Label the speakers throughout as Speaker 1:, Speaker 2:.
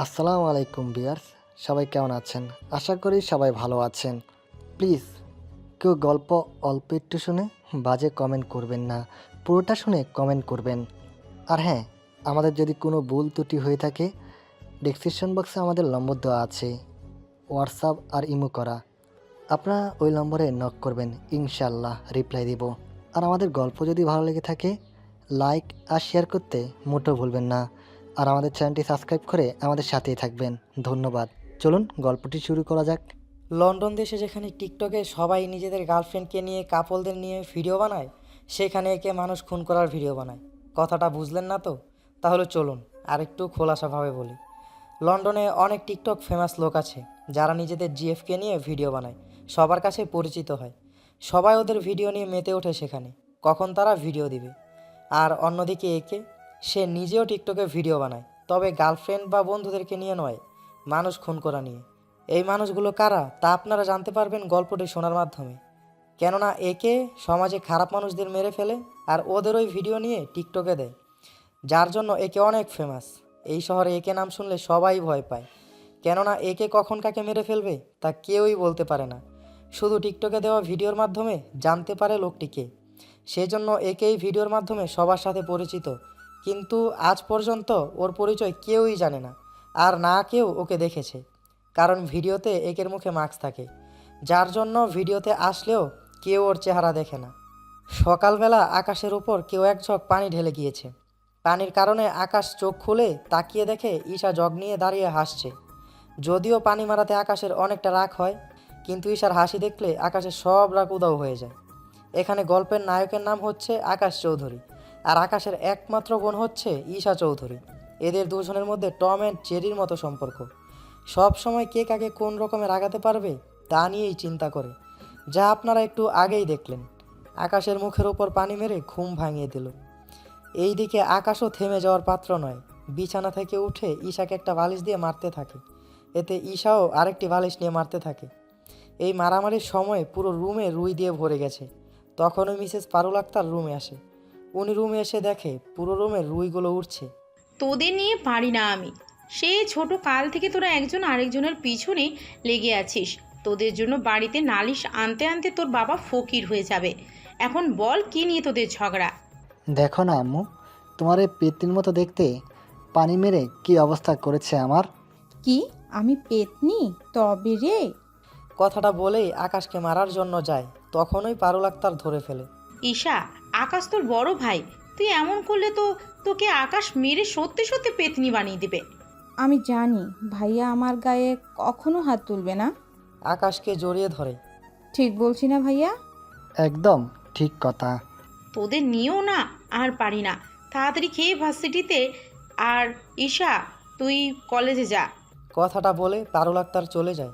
Speaker 1: আসসালামু আলাইকুম ভিউয়ার্স, সবাই কেমন আছেন? আশা করি সবাই ভালো আছেন। প্লিজ কেউ গল্প অল্প একটু শুনে বাজে কমেন্ট করবেন না, পুরোটা শুনে কমেন্ট করবেন। আর হ্যাঁ, আমাদের যদি কোনো ভুল ত্রুটি হয়ে থাকে, ডেসক্রিপশন বক্সে আমাদের নম্বর দেওয়া আছে, হোয়াটসঅ্যাপ আর ইমো করা। আপনারা ওই নম্বরে নক করবেন, ইনশাল্লাহ রিপ্লাই দিব। আর আমাদের গল্প যদি ভালো লেগে থাকে, লাইক আর শেয়ার করতে মোটেও ভুলবেন না। আর আমাদের চ্যানেলটি সাবস্ক্রাইব করে আমাদের সাথেই থাকবেন। ধন্যবাদ। চলুন গল্পটি শুরু করা যাক।
Speaker 2: লন্ডন দেশে যেখানে টিকটকে সবাই নিজেদের গার্লফ্রেন্ডকে নিয়ে কাপলদের নিয়ে ভিডিও বানায়, সেখানে একে মানুষ খুন করার ভিডিও বানায়। কথাটা বুঝলেন না তো? তাহলে চলুন আরেকটু খোলাসাভাবে বলি। লন্ডনে অনেক টিকটক ফেমাস লোক আছে যারা নিজেদের জিএফকে নিয়ে ভিডিও বানায়, সবার কাছে পরিচিত হয়। সবাই ওদের ভিডিও নিয়ে মেতে ওঠে সেখানে, কখন তারা ভিডিও দিবে। আর অন্যদিকে একে, সে নিজেও টিকটকে ভিডিও বানায়, তবে গার্লফ্রেন্ড বা বন্ধুদেরকে নিয়ে নয়, মানুষ খুন করা নিয়ে। এই মানুষগুলো কারা তা আপনারা জানতে পারবেন গল্পটি শোনার মাধ্যমে। কেননা একে সমাজে খারাপ মানুষদের মেরে ফেলে আর ওদের ওই ভিডিও নিয়ে টিকটকে দেয়, যার জন্য একে অনেক ফেমাস। এই শহরে একে নাম শুনলে সবাই ভয় পায়, কেননা একে কখন কাকে মেরে ফেলবে তা কেউই বলতে পারে না। শুধু টিকটকে দেওয়া ভিডিওর মাধ্যমে জানতে পারে লোকটিকে। সেজন্য একে এই ভিডিওর মাধ্যমে সবার সাথে পরিচিত, কিন্তু আজ পর্যন্ত ওর পরিচয় কেউই জানে না, আর না কেউ ওকে দেখেছে। কারণ ভিডিওতে একের মুখে মাস্ক থাকে, যার জন্য ভিডিওতে আসলেও কেউ ওর চেহারা দেখে না। সকালবেলা আকাশের উপর কেউ এক ঝক পানি ঢেলে গিয়েছে। পানির কারণে আকাশ চোখ খুলে তাকিয়ে দেখে ঈশা জগ নিয়ে দাঁড়িয়ে হাসছে। যদিও পানি মারাতে আকাশের অনেকটা রাগ হয়, কিন্তু ঈশার হাসি দেখলে আকাশের সব রাগ উধাও হয়ে যায়। এখানে গল্পের নায়কের নাম হচ্ছে আকাশ চৌধুরী, আর আকাশের একমাত্র বোন হচ্ছে ঈশা চৌধুরী। এদের দুজনের মধ্যে টম অ্যান্ড জেরির মতো সম্পর্ক। সব সময় কে কাকে কোন রকমের আগাতে পারবে তা নিয়েই চিন্তা করে, যা আপনারা একটু আগেই দেখলেন। আকাশের মুখের ওপর পানি মেরে ঘুম ভাঙিয়ে দিল। এইদিকে আকাশও থেমে যাওয়ার পাত্র নয়, বিছানা থেকে উঠে ঈশাকে একটা বালিশ দিয়ে মারতে থাকে। এতে ঈশাও আরেকটি বালিশ নিয়ে মারতে থাকে। এই মারামারির সময় পুরো রুমে রুই দিয়ে ভরে গেছে। তখনই মিসেস পারুল আক্তার রুমে আসে। উনি রুমে এসে দেখে পুরো রুমে রুইগুলো উঠছে।
Speaker 3: তোদের নিয়ে পারি না আমি। সেই ছোট কাল থেকে তোরা একজন আরেকজনের পিছনে লেগে আছিস। তোদের জন্য বাড়িতে নালিশ আনতে আনতে তোর বাবা ফকির হয়ে যাবে। এখন বল কি নিয়ে তোদের ঝগড়া?
Speaker 1: দেখো না আম্মু, তোমার এই পেতনির মতো দেখতে পানি মেরে কি অবস্থা করেছে আমার।
Speaker 4: কি? আমি পেতনি? তবে রে।
Speaker 2: কথাটা বলেই আকাশকে মারার জন্য যায়, তখনই পারুল আক্তার ধরে ফেলে।
Speaker 3: ঈশা, আকাশ তোর বড় ভাই। তুই এমন করলে তো তোকে আকাশ মেরে সত্যি সত্যি পেতনি বানিয়ে দেবে।
Speaker 4: আমি জানি ভাইয়া আমার গায়ে কখনো হাত তুলবে না।
Speaker 2: আকাশকে জড়িয়ে ধরে।
Speaker 4: ঠিক বলছি না ভাইয়া?
Speaker 1: একদম ঠিক কথা।
Speaker 3: তোদের নিয়েও না আর পারি না। তাড়াতাড়ি খেয়ে ভার্সিটিতে, আর ঈশা তুই কলেজে যা।
Speaker 2: কথাটা বলে পারুল আক্তার চলে যায়।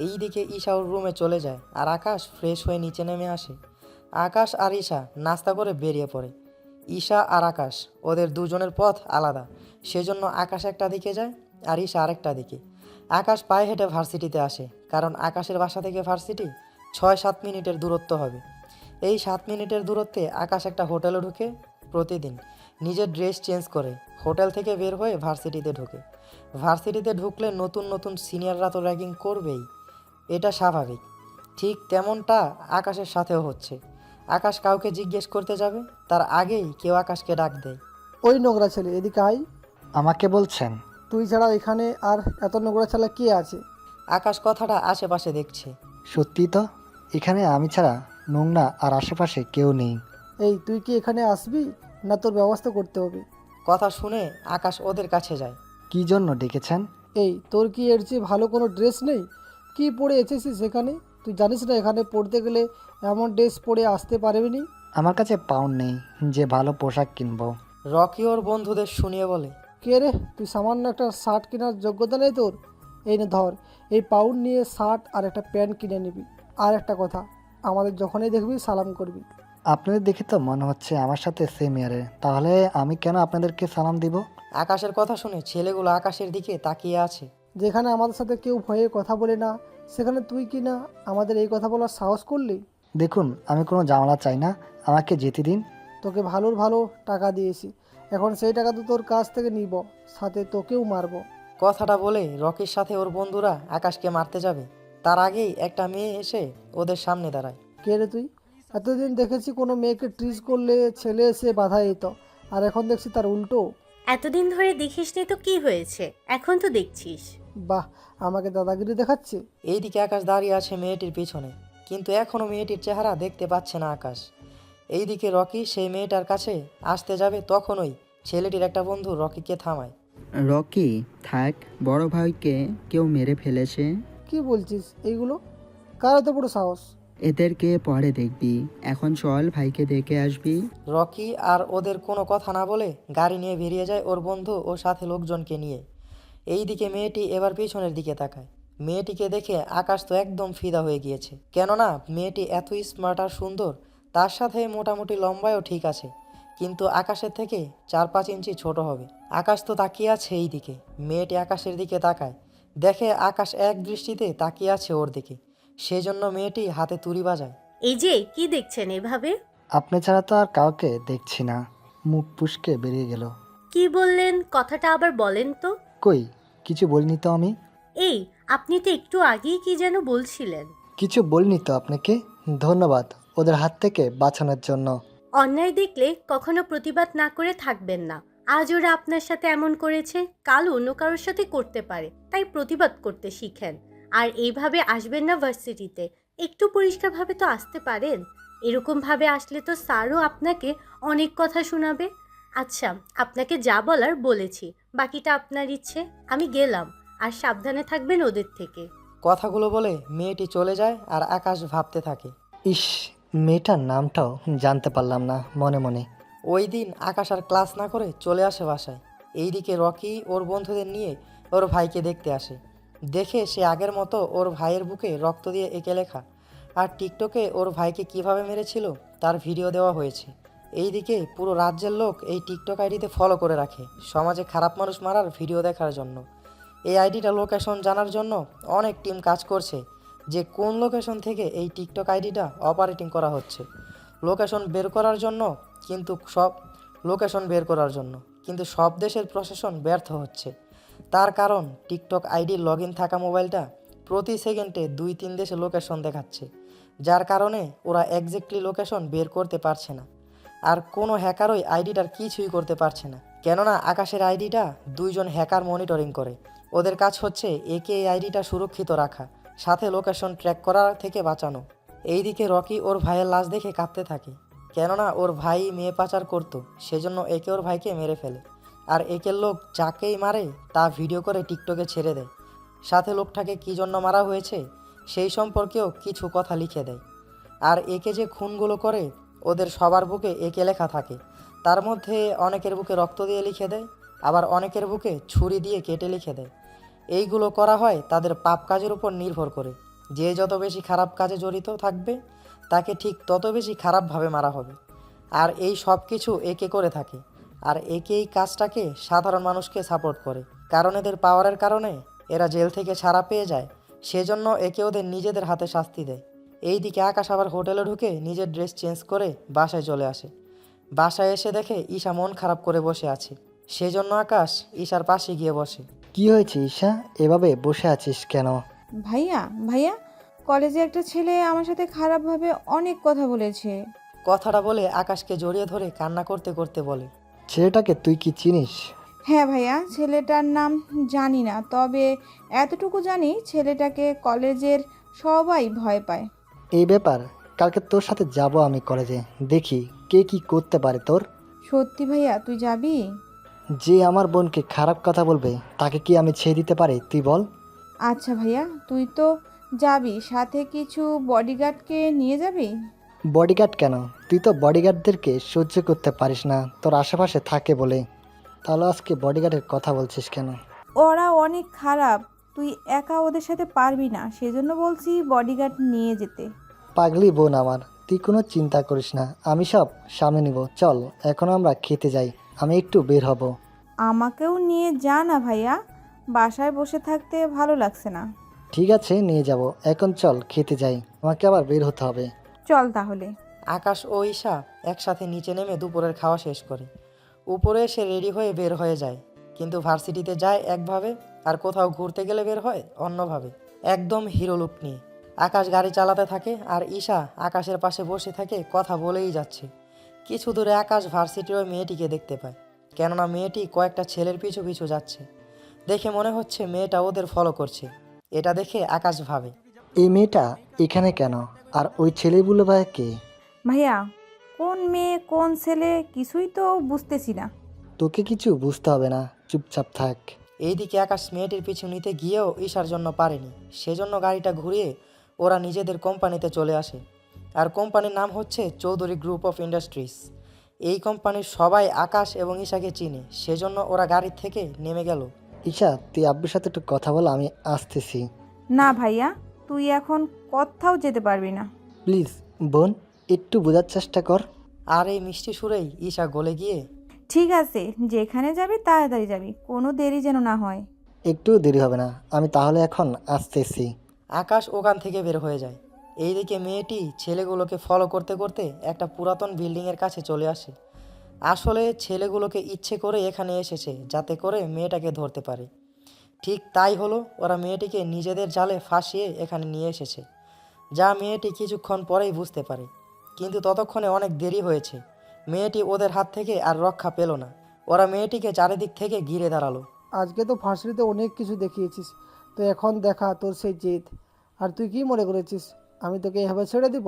Speaker 2: এইদিকে ঈশা ওর রুমে চলে যায়, আর আকাশ ফ্রেশ হয়ে নিচে নেমে আসে। আকাশ আর ঈশা নাস্তা করে বেরিয়ে পড়ে। ঈশা আর আকাশ, ওদের দুজনের পথ আলাদা, সেজন্য আকাশ একটা দিকে যায় আর ঈশা আরেকটা দিকে। আকাশ পায়ে হেঁটে ভার্সিটিতে আসে, কারণ আকাশের বাসা থেকে ভার্সিটি 6-7 মিনিটের দূরত্ব হবে। এই 7 মিনিটের দূরত্বে আকাশ একটা হোটেলে ঢুকে প্রতিদিন নিজের ড্রেস চেঞ্জ করে হোটেল থেকে বের হয়ে ভার্সিটিতে ঢোকে। ভার্সিটিতে ঢুকলে নতুন নতুন সিনিয়ররা তো র্যাগিং করবেই, এটা স্বাভাবিক। ঠিক তেমনটা আকাশের সাথেও হচ্ছে। আকাশ কাউকে জিজ্ঞেস করতে যাবে, তার আগেই কেউ আকাশকে ডাক দেয়।
Speaker 5: ওই নোংরা ছেলে, এদিকে আয়।
Speaker 1: আমাকে বলছেন?
Speaker 5: তুই ছাড়া এখানে আর এত নোংরা ছেলে কে আছে?
Speaker 2: আকাশ কথাটা আশেপাশে দেখছে।
Speaker 1: সত্যি তো, এখানে আমি ছাড়া নোংরা আর আশেপাশে কেউ নেই।
Speaker 5: এই তুই কি এখানে আসবি, না তোর ব্যবস্থা করতে হবে?
Speaker 2: কথা শুনে আকাশ ওদের কাছে যায়।
Speaker 1: কি জন্য ডেকেছেন?
Speaker 5: এই তোর কি এর চেয়ে ভালো কোনো ড্রেস নেই? কি পরে এসেছিস সেখানে? তুই জানিস না এখানে পড়তে গেলে এমন ড্রেস পরে আসতে পারবি নি?
Speaker 1: আমার কাছে পাউন্ড নেই যে ভালো পোশাক কিনবো।
Speaker 2: রকি ওর বন্ধুদের শুনিয়ে বলে।
Speaker 5: কে রে, তুই সামান্য একটা শার্ট কেনার যোগ্যতা নেই তোর? এই নে ধর, এই পাউন্ড নিয়ে শার্ট আর একটা প্যান্ট কিনে নিবি। আর একটা কথা, আমাদের যখনই দেখবি সালাম করবি।
Speaker 1: আপনাদের দেখে তো মনে হচ্ছে আমার সাথে সেম ইয়ারে, তাহলে আমি কেন আপনাদেরকে সালাম দিব?
Speaker 2: আকাশের কথা শুনে ছেলেগুলো আকাশের দিকে তাকিয়ে আছে।
Speaker 5: যেখানে আমাদের সাথে কেউ ভয়ে কথা বলে না, সেখানে তুই কি না আমাদের এই কথা বলার সাহস করলি?
Speaker 1: দেখুন, আমি কোনো ঝামেলা চাই না, আমাকে যেতে দিন।
Speaker 5: তোকে ভালোর ভালো টাকা দিয়েছি, এখন সেই টাকা তো তোর কাছ থেকে নিব, সাথে তোকেও মারবো।
Speaker 2: কথাটা বলে রকির সাথে ওর বন্ধুরা আকাশকে মারতে যাবে, তার আগেই একটা মেয়ে এসে ওদের সামনে দাঁড়ায়।
Speaker 5: কে রে তুই? এতদিন দেখেছি কোনো মেয়েকে ট্রিজ করলে ছেলে এসে বাধা দিত, আর এখন দেখছি তার উল্টো।
Speaker 6: এতদিন ধরে দেখিসনি তো কি হয়েছে, এখন তো দেখছিস।
Speaker 5: বাহ, আমাকে দাদাগিরি দেখাচ্ছে।
Speaker 2: এইদিকে আকাশ দাঁড়িয়ে আছে মেয়েটির পিছনে, কিন্তু এখনও মেয়েটির চেহারা দেখতে পাচ্ছে না আকাশ। এইদিকে রকি সেই মেয়েটার কাছে আসতে যাবে, তখনই ছেলেটির একটা বন্ধু রকিকে থামায়।
Speaker 7: রকি থাক, বড় ভাইকে কেউ মেরে ফেলেছে।
Speaker 5: কি বলছিস এইগুলো? কার এত বড় সাহস?
Speaker 7: এদেরকে পরে দেখবি, এখন চল ভাইকে দেখে আসবি।
Speaker 2: রকি আর ওদের কোনো কথা না বলে গাড়ি নিয়ে বেরিয়ে যায় ওর বন্ধু ও সাথে লোকজনকে নিয়ে। এইদিকে মেয়েটি এবার পিছনের দিকে তাকায়। মেয়েটিকে দেখে আকাশ তো একদম ফিদা হয়ে গিয়েছে, কেননা মেয়েটি এত স্মার্ট আর সুন্দর, তার সাথে মোটামুটি লম্বায়ও ঠিক আছে, কিন্তু আকাশের থেকে 4-5 ইঞ্চি ছোট হবে। আকাশ তো তাকিয়ে আছে এই দিকে, মেয়েটি আকাশের দিকে তাকায়, দেখে আকাশ এক দৃষ্টিতে তাকিয়ে আছে ওর দিকে, সেজন্য মেয়েটি হাতে তুড়ি বাজায়।
Speaker 6: এই যে কি দেখছেন এভাবে?
Speaker 1: আপনি ছাড়া তো আর কাউকে দেখছি না। মুখ পুষকে বেরিয়ে গেল।
Speaker 6: কি বললেন, কথাটা আবার বলেন তো।
Speaker 1: কই, কিছু বলিনি তো আমি।
Speaker 6: এই, আপনি তো একটু আগেই কি যেন বলছিলেন।
Speaker 1: কিছু বলিনি তো আপনাকে। ধন্যবাদ ওদের হাত থেকে বাঁচানোর জন্য।
Speaker 6: অন্যায় দেখলে কখনো প্রতিবাদ না করে থাকবেন না। আজ ওরা আপনার সাথে এমন করেছে, কাল অন্য কারোর সাথে করতে পারে, তাই প্রতিবাদ করতে শিখেন। আর এইভাবে আসবেন না ভার্সিটিতে, একটু পরিষ্কারভাবে তো আসতে পারেন। এরকমভাবে আসলে তো স্যারও আপনাকে অনেক কথা শোনাবে। আচ্ছা, আপনাকে যা বলার বলেছি, বাকিটা আপনার ইচ্ছে। আমি গেলাম, আর সাবধানে থাকবেন ওদের থেকে।
Speaker 2: কথাগুলো বলে মেয়েটি চলে যায় আর আকাশ ভাবতে থাকে।
Speaker 1: ইস, মেয়েটার নামটাও জানতে পারলাম না মনে মনে।
Speaker 2: ওই দিন আকাশ আর ক্লাস না করে চলে আসে বাসায়। এইদিকে রকি ওর বন্ধুদের নিয়ে ওর ভাইকে দেখতে আসে। দেখে সে আগের মতো ওর ভাইয়ের বুকে রক্ত দিয়ে এঁকে লেখা আর টিকটকে ওর ভাইকে কিভাবে মেরেছিল তার ভিডিও দেওয়া হয়েছে। এইদিকে পুরো রাজ্যের লোক এই টিকটক আইডিতে ফলো করে রাখে সমাজে খারাপ মানুষ মারার ভিডিও দেখার জন্য। এই আইডিটা লোকেশন জানার জন্য অনেক টিম কাজ করছে, যে কোন লোকেশন থেকে এই টিকটক আইডিটা অপারেটিং করা হচ্ছে। লোকেশন বের করার জন্য কিন্তু সব দেশের প্রশাসন ব্যর্থ হচ্ছে। তার কারণ টিকটক আইডির লগ ইন থাকা মোবাইলটা প্রতি সেকেন্ডে 2-3 দেশে লোকেশন দেখাচ্ছে, যার কারণে ওরা এক্স্যাক্টলি লোকেশন বের করতে পারছে না। আর কোনো হ্যাকারই আইডিটার কিছুই করতে পারছে না, কেননা আকাশের আইডিটা 2 জন হ্যাকার মনিটরিং করে। ওদের কাজ হচ্ছে একে এই আইডিটা সুরক্ষিত রাখা, সাথে লোকেশন ট্র্যাক করা থেকে বাঁচানো। এইদিকে রকি ওর ভাইয়ের লাশ দেখে কাঁদতে থাকে, কেননা ওর ভাই মেয়ে পাচার করতো, সেজন্য একে ওর ভাইকে মেরে ফেলে। আর একের লোক যাকেই মারে তা ভিডিও করে টিকটকে ছেড়ে দেয়, সাথে লোকটাকে কী জন্য মারা হয়েছে সেই সম্পর্কেও কিছু কথা লিখে দেয়। আর একে যে খুনগুলো করে ওদের সবার বুকে একে লেখা থাকে, তার মধ্যে অনেকের বুকে রক্ত দিয়ে লিখে দেয়, আবার অনেকের বুকে ছুরি দিয়ে কেটে লিখে দেয়। এইগুলো করা হয় তাদের পাপ কাজের উপর নির্ভর করে, যে যত বেশি খারাপ কাজে জড়িত থাকবে তাকে ঠিক তত বেশি খারাপভাবে মারা হবে। আর এই সব কিছু একে করে থাকে, আর একে এই কাজটাকে সাধারণ মানুষকে সাপোর্ট করে, কারণ এদের পাওয়ারের কারণে এরা জেল থেকে ছাড়া পেয়ে যায়, সেজন্য একে ওদের নিজেদের হাতে শাস্তি দেয়। এইদিকে আকাশ আবার হোটেলে ঢুকে নিজের ড্রেস চেঞ্জ করে বাসায় চলে আসে। বাসায় এসে দেখে ঈশা মন খারাপ করে বসে আছে, সেজন্য আকাশ ঈশার পাশে গিয়ে বসে।
Speaker 1: কি হয়েছে ঈশা, এভাবে বসে আছিস কেন?
Speaker 4: ভাইয়া ভাইয়া, কলেজে একটা ছেলে আমার সাথে খারাপভাবে অনেক কথা বলেছে।
Speaker 2: কথাটা বলে আকাশকে জড়িয়ে ধরে কান্না করতে করতে বলে,
Speaker 1: ছেলেটাকে তুই কি চিনিস?
Speaker 4: হ্যাঁ ভাইয়া, ছেলেটার নাম জানি না, তবে এতটুকু জানি ছেলেটাকে কলেজের সবাই ভয় পায়।
Speaker 1: এই ব্যাপার, কালকে তোর সাথে যাব আমি কলেজে, দেখি কে কি করতে পারে তোর।
Speaker 4: সত্যি ভাইয়া, তুই যাবি?
Speaker 1: যে আমার বোনকে খারাপ কথা বলবে তাকে কি আমি ছেড়ে দিতে পারি তুই বল?
Speaker 4: আচ্ছা ভাইয়া, তুই তো যাবি, সাথে কিছু বডিগার্ডকে নিয়ে যাবি?
Speaker 1: বডিগার্ড কেন? তুই তো বডিগার্ডদেরকে সহ্য করতে পারিস না তোর আশেপাশে থাকে বলে। তাহলে আজকে বডিগার্ডের কথা বলছিস কেন?
Speaker 4: ওরা অনেক খারাপ, তুই একা ওদের সাথে পারবি না, সেজন্য বলছি বডিগার্ড নিয়ে যেতে।
Speaker 1: পাগলি বোন আমার, তুই কোনো চিন্তা করিস না, আমি সব সামনে নিব। চল এখন আমরা খেতে যাই, আমি একটু বের হব।
Speaker 4: আমাকেও নিয়ে যা না ভাইয়া, বাসায় বসে থাকতে ভালো লাগছে না।
Speaker 1: ঠিক আছে নিয়ে যাব, এখন চল খেতে যাই, আমাকে আবার বের হতে হবে।
Speaker 4: চল তাহলে।
Speaker 2: আকাশ ও ঈশা একসাথে নিচে নেমে দুপুরের খাওয়া শেষ করে উপরে এসে রেডি হয়ে বের হয়ে যায়, কিন্তু ভার্সিটিতে যায় একভাবে আর কোথাও ঘুরতে গেলে বের হয় অন্যভাবে, একদম হিরো লুক নিয়ে। আকাশ গাড়ি চালাতে থাকে আর ঈশা আকাশের পাশে বসে থাকে, কথা বলেই যাচ্ছে। কিছু দূরে আকাশ ভার্সিটির ওই মেয়েটিকে দেখতে পায়, কেননা মেয়েটি কয়েকটা ছেলের পিছু পিছু যাচ্ছে। দেখে মনে হচ্ছে মেয়েটা ওদের ফলো করছে। এটা দেখে আকাশ ভাবে,
Speaker 1: এই মেয়েটা এখানে কেন, আর ওই ছেলেগুলো বা কে?
Speaker 4: ভাইয়া, কোন মেয়ে কোন ছেলে কিছুই তো বুঝতেছি না।
Speaker 1: তোকে কিছু বুঝতে হবে না, চুপচাপ থাক।
Speaker 2: এইদিকে আকাশ মেয়েটির পিছু নিতে গিয়েও ঈশার জন্য পারেনি, সেজন্য গাড়িটা ঘুরিয়ে ওরা নিজেদের কোম্পানিতে চলে আসে। আর কোম্পানির নাম হচ্ছে চৌধুরী গ্রুপ অফ ইন্ডাস্ট্রিজ। এই কোম্পানির সবাই আকাশ এবং ঈশাকে চিনে, সেজন্য ওরা গাড়ি থেকে নেমে গেল।
Speaker 1: ঈশা, তুই আব্বুর সাথে একটু কথা বল, আমি আসতেছি।
Speaker 4: না ভাইয়া, তুই এখন কোথাও যেতে পারবি না।
Speaker 1: প্লিজ বোন, একটু বোঝার চেষ্টা কর।
Speaker 2: আর এই মিষ্টি সুরেই ঈশা গলে গিয়ে,
Speaker 4: ঠিক আছে, যেখানে যাবি তাড়াতাড়ি যাবি, কোনো দেরি যেন না হয়।
Speaker 1: একটু দেরি হবে না, আমি তাহলে এখন আসতেছি।
Speaker 2: আকাশ ওখান থেকে বের হয়ে যায়। এইদিকে মেয়েটি ছেলেগুলোকে ফলো করতে করতে একটা পুরাতন বিল্ডিংয়ের কাছে চলে আসে। আসলে ছেলেগুলোকে ইচ্ছে করে এখানে এসেছে যাতে করে মেয়েটাকে ধরতে পারে। ঠিক তাই হলো, ওরা মেয়েটিকে নিজেদের জালে ফাঁসিয়ে এখানে নিয়ে এসেছে, যা মেয়েটি কিছুক্ষণ পরেই বুঝতে পারে। কিন্তু ততক্ষণে অনেক দেরি হয়েছে, মেয়েটি ওদের হাত থেকে আর রক্ষা পেল না। ওরা মেয়েটিকে চারিদিক থেকে ঘিরে দাঁড়ালো।
Speaker 5: আজকে তো ভার্সিটিতে অনেক কিছু দেখিয়েছিস, তো এখন দেখা তোর সেই জেদ। আর তুই কি মনে করেছিস আমি তোকে এভাবে ছেড়ে দিব?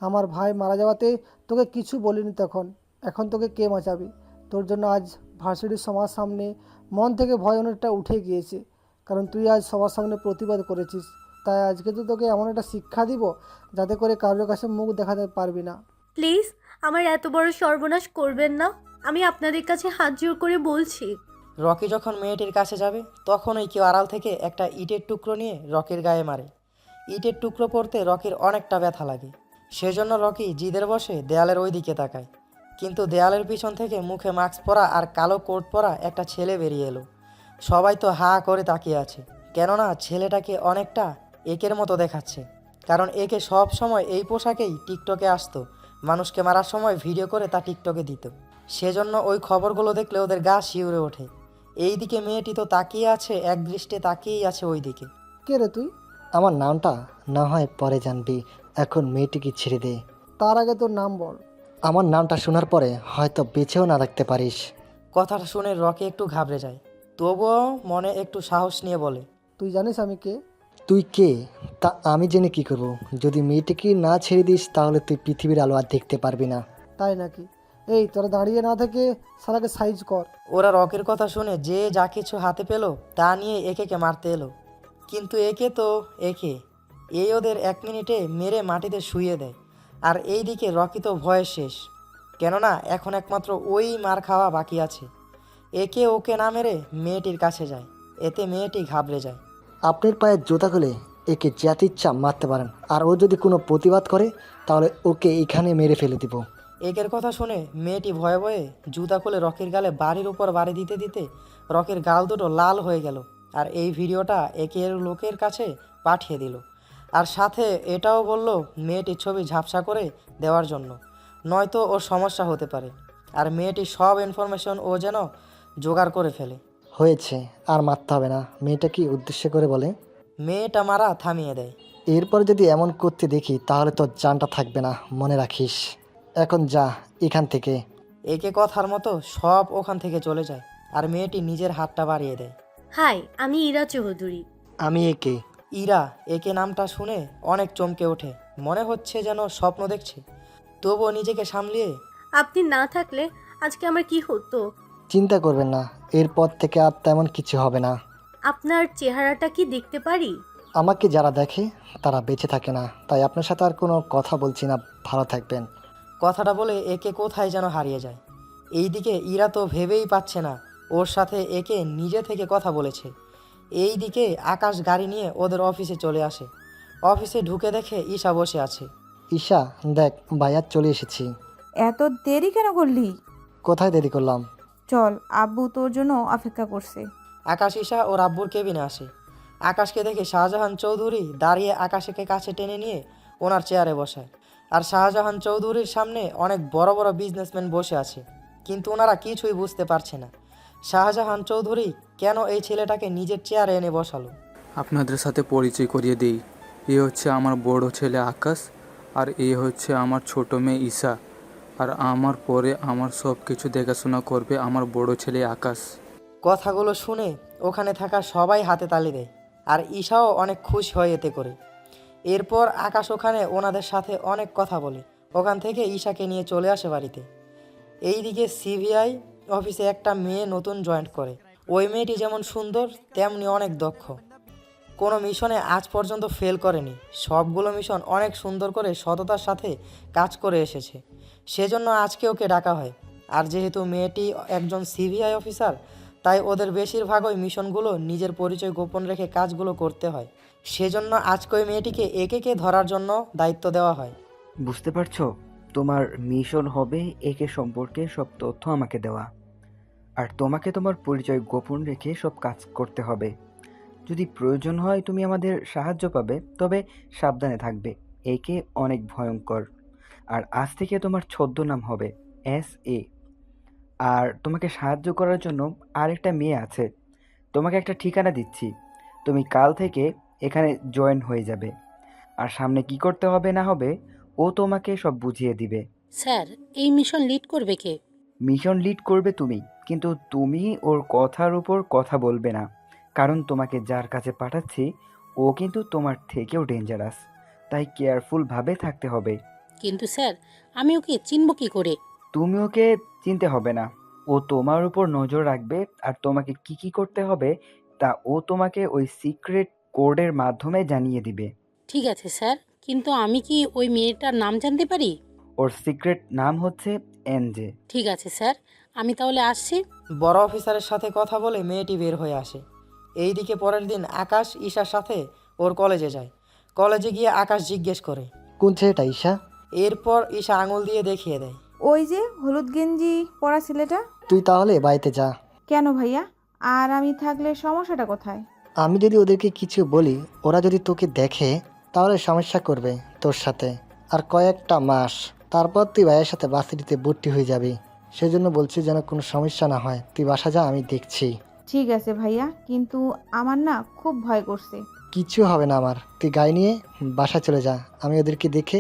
Speaker 5: আমার ভাই মারা যাওয়াতে তোকে কিছু বলিনি তখন, এখন তোকে কে বাঁচাবে? তোর জন্য আজ ভার্সিটির সবার সামনে মন থেকে ভয় অনেকটা উঠে গিয়েছে, কারণ তুই আজ সবার সামনে প্রতিবাদ করেছিস। তাই আজকে তো তোকে এমন একটা শিক্ষা দিব যাতে করে কারোর কাছে মুখ দেখাতে পারবি না।
Speaker 6: প্লিজ আমার এত বড় সর্বনাশ করবেন না, আমি আপনাদের কাছে হাত জোর করে বলছি।
Speaker 2: রকি যখন মেয়েটির কাছে যাবে তখনই কেউ আড়াল থেকে একটা ইটের টুকরো নিয়ে রকির গায়ে মারে। ইটের টুকরো পড়তে রকির অনেকটা ব্যথা লাগে, সেজন্য রকি জিদের বসে দেয়ালের ওই দিকে তাকায়। কিন্তু দেয়ালের পিছন থেকে মুখে মাস্ক পরা আর কালো কোট পরা একটা ছেলে বেরিয়ে এলো। সবাই তো হা করে তাকিয়ে আছে, কেননা ছেলেটাকে অনেকটা একের মতো দেখাচ্ছে, কারণ একে সব সময় এই পোশাকেই টিকটকে আসতো, মানুষকে মারার সময় ভিডিও করে তা টিকটকে দিত। সেজন্য ওই খবরগুলো দেখলে ওদের গা শিউরে ওঠে। এইদিকে মেয়েটি তো তাকিয়ে আছে, এক দৃষ্টে তাকিয়েই আছে ওই দিকে।
Speaker 5: কে রে তুই?
Speaker 1: আমার নামটা না হয় পরে জানবি, এখন মেয়েটিকে ছেড়ে দে।
Speaker 5: তার আগে তোর নাম বল।
Speaker 1: আমার নামটা শোনার পরে হয়তো বেঁচেও না রাখতে পারিস।
Speaker 2: কথাটা শুনে রকি একটু ঘাবড়ে যায়, তবুও মনে একটু সাহস নিয়ে বলে,
Speaker 5: তুই জানিস আমি কে?
Speaker 1: তুই কে তা আমি জেনে কি করব? যদি মেয়েটিকে না ছেড়ে দিস তাহলে তুই পৃথিবীর আলো আর দেখতে পারবি না।
Speaker 5: তাই নাকি? এই তোরা দাঁড়িয়ে না থেকে সারাকে সাইজ কর।
Speaker 2: ওরা রকির কথা শুনে যে যা কিছু হাতে পেল তা নিয়ে একে মারতে এলো। কিন্তু একে এই ওদের 1 মিনিটে মেরে মাটিতে শুইয়ে দেয়। আর এই দিকে রকি তো ভয়ে শেষ, কেননা এখন একমাত্র ওই মার খাওয়া বাকি আছে। একে ওকে না মেরে মেয়েটির কাছে যায়, এতে মেয়েটি ঘাবড়ে যায়।
Speaker 1: আপনার পায়ের জুতা খুলে একে যাতে ইচ্ছা মারতে পারেন, আর ও যদি কোনো প্রতিবাদ করে তাহলে ওকে এখানে মেরে ফেলে দিব।
Speaker 2: একের কথা শুনে মেয়েটি ভয়ে ভয়ে জুতা খুলে রকির গালে বাড়ির উপর বাড়ি দিতে দিতে রকির গাল দুটো লাল হয়ে গেল। আর এই ভিডিওটা একের লোকের কাছে পাঠিয়ে দিল, আর সাথে এটাও বলল মেয়েটির ছবি ঝাপসা করে দেওয়ার জন্য, নয়তো ওর সমস্যা হতে পারে। আর মেয়েটির সব ইনফরমেশন ও যেন জোগাড় করে ফেলে।
Speaker 1: হয়েছে, আর মারতে হবে না। মেয়েটা কি উদ্দেশ্য করে বলে?
Speaker 2: মেয়েটা মারা থামিয়ে দেয়।
Speaker 1: এরপর যদি এমন করতে দেখি তাহলে তোর জানটা থাকবে না, মনে রাখিস। এখন যা এখান থেকে।
Speaker 2: একে কথার মতো সব ওখান থেকে চলে যায়, আর মেয়েটি নিজের হাতটা বাড়িয়ে দেয়।
Speaker 6: হাই, আমি ইরা চৌধুরী।
Speaker 1: আমি একে।
Speaker 2: ইরা একে নামটা শুনে অনেক চমকে ওঠে, মনে হচ্ছে যেন স্বপ্ন দেখছে। তবুও নিজেকে সামলিয়ে,
Speaker 6: আপনি না থাকলে আজকে আমার কি হতো?
Speaker 1: চিন্তা করবেন না, এরপর থেকে আর তেমন কিছু হবে না।
Speaker 6: আপনার চেহারাটা কি দেখতে পারি?
Speaker 1: আমাকে যারা দেখে তারা বেঁচে থাকে না, তাই আপনার সাথে আর কোনো কথা বলছি না। ভালো থাকবেন।
Speaker 2: কথাটা বলে একে কোথায় যেন হারিয়ে যায়। এইদিকে ইরা তো ভেবেই পাচ্ছে না ওর সাথে একে নিজে থেকে কথা বলেছে। এইদিকে আকাশ গাড়ি নিয়ে ওদের অফিসে চলে আসে। অফিসে ঢুকে দেখে ঈশা বসে আছে।
Speaker 1: ঈশা, দেখ ভাইয়া চলে এসেছি।
Speaker 4: এত দেরি কেন করলি?
Speaker 1: কোথায় দেরি করলাম?
Speaker 4: চল, আব্বু তোর জন্য অপেক্ষা করছে।
Speaker 2: আকাশ ঈশা ও রাব্বুর কেবিনে আসে। আকাশকে দেখে শাহজাহান চৌধুরী দাঁড়িয়ে আকাশকে কাছে টেনে নিয়ে ওনার চেয়ারে বসায়। আর শাহজাহান চৌধুরীর সামনে অনেক বড় বড় বিজনেসম্যান বসে আছে, কিন্তু ওনারা কিছুই বুঝতে পারছে না শাহজাহান চৌধুরী কেন এই ছেলেটাকে নিজের চেয়ারে এনে বসালো।
Speaker 8: আপনাদের সাথে পরিচয় করিয়ে দিই, এ হচ্ছে আমার বড় ছেলে আকাশ, আর এ হচ্ছে আমার ছোট মেয়ে ঈশা, আর আমার পরে আমার সব কিছু দেখাশোনা করবে আমার বড় ছেলে আকাশ।
Speaker 2: কথাগুলো শুনে ওখানে থাকা সবাই হাতে তালি দেয়, আর ঈশাও অনেক খুশি হয় এতে করে। এরপর আকাশ ওখানে ওনাদের সাথে অনেক কথা বলে ওখান থেকে ঈশাকে নিয়ে চলে আসে বাড়িতে। এইদিকে সিবিআই অফিসে একটা মেয়ে নতুন জয়েন করে। ওই মেয়েটি যেমন সুন্দর তেমনি অনেক দক্ষ। কোনো মিশনে আজ পর্যন্ত ফেল করেনি, সবগুলো মিশন অনেক সুন্দর করে সততার সাথে কাজ করে এসেছে, সেজন্য আজকে ওকে ডাকা হয়। আর যেহেতু মেয়েটি একজন সিবিআই অফিসার, তাই ওদের বেশিরভাগই মিশনগুলো নিজের পরিচয় গোপন রেখে কাজগুলো করতে হয়, সেজন্য আজকে ওই মেয়েটিকে একে ধরার জন্য দায়িত্ব দেওয়া হয়।
Speaker 9: বুঝতে পারছো, তোমার মিশন হবে একে সম্পর্কে সব তথ্য আমাকে দেওয়া, আর তোমাকে তোমার পরিচয় গোপন রেখে সব কাজ করতে হবে। যদি প্রয়োজন হয় তুমি আমাদের সাহায্য পাবে, তবে সাবধানে থাকবে, একে অনেক ভয়ঙ্কর। আর আজ থেকে তোমার ছদ্মনাম হবে SA। আর তোমাকে সাহায্য করার জন্য আরেকটা মেয়ে আছে, তোমাকে একটা ঠিকানা দিচ্ছি, তুমি কাল থেকে এখানে জয়েন হয়ে যাবে। আর সামনে কি করতে হবে না হবে ও তোমাকে সব বুঝিয়ে দিবে।
Speaker 10: স্যার, এই মিশন লিড করবে কে?
Speaker 9: মিশন লিড করবে তুমি, কিন্তু তুমি ওর কথার উপর কথা বলবে না, কারণ তোমাকে যার কাছে পাঠাচ্ছি ও কিন্তু তোমার থেকেও ডেঞ্জারাস, তাই কেয়ারফুলভাবে থাকতে হবে।
Speaker 10: কিন্তু স্যার, আমি ওকে চিনব কি করে?
Speaker 9: তুমি ওকে চিনতে হবে না, ও তোমার উপর নজর রাখবে, আর তোমাকে কি কি করতে হবে তা ও তোমাকে ওই সিক্রেট কোডের মাধ্যমে জানিয়ে দিবে।
Speaker 10: ঠিক আছে স্যার, কিন্তু আমি কি ওই মেয়েটার নাম জানতে পারি?
Speaker 9: ওর সিক্রেট নাম হচ্ছে NJ।
Speaker 10: ঠিক আছে স্যার, আমি তাহলে আসছি।
Speaker 2: বড় অফিসারের সাথে কথা বলে মেয়েটি বের হয়ে আসে। এইদিকে পরের দিন আকাশ ঈশার সাথে ওর কলেজে যায়। কলেজে গিয়ে আকাশ জিজ্ঞেস করে,
Speaker 1: কোন ছেলেটা ঈশা?
Speaker 2: এরপর ঈশা আঙুল দিয়ে দেখিয়ে দেয়।
Speaker 4: ওই যে হলুদ গেঞ্জি পরা ছেলেটা।
Speaker 1: তুই তাহলে বাড়িতে যা।
Speaker 4: কেন ভাইয়া? আর আমি থাকলে সমস্যাটা কোথায়?
Speaker 1: আমি যদি ওদেরকে কিছু বলি, ওরা যদি তোকে দেখে তাহলে সমস্যা করবে তোর সাথে। আর কয়েকটা মাস তারপর তুই ভাইয়ের সাথে ভার্সিটিতে ভর্তি হয়ে যাবি। সেজন্য বলছি যেন কোনো সমস্যা না হয়। তুই বাসা যা, আমি দেখছি।
Speaker 4: ঠিক আছে ভাইয়া, কিন্তু আমার না খুব ভয় করছে।
Speaker 1: কিছু হবে না আমার। তুই গাড়ি নিয়ে বাসায় চলে যা, আমি ওদেরকে দেখে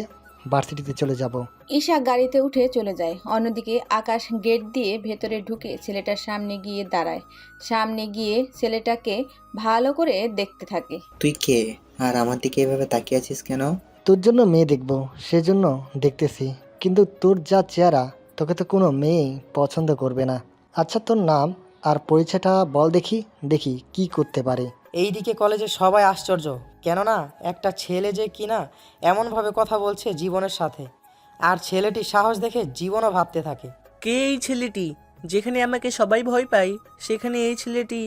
Speaker 1: ভার্সিটিতে চলে যাব।
Speaker 11: ঈশা গাড়িতে উঠে চলে যায়। অন্যদিকে আকাশ গেট দিয়ে ভেতরে ঢুকে ছেলেটার সামনে গিয়ে দাঁড়ায়। সামনে গিয়ে ছেলেটাকে ভালো করে দেখতে থাকে।
Speaker 12: তুই কে, আর আমার দিকে এভাবে তাকিয়ে আছিস কেন?
Speaker 1: তোর জন্য মেয়ে দেখবো, সেজন্য দেখতেছি। কিন্তু তোর যা চেহারা, তোকে তো কোনো মেয়েই পছন্দ করবে না। আচ্ছা, তোর নাম আর পরিচয়টা বল, দেখি দেখি কি করতে পারে।
Speaker 2: এইদিকে কলেজে সবাই আশ্চর্য, কেননা একটা ছেলে যে কিনা এমনভাবে কথা বলছে জীবনের সাথে। আর ছেলেটি সাহস দেখে জীবনও ভাবতে থাকে।
Speaker 13: কে এই ছেলেটি? যেখানে আমাকে সবাই ভয় পায়, সেখানে এই ছেলেটি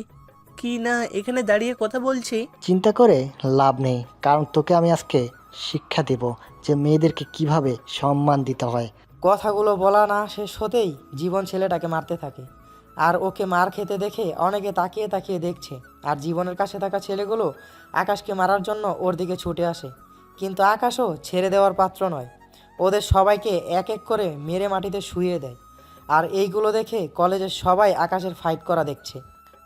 Speaker 13: কি না এখানে দাঁড়িয়ে কথা বলছে?
Speaker 1: চিন্তা করে লাভ নেই, কারণ তোকে আমি আজকে শিক্ষা দেব যে মেয়েদেরকে কিভাবে সম্মান দিতে হয়।
Speaker 2: কথাগুলো বলা না শেষ হতেই জীবন ছেলেটাকে মারতে থাকে। আর ওকে মার খেতে দেখে অনেকে তাকিয়ে তাকিয়ে দেখছে। আর জীবনের কাছে থাকা ছেলেগুলো আকাশকে মারার জন্য ওর দিকে ছুটে আসে, কিন্তু আকাশও ছেড়ে দেওয়ার পাত্র নয়। ওদের সবাইকে এক এক করে মেরে মাটিতে শুইয়ে দেয়। আর এইগুলো দেখে কলেজের সবাই আকাশের ফাইট করা দেখছে।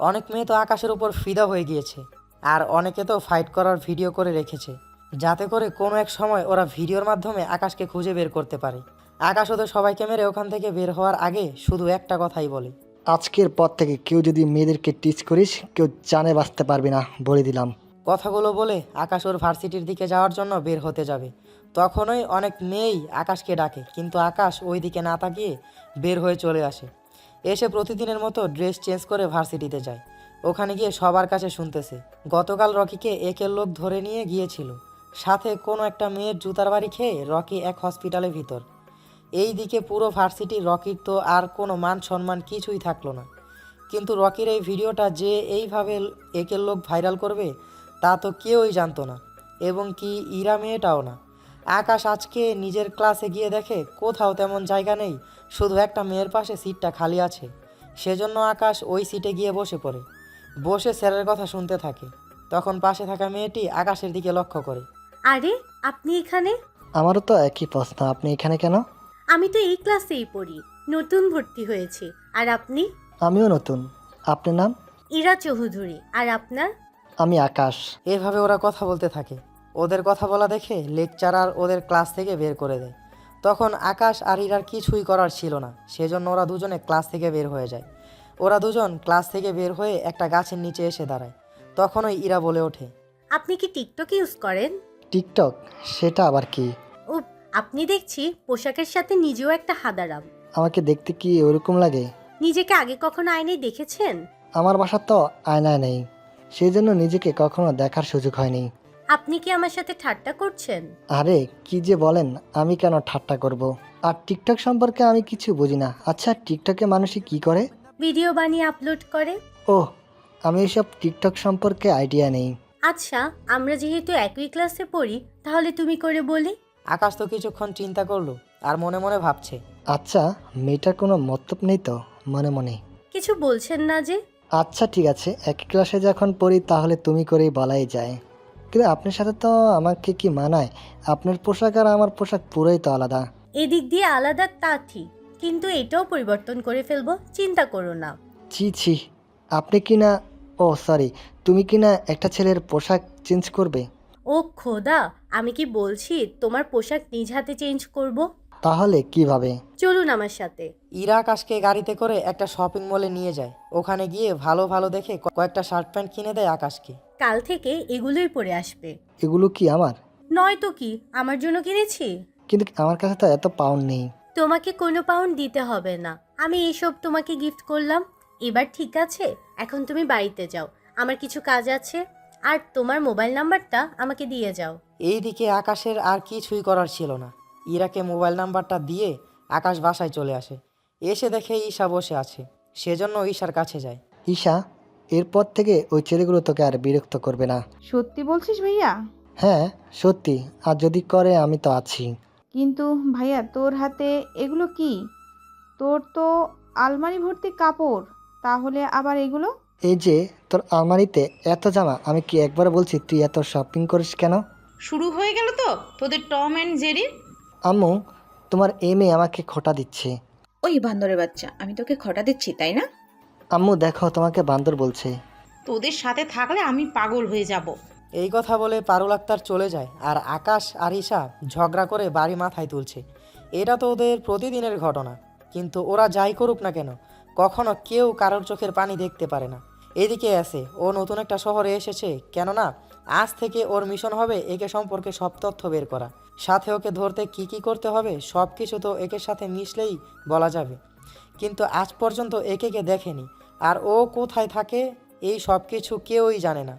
Speaker 2: অনেক মেয়ে তো আকাশের উপর ফিদা হয়ে গিয়েছে, আর অনেকে তো ফাইট করার ভিডিও করে রেখেছে, যাতে করে কোনো এক সময় ওরা ভিডিওর মাধ্যমে আকাশকে খুঁজে বের করতে পারে। আকাশ ওদের সবাইকে মেরে ওখান থেকে বের হওয়ার আগে শুধু একটা কথাই বলে,
Speaker 1: আজকের পর থেকে কেউ যদি মেয়েদেরকে টিচ করিস, কেউ জানে বাঁচতে পারবি না, বলে দিলাম।
Speaker 2: কথাগুলো বলে আকাশ ওর ভার্সিটির দিকে যাওয়ার জন্য বের হতে যাবে। তখনই অনেক মেয়েই আকাশকে ডাকে, কিন্তু আকাশ ওই দিকে না তাকিয়ে বের হয়ে চলে আসে। এসে প্রতিদিনের মতো ড্রেস চেঞ্জ করে ভার্সিটিতে যায়। ওখানে গিয়ে সবার কাছে শুনতেছে গতকাল রকিকে একের লোক ধরে নিয়ে গিয়েছিল, সাথে কোনো একটা মেয়ের জুতার বাড়ি খেয়ে রকি এক হসপিটালের ভিতর। এই দিকে পুরো ভার্সিটি রকির তো আর কোনো মান সম্মান কিছুই থাকলো না। কিন্তু রকির এই ভিডিওটা যে এইভাবে একের লোক ভাইরাল করবে তা তো কেউই জানতো না, এবং কি ইরা মেয়েটাও না। আকাশ আজকে নিজের ক্লাসে গিয়ে দেখে কোথাও তেমন জায়গা নেই, শুধু একটা মেয়ের পাশে সিটটা খালি আছে। সেজন্য আকাশ ওই সিটে গিয়ে বসে পড়ে। বসে স্যারের কথা শুনতে থাকে। তখন পাশে থাকা মেয়েটি আকাশের দিকে লক্ষ্য করে।
Speaker 6: আরে, আপনি এখানে?
Speaker 1: আমারও তো একই প্রশ্ন, আপনি এখানে কেন?
Speaker 6: আমি তো এই ক্লাসেই পড়ি, নতুন ভর্তি হয়েছি। আর আপনি?
Speaker 1: আমিও নতুন। আপনার নাম?
Speaker 6: ইরা চৌধুরী। আর আপনার?
Speaker 1: আমি আকাশ।
Speaker 2: এভাবে ওরা কথা বলতে থাকে। ওদের কথা বলা দেখে লেকচারার ওদের ক্লাস থেকে বের করে দেয়। তখন আকাশ আর ইরার কিছুই করার ছিল না, সেজন্য ওরা দুজনে ক্লাস থেকে বের হয়ে যায়। ওরা দুজন ক্লাস থেকে বের হয়ে একটা গাছের নিচে এসে দাঁড়ায়। তখনই ইরা বলে ওঠে,
Speaker 6: আপনি কি টিকটক ইউজ করেন?
Speaker 1: টিকটক? সেটা আবার কি?
Speaker 6: ও, আপনি দেখছি পোশাকের সাথে নিজেও একটা হাদারাম।
Speaker 1: আমাকে দেখতে কি ওরকম লাগে?
Speaker 6: নিজেকে আগে কখনো আয়নায় দেখেছেন?
Speaker 1: আমার বাসা তো আয়নায় নেই, সেই জন্য নিজেকে কখনো দেখার সুযোগ হয়নি।
Speaker 6: আপনি কি আমার সাথে ঠাট্টা করছেন?
Speaker 1: আরে কি যে বলেন, আমি কেন ঠাট্টা করব? আর টিকটক সম্পর্কে আমি কিছু বুঝি না। আচ্ছা, টিকটকে মানুষই কি করে?
Speaker 6: ভিডিও বানিয়ে আপলোড করে।
Speaker 1: ওহ, আমি এসব টিকটক সম্পর্কে আইডিয়া নেই।
Speaker 6: আচ্ছা, আমরা যেহেতু একই ক্লাসে পড়ি, তাহলে তুমি করে বলি।
Speaker 2: আকাশ তো কিছুক্ষণ চিন্তা করলো আর মনে মনে ভাবছে,
Speaker 1: আচ্ছা, মেয়েটার কোনো মতলব নেই তো মনে মনে?
Speaker 6: কিছু বলছেন না যে?
Speaker 1: আচ্ছা ঠিক আছে, একই ক্লাসে যখন পড়ি তাহলে তুমি করেই বলাই যায়। কিন্তু আপনার সাথে তো আমাকে কি মানায়? আপনার পোশাক আর আমার পোশাক পুরোই তো আলাদা।
Speaker 6: এদিক দিয়ে আলাদা তা ঠিক, কিন্তু এটাও পরিবর্তন করে ফেলবো, চিন্তা করো না।
Speaker 1: ছি ছি, আপনি কি না, ও সরি, তুমি কি না একটা ছেলের পোশাক চেঞ্জ করবে?
Speaker 6: ও খোদা, আমি কি বলছি তোমার পোশাক নিজ হাতে চেঞ্জ করব?
Speaker 1: তাহলে কিভাবে?
Speaker 6: চলুন আমার সাথে।
Speaker 2: ইরা আকাশকে গাড়িতে করে একটা শপিং মলে নিয়ে যায়। ওখানে গিয়ে ভালো ভালো দেখে কয়েকটা শার্ট প্যান্ট কিনে দেয় আকাশকে।
Speaker 6: কাল থেকে এগুলোই পরে আসবে।
Speaker 1: এগুলো কি আমার?
Speaker 6: নয় তো কি, আমার জন্য কিনেছি।
Speaker 1: কিন্তু আমার কাছে তো এত পাউন্ড নেই।
Speaker 6: তোমাকে কোনো পাউন্ড দিতে হবে না, আমি এইসব তোমাকে গিফট করলাম। এবার ঠিক আছে, এখন তুমি বাড়িতে যাও, আমার কিছু কাজ আছে। আর তোমার মোবাইল নাম্বারটা আমাকে দিয়ে যাও।
Speaker 2: এইদিকে আকাশের আর কিছুই করার ছিল না। ইরাকে মোবাইল নাম্বারটা দিয়ে আকাশ বাসায় চলে আসে। এসে দেখে ঈশা বসে আছে, সেজন্য ঈশার কাছে যায়।
Speaker 1: ঈশা, এরপর থেকে ওই ছেলেগুলো তোকে আর বিরক্ত করবে না।
Speaker 4: সত্যি বলছিস ভাইয়া?
Speaker 1: হ্যাঁ সত্যি, আর যদি করে আমি তো আছি।
Speaker 4: কিন্তু ভাইয়া, তোর হাতে এগুলো কি? তোর তো আলমারি ভর্তি কাপড়, তাহলে আবার এগুলো?
Speaker 1: এই যে তোর আলমারিতে এত জামা, আমি কি একবার বলছি তুই এত শপিং করিস কেন?
Speaker 3: শুরু হয়ে গেল তো তোদের টম অ্যান্ড জেরির।
Speaker 1: আম্মু, তোমার এই মেয়ে আমাকে খোটা দিচ্ছে।
Speaker 11: ওই বান্দরের বাচ্চা, আমি তোকে খটা দিচ্ছি তাই না?
Speaker 1: আম্মু দেখো, তোমাকে বান্দর বলছে।
Speaker 3: তোদের সাথে থাকলে আমি পাগল হয়ে যাব।
Speaker 2: এই কথা বলে পারুল আক্তার চলে যায়। আর আকাশ আর ঈশা ঝগড়া করে বাড়ি মাথায় তুলছে। এটা তো ওদের প্রতিদিনের ঘটনা। কিন্তু ওরা যাই করুক না কেন, কখনো কেউ কারোর চোখের পানি দেখতে পারে না। এদিকে আসে, ও নতুন একটা শহরে এসেছে, কেননা আজ থেকে ওর মিশন হবে একে সম্পর্কে সব তথ্য বের করা। সাথে ওকে ধরতে কি কি করতে হবে সব কিছু তো একের সাথে মিশলেই বলা যাবে। কিন্তু আজ পর্যন্ত একে দেখেনি, আর ও কোথায় থাকে এই সব কিছু কেউই জানে না।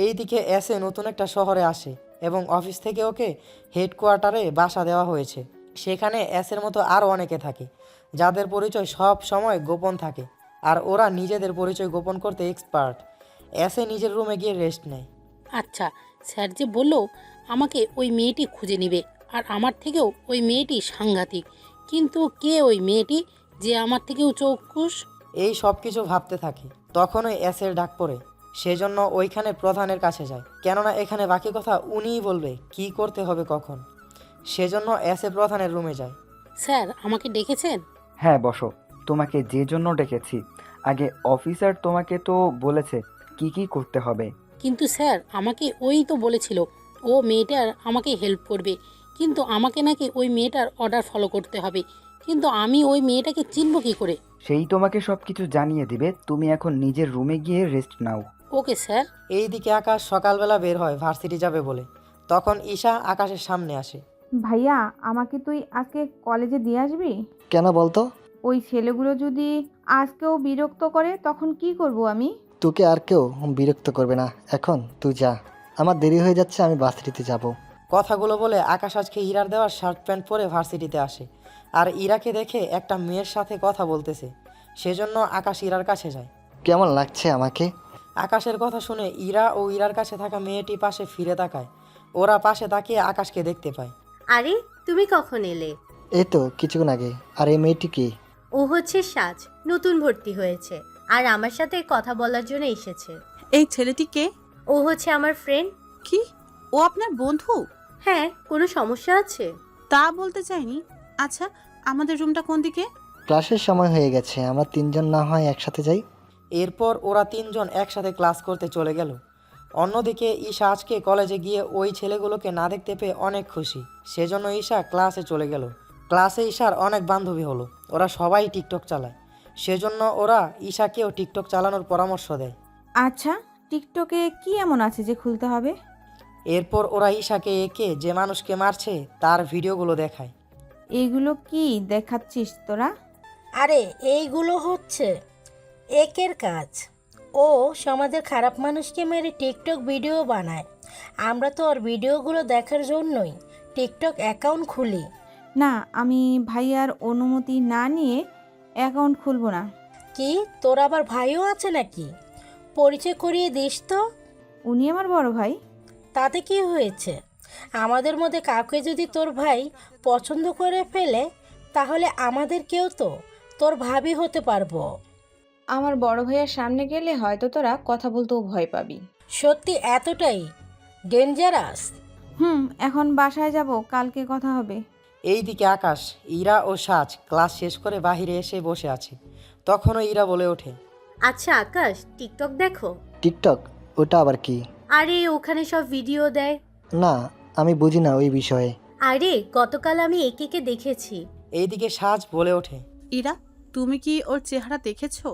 Speaker 2: এইদিকে এসে নতুন একটা শহরে আসে এবং অফিস থেকে ওকে হেডকোয়ার্টারে বাসা দেওয়া হয়েছে। সেখানে এসের মতো আরও অনেকে থাকে, যাদের পরিচয় সব সময় গোপন থাকে, আর ওরা নিজেদের পরিচয় গোপন করতে এক্সপার্ট। এসে নিজের রুমে গিয়ে রেস্ট নেয়।
Speaker 10: আচ্ছা, স্যার যে বললো আমাকে ওই মেয়েটি খুঁজে নেবে, আর আমার থেকেও ওই মেয়েটি সাংঘাতিক। কিন্তু কে ওই মেয়েটি যে আমার থেকেও চৌকুশ?
Speaker 2: এই সব কিছু ভাবতে থাকে। তখনই এসের ডাক পড়ে, সেজন্য ওইখানে প্রধানের কাছে যায়, কেননা এখানে বাকি কথা উনিই বলবে কি করতে হবে কখন। সেজন্য এসে প্রধানের রুমে যায়।
Speaker 10: স্যার আমাকে ডেকেছেন?
Speaker 9: হ্যাঁ বসো, তোমাকে যে জন্য ডেকেছি, আগে অফিসার তোমাকে তো বলেছে কি কি করতে হবে।
Speaker 10: কিন্তু স্যার আমাকে ওই তো বলেছিল ও মেয়েটার আমাকে হেল্প করবে, কিন্তু আমাকে নাকি ওই মেয়েটার অর্ডার ফলো করতে হবে। কিন্তু আমি ওই মেয়েটাকে চিনব কী করে?
Speaker 9: সেই তোমাকে সব কিছু জানিয়ে দিবে, তুমি এখন নিজের রুমে গিয়ে রেস্ট নাও।
Speaker 10: Okay sir.
Speaker 2: এইদিকে আকাশ সকালবেলা বের হয় ভার্সিটি যাবে বলে। তখন ঈশা আকাশের সামনে আসে।
Speaker 4: ভাইয়া, আমাকে তুই আজকে কলেজে দিয়ে আসবি?
Speaker 1: কেন বলতো?
Speaker 4: ওই ছেলেগুলো যদি আজকেও বিরক্ত করে তখন কি করব আমি?
Speaker 1: তোকে আর কেউ বিরক্ত করবে না, এখন তুই যা, আমার দেরি হয়ে যাচ্ছে, আমি ভার্সিটিতে যাব।
Speaker 2: কথাগুলো বলে আকাশ আজকে ইরার দেওয়া শার্ট প্যান্ট পরে ভার্সিটিতে আসে, আর ইরাকে দেখে একটা মেয়ের সাথে কথা বলতেছে। সেজন্য আকাশ ইরার কাছে যায়।
Speaker 1: কেমন লাগছে আমাকে?
Speaker 2: আকাশের কথা শুনে ইরা ও ইরার কাছে থাকা মেয়েটি পাশে ফিরে তাকায়। ওরা পাশে তাকিয়ে আকাশকে দেখতে পায়।
Speaker 6: আরে তুমি কখন এলে?
Speaker 1: এই তো কিছুক্ষণ আগে। আর এই মেয়েটি কি?
Speaker 6: ও হচ্ছে সাজ, নতুন ভর্তি হয়েছে, আর আমার সাথে কথা বলার জন্য এসেছে।
Speaker 14: এই ছেলেটি কে?
Speaker 6: ও হচ্ছে আমার ফ্রেন্ড।
Speaker 14: কি, ও আপনার বন্ধু?
Speaker 6: হ্যাঁ, কোনো সমস্যা আছে?
Speaker 14: তা বলতে চাইনি। আচ্ছা, আমাদের রুমটা কোন দিকে?
Speaker 1: ক্লাসের সময় হয়ে গেছে, আমরা তিনজন না হয় একসাথে যাই।
Speaker 2: এরপর ওরা তিনজন একসাথে ক্লাস করতে চলে গেল। অন্যদিকে ঈশা আজকে কলেজে গিয়ে ওই ছেলেগুলোকে না দেখতে পেয়ে অনেক খুশি, সেজন্য ঈশা ক্লাসে চলে গেল। ক্লাসে ঈশার অনেক বান্ধবী হলো, ওরা সবাই টিকটক চালায়, সেজন্য ওরা ঈশাকেও টিকটক চালানোর পরামর্শ দেয়।
Speaker 4: আচ্ছা, টিকটকে কি এমন আছে যে খুলতে হবে?
Speaker 2: এরপর ওরা ঈশাকে একে যে মানুষকে মারছে তার ভিডিওগুলো দেখায়।
Speaker 4: এইগুলো কি দেখাচ্ছিস তোরা?
Speaker 10: আরে এইগুলো হচ্ছে একের কাজ। ও সমাজের খারাপ মানুষকে মেরে টিকটক ভিডিও বানায়। আমরা তো ওর ভিডিওগুলো দেখার জন্যই টিকটক অ্যাকাউন্ট খুলি।
Speaker 4: না, আমি ভাইয়ার অনুমতি না নিয়ে অ্যাকাউন্ট খুলবো না।
Speaker 10: কি, তোর আবার ভাইও আছে নাকি? পরিচয় করিয়ে দিস তো।
Speaker 4: উনি আমার বড় ভাই।
Speaker 10: তাতে কি হয়েছে? আমাদের মধ্যে কাউকে যদি তোর ভাই পছন্দ করে ফেলে তাহলে আমাদের কেউ তো তোর ভাবি হতে পারবো।
Speaker 11: আমার বড় ভাইয়ের সামনে গেলে হয়তো তোরা কথা বলতেও ভয় পাবি।
Speaker 10: সত্যি এতটাই ডেঞ্জারাস?
Speaker 4: এখন বাসায় যাব, কালকে কথা হবে।
Speaker 2: এইদিকে আকাশ, ইরা ও সাজ ক্লাস শেষ করে বাইরে এসে বসে আছে। তখনও ইরা বলে ওঠে,
Speaker 6: আচ্ছা আকাশ, টিকটক দেখো?
Speaker 1: টিকটক? ওটা আবার কি?
Speaker 6: আরে ওখানে সব ভিডিও দেয়।
Speaker 1: না, আমি বুঝি না ওই বিষয়ে।
Speaker 6: আরে গতকাল আমি একে দেখেছি।
Speaker 2: এইদিকে সাজ বলে ওঠে,
Speaker 14: ইরা, তুমি কি ওর চেহারা দেখেছো?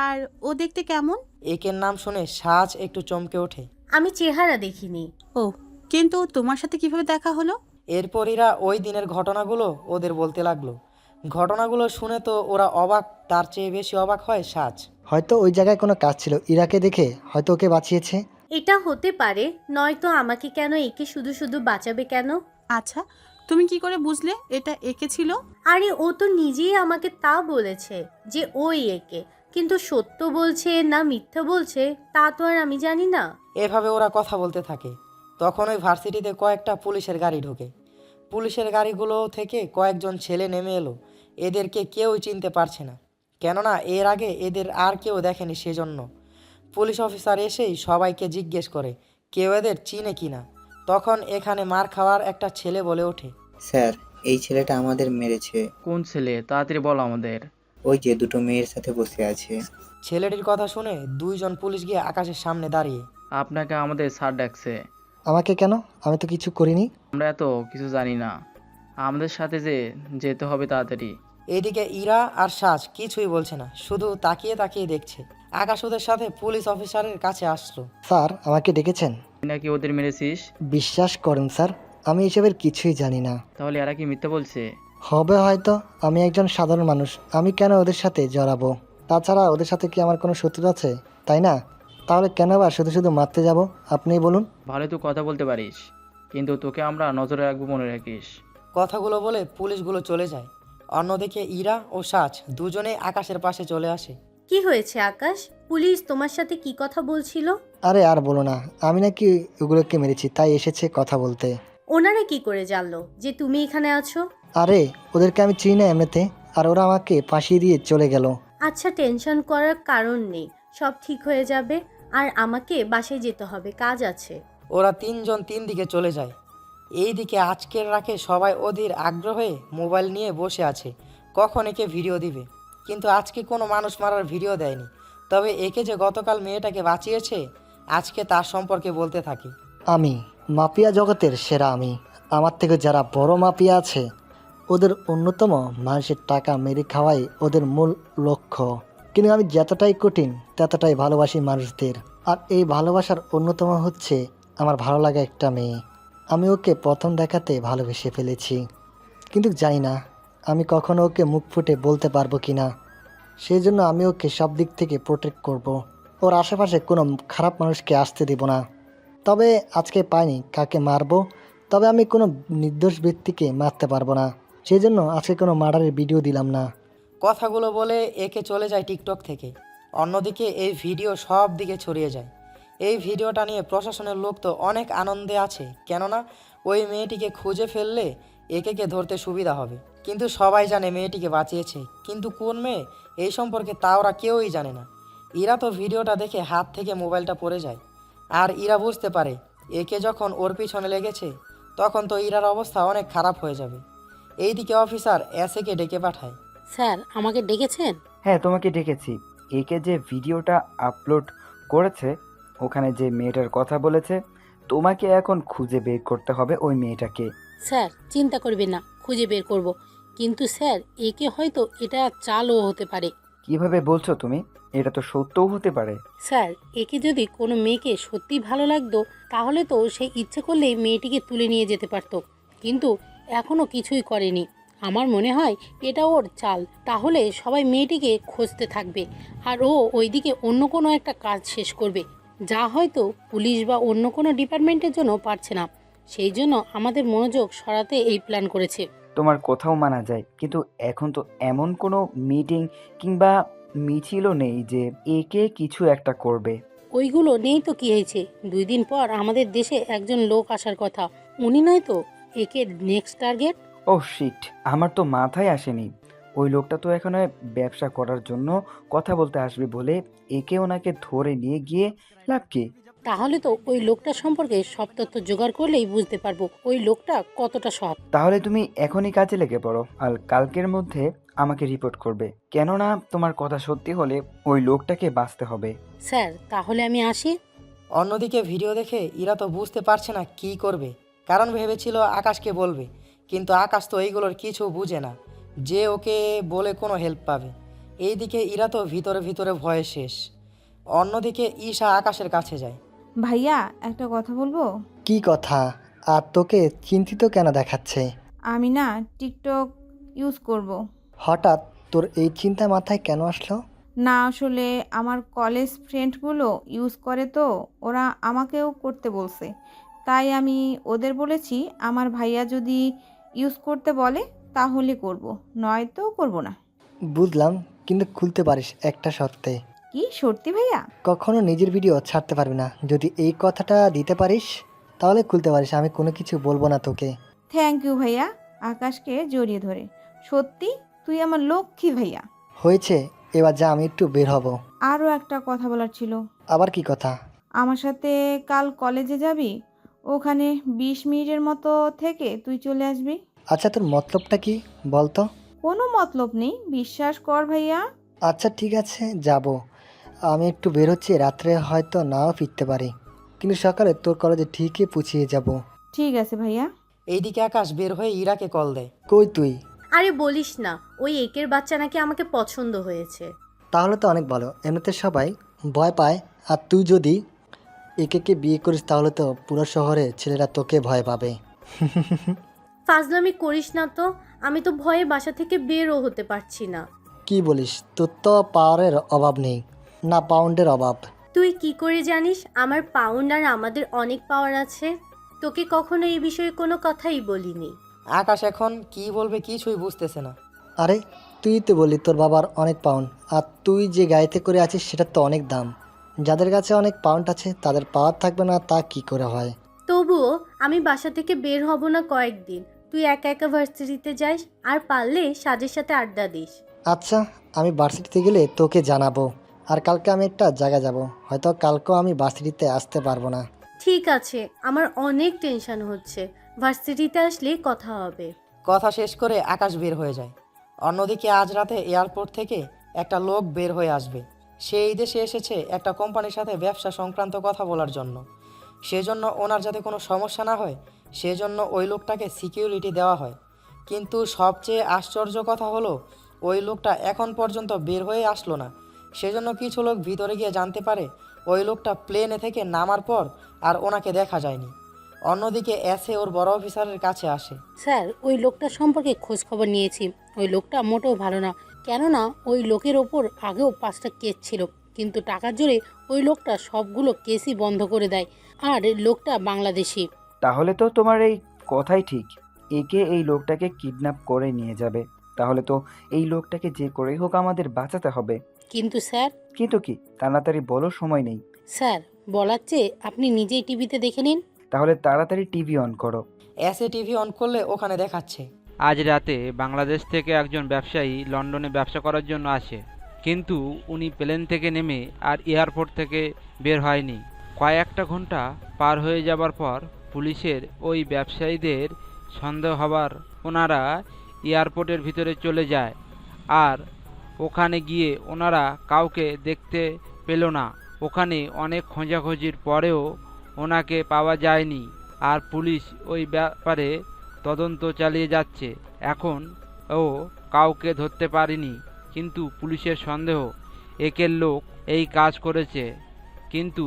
Speaker 14: আর ও দেখতে কেমন?
Speaker 2: একের নাম শুনে সাজ একটু চমকে ওঠে।
Speaker 6: আমি চেহারা দেখিনি।
Speaker 14: ও, কিন্তু তোমার সাথে কিভাবে দেখা হলো?
Speaker 2: এরপর এরা ওই দিনের ঘটনাগুলো ওদের বলতে লাগলো। ঘটনাগুলো শুনে তো ওরা অবাক, তার চেয়ে বেশি অবাক হয় সাজ।
Speaker 1: হয়তো ওই জায়গায় কোনো কাজ ছিল, ইরাকে দেখে হয়তো ওকে বাঁচিয়েছে।
Speaker 6: এটা হতে পারে, নয়তো আমাকে কেন একে শুধু শুধু বাঁচাবে কেন?
Speaker 14: আচ্ছা, তুমি কি করে বুঝলে এটা একে ছিল?
Speaker 6: আরে ও তো নিজেই আমাকে তা বলেছে যে ওই একে, কিন্তু সত্য বলছে না মিথ্যা বলছে তা তো আর আমি জানি না।
Speaker 2: এভাবে ওরা কথা বলতে থাকে। তখন ওই ভার্সিটিতে কয়েকটা পুলিশের গাড়ি ঢোকে। পুলিশের গাড়িগুলো থেকে কয়েকজন ছেলে নেমে এলো। এদেরকে কেউই চিনতে পারছে না, কেননা এর আগে এদের আর কেউ দেখেনি, সেজন্য। পুলিশ অফিসার এসেই সবাইকে জিজ্ঞেস করে কেউ এদের চিনে কিনা। তখন এখানে মার খাওয়ার একটা ছেলে বলে ওঠে,
Speaker 12: স্যার, এই ছেলেটা আমাদের মেরেছে।
Speaker 8: কোন ছেলে? তাড়াতাড়ি বলো আমাদের।
Speaker 12: ওই যে দুটো মেয়ের সাথে বসে আছে।
Speaker 2: ছেলেটির কথা শুনে দুইজন পুলিশ গিয়ে আকাশের সামনে দাঁড়িয়ে,
Speaker 8: আপনাকে আমাদের স্যার ডাকছে।
Speaker 1: আমাকে কেন? আমি তো কিছু করিনি।
Speaker 8: আমরা এত কিছু জানি না, আমাদের সাথে যে যেতে হবে তাড়াতাড়ি।
Speaker 2: এদিকে ইরা আর সাজ কিছুই বলছে না, শুধু তাকিয়ে তাকিয়ে দেখছে। আকাশ ওদের সাথে পুলিশ অফিসারের কাছে আসলো।
Speaker 1: স্যার, আমাকে ডেকেছেন?
Speaker 8: তুই নাকি ওদের মেরেছিস?
Speaker 1: বিশ্বাস করেন স্যার, আমি এসবের কিছুই জানি না।
Speaker 8: তাহলে এরা কি মিথ্যা বলছে?
Speaker 1: হবে হয়তো, আমি একজন সাধারণ মানুষ, আমি কেন ওদের সাথে জড়াবো? তাছাড়া ওদের সাথে কি আমার কোনো শত্রু আছে, তাই না? তাহলে কেন বা শুধু শুধু মারতে যাব, আপনিই বলুন।
Speaker 8: ভালো তুই কথা বলতে পারিস, কিন্তু তোকে আমরা নজরে রাখবো, মনে রাখিস।
Speaker 2: কথাগুলো বলে পুলিশগুলো চলে যায়। অন্যদিকে ইরা ও সাজ দুজনেই আকাশের পাশে চলে আসে।
Speaker 6: কি হয়েছে আকাশ? পুলিশ তোমার সাথে কি কথা বলছিল?
Speaker 1: আরে আর বলো না, আমি নাকি ওগুলোকে মেরেছি, তাই এসেছে কথা বলতে।
Speaker 6: ওনারা কি করে জানলো যে তুমি এখানে আছো?
Speaker 1: আরে ওদেরকে আমি চিনি না এমনিতে, আর ওরা আমাকে ফাঁসিয়ে দিয়ে চলে গেল।
Speaker 6: আচ্ছা, টেনশন করার কারণ নেই, সব ঠিক হয়ে যাবে। আর আমাকে বাসায় যেতে হবে, কাজ আছে।
Speaker 2: ওরা তিনজন তিন দিকে চলে যায়। এইদিকে আজকের রাতে সবাই অধীর আগ্রহে মোবাইল নিয়ে বসে আছে, কখন একে ভিডিও দিবে। কিন্তু আজকে কোনো মানুষ মারার ভিডিও দেয়নি, তবে একে যে গতকাল মেয়েটাকে বাঁচিয়েছে আজকে তার সম্পর্কে বলতে থাকে।
Speaker 1: আমি মাফিয়া জগতের সেরা, আমি আমার থেকে যারা বড় মাফিয়া আছে ওদের অন্যতম, মানুষের টাকা মেরে খাওয়াই ওদের মূল লক্ষ্য। কিন্তু আমি যতটাই কঠিন ততটাই ভালোবাসি মানুষদের, আর এই ভালোবাসার অন্যতম হচ্ছে আমার ভালো লাগা একটা মেয়ে। আমি ওকে প্রথম দেখাতে ভালোবেসে ফেলেছি, কিন্তু জানি না আমি কখনো ওকে মুখ ফুটে বলতে পারবো কি না। সেই জন্য আমি ওকে সব দিক থেকে প্রোটেক্ট করব। ওর আশেপাশে কোনো খারাপ মানুষকে আসতে দেব না। তবে আজকে পাইনি কাকে মারবো, তবে আমি কোনো নির্দোষ ব্যক্তিকে মারতে পারবো না, সেই জন্য আজকে কোনো মার্ডারের ভিডিও দিলাম না।
Speaker 2: কথাগুলো বলে একে চলে যায় টিকটক থেকে। অন্যদিকে এই ভিডিও সব দিকে ছড়িয়ে যায়। এই ভিডিওটা নিয়ে প্রশাসনের লোক তো অনেক আনন্দে আছে, কেননা ওই মেয়েটিকে খুঁজে ফেললে একে ধরতে সুবিধা হবে। কিন্তু সবাই জানে মেয়েটিকে বাঁচিয়েছে, কিন্তু কোন মেয়ে এই সম্পর্কে তা ওরা কেউই জানে না। ইরা তো ভিডিওটা দেখে হাত থেকে মোবাইলটা পড়ে যায়, আর ইরা বুঝতে পারে একে যখন ওর পিছনে লেগেছে তখন তো ইরার অবস্থা অনেক খারাপ হয়ে যাবে। এইদিকে অফিসার এসএকে ডেকে পাঠায়।
Speaker 10: স্যার, আমাকে ডেকেছেন?
Speaker 9: হ্যাঁ, তোমাকে ডেকেছি। একে যে ভিডিওটা আপলোড করেছে, ওখানে যে মেয়েটার কথা বলেছে, তোমাকে এখন খুঁজে বের করতে হবে ওই মেয়েটাকে।
Speaker 10: স্যার চিন্তা করবেন না, খুঁজে বের করব। কিন্তু স্যার একে হয়তো এটা চালও হতে পারে।
Speaker 9: কিভাবে বলছো তুমি? এটা তো সত্যও হতে পারে।
Speaker 10: স্যার একে যদি কোনো মেয়েকে সত্যি ভালো লাগতো তাহলে তো সে ইচ্ছে করলেই মেয়েটিকে তুলে নিয়ে যেতে পারতো, কিন্তু এখনও কিছুই করেনি। আমার মনে হয় এটা ওর চাল। তাহলে সবাই মেয়েটিকে খুঁজতে থাকবে আর ও ওইদিকে অন্য কোনো একটা কাজ শেষ করবে, যা হয়তো পুলিশ বা অন্য কোনো ডিপার্টমেন্টের জন্য পারছে না। সেই জন্য আমাদের মনোযোগ সরাতে এই প্ল্যান করেছে।
Speaker 9: তোমার কোথাও মানা যায়, কিন্তু এখন তো এমন কোনো মিটিং কিংবা মিছিলও নেই যে একে কিছু একটা করবে।
Speaker 10: ওইগুলো নেই তো কি হয়েছে, 2 দিন পর আমাদের দেশে একজন লোক আসার কথা। উনি নয় তো একে নেক্সট টার্গেট?
Speaker 9: ও শিট, আমার তো মাথায় আসেনি। ওই লোকটা তো এখানে ব্যবসা করার জন্য কথা বলতে আসবে বলে একে ওনাকে ধরে নিয়ে গিয়ে লাভ কি?
Speaker 10: তাহলে তো ওই লোকটা সম্পর্কে সব তথ্য জোগাড় করলেই বুঝতে পারবো ওই লোকটা কতটা সৎ।
Speaker 9: তাহলে তুমি এখনই কাজে লেগে পড়ো আর কালকের মধ্যে আমাকে রিপোর্ট করবে, কেননা তোমার কথা সত্যি হলে ওই লোকটাকে বাঁচতে হবে।
Speaker 10: স্যার তাহলে আমি আসি।
Speaker 2: অন্যদিকে ভিডিও দেখে ইরা তো বুঝতে পারছে না কী করবে, কারণ ভেবেছিল আকাশকে বলবে, কিন্তু আকাশ তো এইগুলোর কিছু বুঝে না যে ওকে বলে কোনো হেল্প পাবে। এইদিকে ইরা তো ভিতরে ভিতরে ভয়ে শেষ। অন্যদিকে ঈশা আকাশের কাছে যায়।
Speaker 4: ভাইয়া একটা কথা বলবো?
Speaker 1: কি কথা? আর তোকে চিন্তিত কেন দেখাচ্ছে?
Speaker 4: আমি না টিকটক ইউজ করব।
Speaker 1: হঠাৎ তোর এই চিন্তা মাথায় কেন আসলো?
Speaker 4: না আসলে আমার কলেজ ফ্রেন্ডগুলো ইউজ করে তো ওরা আমাকেও করতে বলছে, তাই আমি ওদের বলেছি আমার ভাইয়া যদি ইউজ করতে বলে তাহলে করব, নয়তো করব না।
Speaker 1: বুঝলাম, কিন্তু খুলতে পারিস একটা শর্তে।
Speaker 4: কি সত্যি ভাইয়া?
Speaker 1: কখনো নিজের ভিডিও ছাড়তে পারবি না। যদি এই কথাটা দিতে পারিস তাহলে খুলতে পারিস, আমি কোনো কিছু বলবো না তোকে।
Speaker 4: থ্যাংক ইউ ভাইয়া। আকাশকে জড়িয়ে ধরে, সত্যি তুই আমার লক্ষ্মী ভাইয়া।
Speaker 1: হয়েছে, এবার যা, আমি একটু বের হব।
Speaker 4: আরও একটা কথা বলার ছিল।
Speaker 1: আবার কি কথা?
Speaker 4: আমার সাথে কাল কলেজে যাবি, ওখানে 20 মিনিটের মতো থেকে তুই চলে আসবি।
Speaker 1: আচ্ছা, তোর মতলবটা কি বলতো?
Speaker 4: কোনো মতলব নেই, বিশ্বাস কর ভাইয়া।
Speaker 1: আচ্ছা ঠিক আছে, যাব। আমি একটু বের হচ্ছি, রাত্রে হয়তো নাও ফিরতে পারি, কিন্তু সকালে তোর কলেজে ঠিকই পৌঁছিয়ে যাব।
Speaker 4: ঠিক আছে ভাইয়া।
Speaker 2: এইদিকে আকাশ বের হয়ে ইরাকে কল দেয়।
Speaker 1: কই তুই?
Speaker 6: আরে বলিস না, ওই একের বাচ্চা নাকি আমাকে পছন্দ হয়েছে।
Speaker 1: তাহলে তো অনেক ভালো, এমনিতে সবাই ভয় পায়, আর তুই যদি একে বিয়ে করিস তাহলে তো পুরো শহরে ছেলেরা তোকে ভয় পাবে।
Speaker 6: ফাজলামি করিস না তো, আমি তো ভয়ে বাসা থেকে বেরও হতে পারছি না।
Speaker 1: কি বলিস? তোর তো পাওয়ারের অভাব নেই, না পাউন্ডের অভাব।
Speaker 6: তুই কি করে জানিস আমার পাউন্ড আর আমাদের অনেক পাওয়ার আছে? তোকে কখনো এই বিষয়ে কোনো কথাই বলিনি।
Speaker 2: আকাশ এখন কি বলবে কিছুই বুঝতেছে না।
Speaker 1: আরে তুই তো বললি তোর বাবার অনেক পাউন্ড, আর তুই যে গাড়িতে করে আছিস সেটার তো অনেক দাম। যাদের কাছে অনেক পাউন্ড আছে তাদের পাওয়ার থাকবে না, তা কি করে হয়?
Speaker 6: তবুও আমি বাসা থেকে বের হব না কয়েকদিন। তুই একা একা ভার্সিটিতে যাস, আর পারলে সাজের সাথে আড্ডা দিস।
Speaker 1: আচ্ছা, আমি ভার্সিটিতে গেলে তোকে জানাবো। আর কালকে আমি একটা জায়গায় যাব, হয়তো কালকেও আমি ভার্সিটিতে আসতে পারবো না।
Speaker 6: ঠিক আছে, আমার অনেক টেনশন হচ্ছে। ভার্সিটিতে আসলে কথা হবে।
Speaker 2: কথা শেষ করে আকাশ বের হয়ে যায়। অন্যদিকে আজ রাতে এয়ারপোর্ট থেকে একটা লোক বের হয়ে আসবে। সে এই দেশে এসেছে একটা কোম্পানির সাথে ব্যবসা সংক্রান্ত কথা বলার জন্য। সেজন্য ওনার যাতে কোনো সমস্যা না হয় সেজন্য ওই লোকটাকে সিকিউরিটি দেওয়া হয়। কিন্তু সবচেয়ে আশ্চর্য কথা হলো ওই লোকটা এখন পর্যন্ত বের হয়ে আসলো না। সেজন্য কিছু লোক ভিতরে গিয়ে জানতে পারে ওই লোকটা প্লেনে থেকে নামার পর আর ওনাকে দেখা যায়নি। অন্যদিকে এসে ওর বড় অফিসারের কাছে আসে।
Speaker 10: স্যার ওই লোকটা সম্পর্কে খোঁজ খবর নিয়েছি। ওই লোকটা মোটেও ভালো না, কেননা ওই লোকের ওপর আগেও 5টা কেস ছিল, কিন্তু টাকার জোরে ওই লোকটা সবগুলো কেসই বন্ধ করে দেয়। আর লোকটা বাংলাদেশি।
Speaker 9: তাহলে তো তোমার এই কথাই ঠিক, একে এই লোকটাকে কিডন্যাপ করে নিয়ে যাবে। তাহলে তো এই লোকটাকে যে করেই হোক আমাদের বাঁচাতে হবে।
Speaker 10: কিন্তু স্যার।
Speaker 9: কিন্তু কি? তাড়াতাড়ি বলো, সময় নেই।
Speaker 10: স্যার বলার চেয়ে আপনি নিজেই টিভিতে দেখে নিন।
Speaker 9: তাহলে তাড়াতাড়ি টিভি অন করো।
Speaker 2: এসে টিভি অন করলে ওখানে দেখাচ্ছে
Speaker 15: আজ রাতে বাংলাদেশ থেকে একজন ব্যবসায়ী লন্ডনে ব্যবসা করার জন্য আসে, কিন্তু উনি প্লেন থেকে নেমে আর এয়ারপোর্ট থেকে বের হয়নি। কয়েকটা ঘন্টা পার হয়ে যাবার পর পুলিশের ওই ব্যবসায়ীদের সন্দেহ হবার ওনারা এয়ারপোর্টের ভিতরে চলে যায় আর ওখানে গিয়ে ওনারা কাউকে দেখতে পেল না। ওখানে অনেক খোঁজাখুঁজির পরেও ওনাকে পাওয়া যায়নি, আর পুলিশ ওই ব্যাপারে তদন্ত চালিয়ে যাচ্ছে। এখন ও কাউকে ধরতে পারেনি, কিন্তু পুলিশের সন্দেহ একের লোক এই কাজ করেছে, কিন্তু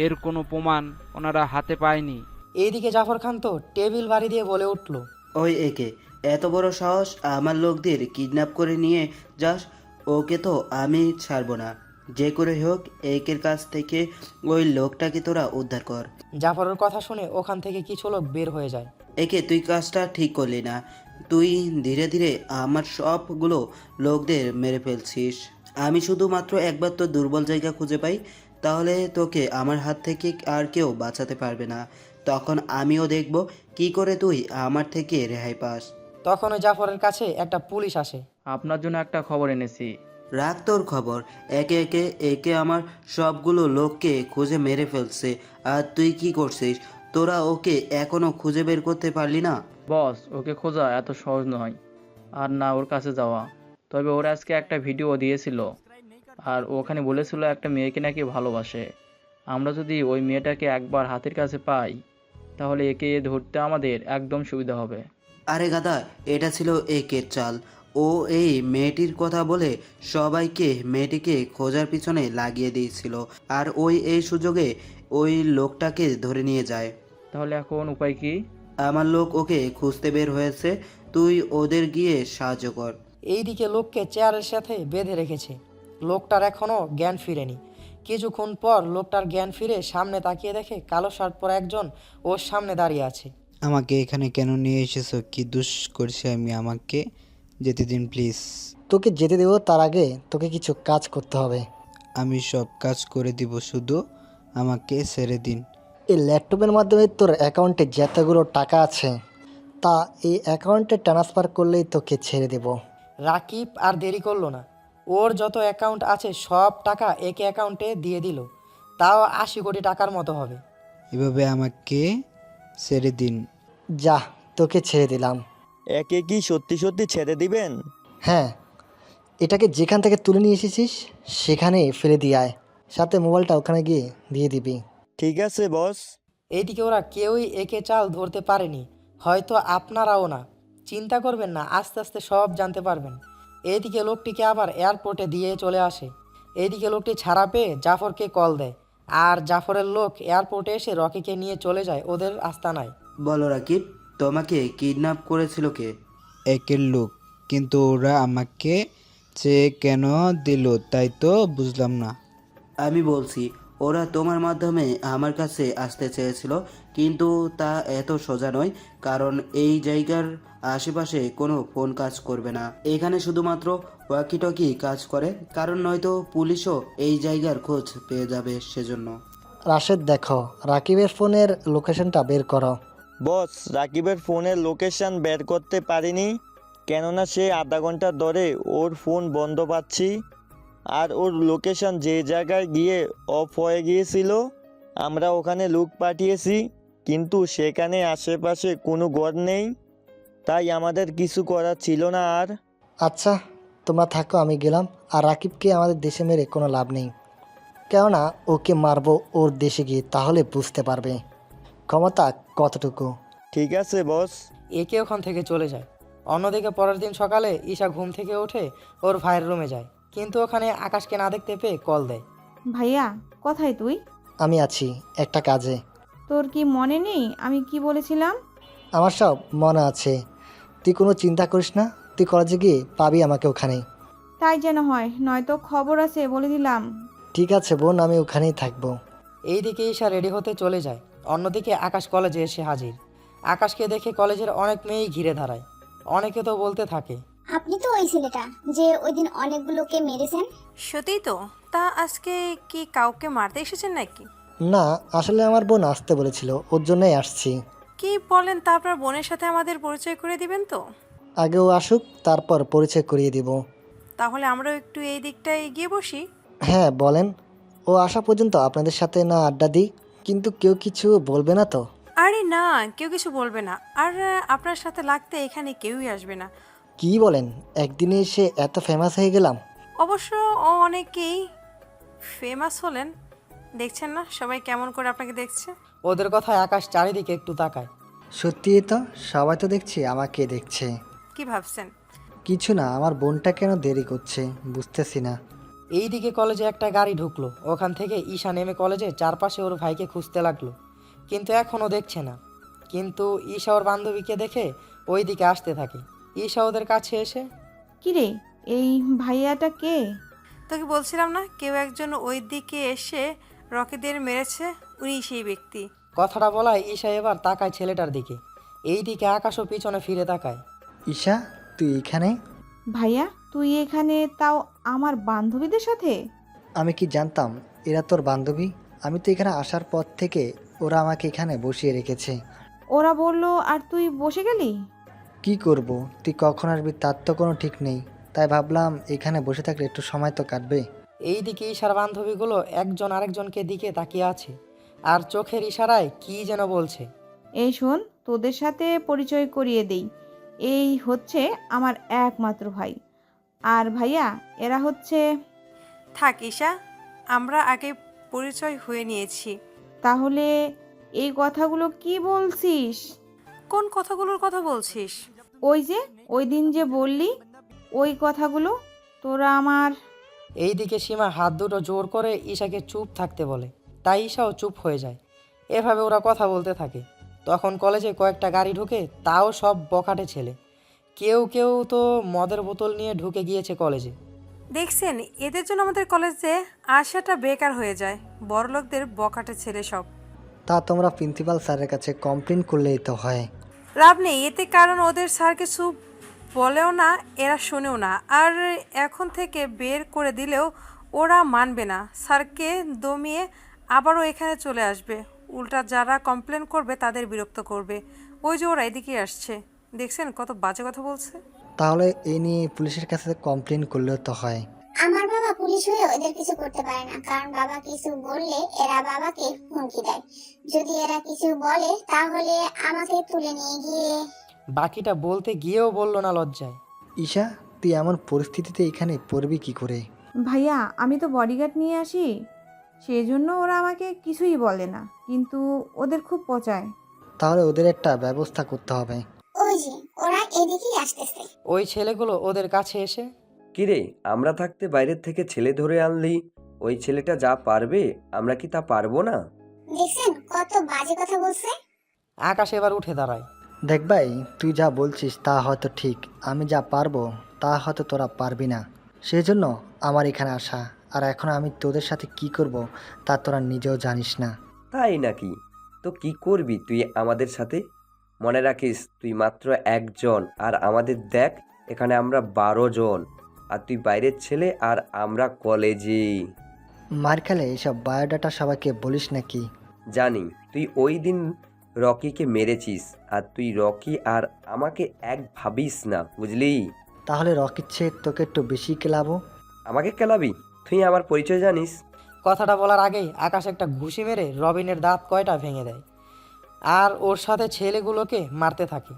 Speaker 15: এর কোনো প্রমাণ ওনারা হাতে পায়নি।
Speaker 2: এইদিকে জাফর খান তো টেবিল বাড়ি দিয়ে বলে উঠল,
Speaker 16: ওই একে এত বড় সাহস আমার লোকদের কিডন্যাপ করে নিয়ে যাস? ওকে তো আমি ছাড়বো না, যে করে হোক একের কাছ থেকে ওই লোকটাকে তোরা উদ্ধার কর।
Speaker 2: জাফরের কথা শুনে ওখান থেকে কিছু লোক বের হয়ে যায়।
Speaker 16: একে তুই কাজটা ঠিক করলি না, তুই ধীরে ধীরে আমার সবগুলো লোকদের মেরে ফেলছিস। আমি শুধুমাত্র একবার তো দুর্বল জায়গা খুঁজে পাই, তাহলে তোকে আমার হাত থেকে আর কেউ বাঁচাতে পারবে না। তখন আমিও দেখব কি করে তুই আমার থেকে রেহাই পাস।
Speaker 2: তখন ওই জাফরের কাছে একটা পুলিশ আসে।
Speaker 17: আপনার জন্য একটা খবর এনেছি।
Speaker 16: রাখ তোর খবর। একে একে একে আমার সবগুলো লোককে খুঁজে মেরে ফেলছে, আর তুই কি করছিস? তোরা ওকে এখনো খুঁজে বের করতে পারলি না?
Speaker 17: বস, ওকে খোঁজা এত সহজ নয়, আর না ওর কাছে যাওয়া। তবে ওর আজকে একটা ভিডিও দিয়েছিল, আর ওখানে বলেছিল একটা মেয়েকে নাকি ভালোবাসে। আমরা যদি ওই মেয়েটাকে একবার হাতের কাছে পাই, তাহলে একে ধরতে আমাদের একদম সুবিধা হবে।
Speaker 16: আরে গাদা, এটা ছিল একের চাল। ও এই মেয়েটির কথা বলে সবাইকে মেয়েটিকে খোঁজার পিছনে লাগিয়ে দিয়েছিল, আর ওই এই সুযোগে ওই লোকটাকে ধরে নিয়ে যায়।
Speaker 17: তাহলে এখন উপায় কি?
Speaker 16: আমার লোক ওকে খুঁজতে বের হয়েছে, তুই ওদের গিয়ে সাহায্য কর।
Speaker 2: এইদিকে লোককে চেয়ারের সাথে বেঁধে রেখেছে। লোকটার এখনও জ্ঞান ফিরেনি। কিছুক্ষণ পর লোকটার জ্ঞান ফিরে সামনে তাকিয়ে দেখে কালো শার্ট পরা একজন ওর সামনে দাঁড়িয়ে আছে।
Speaker 18: আমাকে এখানে কেন নিয়ে এসেছো? কি দোষ করছি আমি? আমাকে যেতে দিন প্লিজ।
Speaker 1: তোকে যেতে দেবো তার আগে তোকে কিছু কাজ করতে হবে।
Speaker 18: আমি সব কাজ করে দিব, শুধু আমাকে ছেড়ে দিন।
Speaker 1: এই ল্যাপটপের মাধ্যমে তোর অ্যাকাউন্টে যতগুলো টাকা আছে তা এই অ্যাকাউন্টে ট্রান্সফার করলেই তোকে ছেড়ে দেব।
Speaker 2: রাকিব আর দেরি করলো না, ওর যত অ্যাকাউন্ট আছে সব টাকা একে অ্যাকাউন্টে দিয়ে দিল। তাও 80 কোটি টাকার মতো হবে।
Speaker 18: এভাবে আমাকে ছেড়ে দিন।
Speaker 1: যা, তোকে ছেড়ে দিলাম।
Speaker 19: একে কি সত্যি সত্যি ছেড়ে দিবেন?
Speaker 1: হ্যাঁ, এটাকে যেখান থেকে তুলে নিয়ে এসেছিস সেখানেই ফেলে দিয়ে আয়, সাথে মোবাইলটা ওখানে গিয়ে দিয়ে দিবি।
Speaker 19: ঠিক আছে বস।
Speaker 2: এইদিকে ওরা কেউই একে চাল ধরতে পারেনি, হয়তো আপনারাও না। চিন্তা করবেন না, আস্তে আস্তে সব জানতে পারবেন। এইদিকে লোকটিকে আবার এয়ারপোর্টে দিয়ে চলে আসে। এইদিকে লোকটি ছাড়া পেয়ে জাফরকে কল দেয়, আর জাফরের লোক এয়ারপোর্টে এসে রকিকে নিয়ে চলে যায় ওদের আস্তানায়।
Speaker 16: বলো রাকিব, তোমাকে কিডন্যাপ করেছিল কে?
Speaker 18: একের লোক, কিন্তু ওরা আমাকে চেয়ে কেন দিল তাই তো বুঝলাম না।
Speaker 16: আমি বলছি, ওরা তোমার মাধ্যমে আমার কাছে আসতে চেয়েছিল, কিন্তু তা এত সোজা নয়, কারণ এই জায়গার আশেপাশে কোনো ফোন কাজ করবে না। এখানে শুধুমাত্র ওয়াকিটকি কাজ করে, কারণ নয়তো পুলিশও এই জায়গার খোঁজ পেয়ে যাবে সেজন্য।
Speaker 1: রাশেদ, দেখো রাকিবের ফোনের লোকেশনটা বের করো।
Speaker 19: বস, রাকিবের ফোনের লোকেশন বের করতে পারিনি, কেননা সে আধা ঘন্টা ধরে ওর ফোন বন্ধ পাচ্ছি, আর ওর লোকেশন যে জায়গায় গিয়ে অফ হয়ে গিয়েছিল আমরা ওখানে লোক পাঠিয়েছি, কিন্তু সেখানে আশেপাশে কোনো ঘর নেই, তাই আমাদের কিছু করার ছিল না আর।
Speaker 1: আচ্ছা, তোমরা থাকো, আমি গেলাম। আর রাকিবকে আমাদের দেশে মেরে কোনো লাভ নেই, কেননা ওকে মারবো ওর দেশে গিয়ে, তাহলে বুঝতে পারবে ক্ষমতা কতটুকু।
Speaker 19: ঠিক আছে বস।
Speaker 2: একে ওখান থেকে চলে যায়। অন্যদিকে পরের দিন সকালে ঈশা ঘুম থেকে উঠে ওর ভাইয়ের রুমে যায়, কিন্তু ওখানে আকাশকে না দেখতে পেয়ে কল দেয়।
Speaker 4: ভাইয়া, কোথায় তুই?
Speaker 1: আমি আছি একটা কাজে।
Speaker 4: তোর কি মনে নেই আমি কি বলেছিলাম?
Speaker 1: আমার সব মনে আছে, তুই কোনো চিন্তা করিস না, তুই কলেজে গিয়ে পাবি আমাকে ওখানে।
Speaker 4: তাই যেন হয়, নয়তো খবর আছে বলে দিলাম।
Speaker 1: ঠিক আছে বোন, আমি ওখানেই থাকবো।
Speaker 2: এইদিকে ঈশা রেডি হতে চলে যায়। অন্যদিকে আকাশ কলেজে এসে হাজির। আকাশকে দেখে কলেজের অনেক মেয়েই ঘিরে দাঁড়ায়। অনেকে তো বলতে থাকে,
Speaker 20: আপনি তো ওই ছেলেটা যে ওই দিন অনেকগুলোকে মেরেছেন।
Speaker 21: সত্যি তো? তা আজকে কি কাউকে মারতে এসেছেন নাকি?
Speaker 1: না, আসলে আমার বোন আসতে বলেছিল, ওর জন্যই আসছি।
Speaker 21: কি বলেন? তা আপনার বোনের সাথে আমাদের পরিচয় করে দিবেন তো?
Speaker 1: আগে ও আসুক, তারপর পরিচয় করিয়ে দিব।
Speaker 21: তাহলে আমরাও একটু এই দিকটায় এগিয়ে বসি।
Speaker 1: হ্যাঁ বলেন। ও আসা পর্যন্ত আপনাদের সাথে না আড্ডা দিই, কিন্তু কেউ কিছু বলবে না তো?
Speaker 21: আরে না, কেউ কিছু বলবে না। আর আপনার সাথে লাগতে এখানে কেউই আসবে না।
Speaker 1: কি বলেন, একদিনে এসে এত ফেমাস হয়ে গেলাম?
Speaker 21: অবশ্য অনেকেই ফেমাস হলেন, দেখছেন না সবাই কেমন করে আপনাকে দেখছে।
Speaker 2: ওদের কথায় আকাশ চারিদিকে একটু তাকায়।
Speaker 1: সত্যি তো, সবাই তো দেখছি আমাকে দেখছে।
Speaker 21: কি ভাবছেন?
Speaker 1: কিছু না, আমার বোনটা কেন দেরি করছে বুঝতেছি না।
Speaker 2: এইদিকে কলেজে একটা গাড়ি ঢুকলো, ওখান থেকে ঈশা নেমে কলেজে চারপাশে ওর ভাইকে খুঁজতে লাগলো, কিন্তু এখনও দেখছে না। কিন্তু ঈশা ওর বান্ধবীকে দেখে ওই দিকে আসতে থাকে। ঈশা ওদের কাছে এসে,
Speaker 4: কিরে, এই ভাইয়াটা কে?
Speaker 21: তোকে বলছিলাম না কেউ একজন ওই দিকে এসে রকিদের মেরেছে, উনি সেই ব্যক্তি।
Speaker 2: কথাটা বলায় ঈশা এবার তাকায় ছেলেটার দিকে। এই দিকে আকাশও পিছনে ফিরে তাকায়।
Speaker 1: ঈশা, তুই এখানে?
Speaker 4: ভাইয়া তুই এখানে, তাও আমার বান্ধবীদের সাথে?
Speaker 1: আমি কি জানতাম এরা তোর বান্ধবী? আমি তো এখানে আসার পর থেকে ওরা আমাকে এখানে বসিয়ে রেখেছে।
Speaker 4: ওরা বলল আর তুই বসে গেলি?
Speaker 1: কি করব, তুই কখন আসবি তার তো কোনো ঠিক নেই, তাই ভাবলাম এখানে বসে থাকলে একটু সময় তো কাটবে।
Speaker 2: এই দিকে ঈশার বান্ধবীগুলো একজন আরেকজনকে দিকে তাকিয়ে আছে আর চোখের ইশারায় কি যেন বলছে।
Speaker 4: এই শোন, তোদের সাথে পরিচয় করিয়ে দেই, এই হচ্ছে আমার একমাত্র ভাই। আর ভাইয়া এরা হচ্ছে...
Speaker 21: থাক ঈশা, আমরা আগে পরিচয় হয়ে নিয়েছি।
Speaker 4: তাহলে এই কথাগুলো কি বলছিস?
Speaker 21: কোন কথাগুলোর কথা বলছিস?
Speaker 4: ওই দিন যে বললি ওই কথাগুলো, তোরা আমার...
Speaker 2: এইদিকে সীমা হাত দুটো জোর করে ঈশাকে চুপ থাকতে বলে, তাই ঈশাও চুপ হয়ে যায়। এভাবে ওরা কথা বলতে থাকে। তখন কলেজে কয়েকটা গাড়ি ঢুকে, তাও সব বখাটে ছেলে। কেউ কেউ তো মদের বোতল নিয়ে ঢুকে গিয়েছে কলেজে।
Speaker 21: দেখছেন, এদের জন্য আমাদের কলেজে আসাটা বেকার হয়ে যায়, বড়লোকদের বকাটে ছেলে সব।
Speaker 1: তা তোমরা প্রিন্সিপাল স্যারের কাছে কমপ্লেন করলেই তো হয়।
Speaker 21: লাভ নেই এতে, কারণ ওদের স্যার কিছু বলেও না, এরা শোনেও না। আর এখন থেকে বের করে দিলেও ওরা মানবে না, স্যারকে দমিয়ে আবারও এখানে চলে আসবে। উল্টা যারা কমপ্লেন করবে তাদের বিরক্ত করবে। ওই যে ওরা এদিকে আসছে, দেখছেন কত বাজে কথা বলছে।
Speaker 1: তাহলে এই নিয়ে পুলিশের কাছে কমপ্লেন করলেও তো হয়।
Speaker 20: আমার বাবা পুলিশ হয়ে ওদের কিছু করতে পারে না, কারণ বাবা কিছু বললে এরা বাবাকে হুমকি দেয়। যদি এরা কিছু বলে তাহলে আমাকে তুলে নিয়ে গিয়ে...
Speaker 2: বাকিটা বলতে গিয়েও বলল না লজ্জায়।
Speaker 1: ঈশা, তুই এমন পরিস্থিতিতে এখানে পড়বি কি করে?
Speaker 4: ভাইয়া আমি তো বডিগার্ড নিয়ে আসি, সেই জন্য ওরা আমাকে কিছুই বলে না, কিন্তু ওদের খুব পচায়।
Speaker 1: তাহলে ওদের একটা ব্যবস্থা করতে হবে।
Speaker 20: ওই যে ওরা এদিকেই আসতেছে।
Speaker 2: ওই ছেলেগুলো ওদের কাছে এসে,
Speaker 7: কিরে, আমরা থাকতে বাইরের থেকে ছেলে ধরে আনলি, ওই ছেলেটা যা পারবে আমরা কি তা পারবো না?
Speaker 20: দেখছেন কত বাজে কথা বলছে।
Speaker 2: আকাশ এবার উঠে দাঁড়ায়।
Speaker 1: দেখ ভাই, তুই যা বলছিস তা হয়তো ঠিক, আমি যা পারবো তা হয়তো তোরা পারবি না, সেই জন্য আমার এখানে আসা। আর এখন আমি তোদের সাথে কি করব তা তোরা নিজেও জানিস না।
Speaker 7: তাই নাকি? তো কি করবি তুই আমাদের সাথে? মনে রাখিস তুই মাত্র একজন, আর আমাদের দেখ এখানে আমরা 12 জন, আর তুই বাইরের ছেলে আর আমরা কলেজে।
Speaker 1: মার খেলে এসব বায়োডাটা সবাইকে বলিস নাকি?
Speaker 7: জানি তুই ওই দিন রকিকে মেরেছিস, আর তুই রকি আর আমাকে এক ভাবিস না, বুঝলি?
Speaker 1: তাহলে রকির চেয়ে তোকে একটু বেশি কেলাবো।
Speaker 7: আমাকে কেলাবি? তুই আমার পরিচয় জানিস?
Speaker 2: কথাটা বলার আগেই আকাশ একটা ঘুষি মেরে রবিনের দাঁত কয়টা ভেঙে দেয়, আর ওর সাথে ছেলেগুলোকে মারতে থাকে,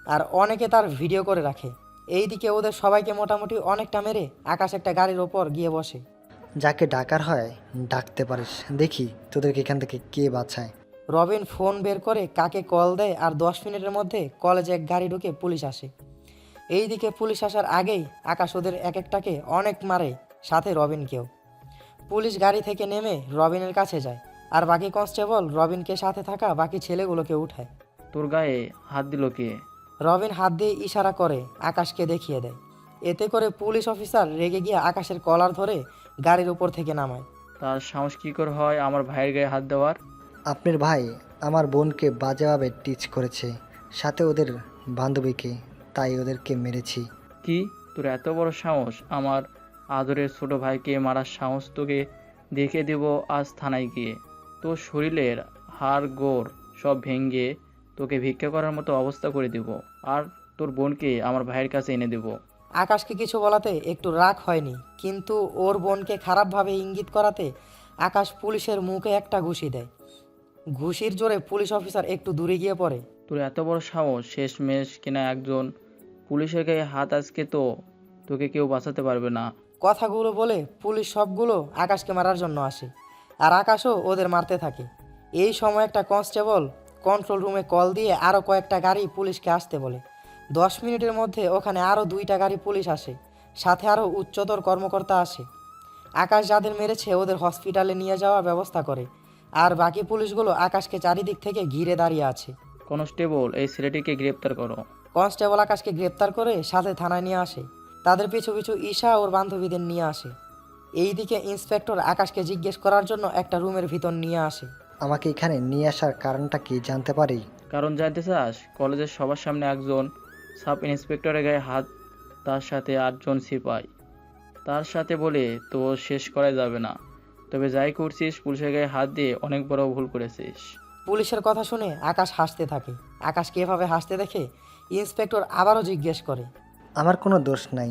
Speaker 2: আর অনেকে তার ভিডিও করে রাখে। এইদিকে ওদের সবাইকে মোটামুটি অনেকটা মেরে আকাশ একটা গাড়ির ওপর গিয়ে বসে।
Speaker 1: যাকে ডাকার হয় ডাকতে পারিস, দেখি তোদেরকে এখান থেকে কে বাঁচায়।
Speaker 2: রবিন ফোন বের করে কাকে কল দেয়, আর 10 মিনিটের মধ্যে কলেজে এক গাড়ি ঢুকে পুলিশ আসে। এইদিকে পুলিশ আসার আগেই আকাশ ওদের এক একটাকে অনেক মারে, সাথে রবিনকেও। পুলিশ গাড়ি থেকে নেমে রবিনের কাছে যায়, আর বাকি কনস্টেবল রবিনকে সাথে থাকা বাকি ছেলেগুলোকে উঠায়।
Speaker 17: তোর গায়ে হাত দিল কে?
Speaker 2: রবিন হাত দিয়ে ইশারা করে আকাশকে দেখিয়ে দেয়। এতে করে পুলিশ অফিসার রেগে গিয়ে আকাশের কলার ধরে গাড়ির উপর থেকে নামায়।
Speaker 17: তার সাহস কী করে হয় আমার ভাইয়ের গায়ে হাত দেওয়ার?
Speaker 1: আপনার ভাই আমার বোনকে বাজেভাবে টিচ করেছে, সাথে ওদের বান্ধবীকে, তাই ওদেরকে মেরেছি।
Speaker 17: কি, তোর এত বড় সাহস? আমার আদরের ছোট ভাইকে মারার সাহস? তোকে দেখে দেব আজ থানায় গিয়ে, তোর শরীরের হাড় গোড় সব ভেঙে তোকে ভিক্ষা করার মতো অবস্থা করে দেব, আর তোর বোনকে আমার ভাইয়ের কাছে এনে দেব।
Speaker 2: আকাশকে কিছু বলাতে একটু রাগ হয়নি, কিন্তু ওর বোনকে খারাপভাবে ইঙ্গিত করাতে আকাশ পুলিশের মুখে একটা ঘুষি দেয়। ঘুষির জোরে পুলিশ অফিসার একটু দূরে গিয়ে পড়ে।
Speaker 17: তোর এত বড় সাহস, শেষমেশ কিনা একজন পুলিশের গায়ে হাত আজকে তো তোকে কেউ বাঁচাতে পারবে না।
Speaker 2: কথাগুলো বলে পুলিশ সবগুলো আকাশকে মারার জন্য আসে, আর আকাশও ওদের মারতে থাকে। এই সময় একটা কনস্টেবল কন্ট্রোল রুমে কল দিয়ে আরও কয়েকটা গাড়ি পুলিশকে আসতে বলে। 10 মিনিটের মধ্যে ওখানে আরও 2টা গাড়ি পুলিশ আসে, সাথে আরও উচ্চতর কর্মকর্তা আসে। আকাশ যাদের মেরেছে ওদের হসপিটালে নিয়ে যাওয়ার ব্যবস্থা করে, আর বাকি পুলিশগুলো আকাশকে চারিদিক থেকে ঘিরে দাঁড়িয়ে আছে।
Speaker 17: কনস্টেবল, এই ছেলেটিকে গ্রেপ্তার করো।
Speaker 2: কনস্টেবল আকাশকে গ্রেপ্তার করে সাথে থানায় নিয়ে আসে। তাদের পিছু পিছু ঈশা ওর বান্ধবীদের নিয়ে আসে। এইদিকে ইন্সপেক্টর আকাশকে জিজ্ঞেস করার জন্য একটা রুমের ভিতর নিয়ে আসে।
Speaker 1: আমাকে এখানে নিয়ে আসার কারণটা কি জানতে পারি?
Speaker 17: কারণ জানতে চাস? কলেজের সবার সামনে একজন সাব ইন্সপেক্টরের গায়ে হাত, তার সাথে 8 জন সিপাই, তার সাথে বলে তো শেষ করা যাবে না। তবে যাই করছিস, পুলিশের গায়ে হাত দিয়ে অনেক বড় ভুল করেছিস।
Speaker 2: পুলিশের কথা শুনে আকাশ হাসতে থাকে। আকাশকে এভাবে হাসতে দেখে ইন্সপেক্টর আবারও জিজ্ঞেস করে,
Speaker 1: আমার কোনো দোষ নাই।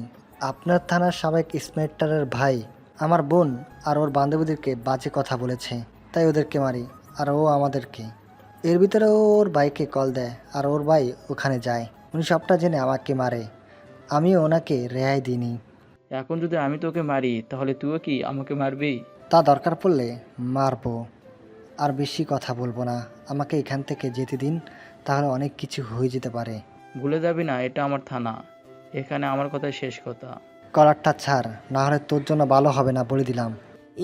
Speaker 1: আপনার থানার সাবেক ইন্সপেক্টরের ভাই আমার বোন আর ওর বান্ধবীদেরকে বাজে কথা বলেছে, তাই ওদেরকে মারি, আর ও আমাদেরকে। এর ভিতরে ও ওর ভাইকে কল দেয়, আর ওর ভাই ওখানে যায়। উনি সবটা জেনে আমাকে মারে, আমিও ওনাকে রেহাই দিইনি।
Speaker 17: এখন যদি আমি তোকে মারি, তাহলে তুইও কি আমাকে মারবি?
Speaker 1: তা দরকার পড়লে মারবো, আর বেশি কথা বলবো না। আমাকে এখান থেকে যেতে দিন, তাহলে অনেক কিছু হয়ে যেতে পারে।
Speaker 17: ভুলে যাবি না, এটা আমার থানা, এখানে আমার কথাই শেষ কথা।
Speaker 1: কলারটা ছাড়, না হলে তোর জন্য ভালো হবে না, বলে দিলাম।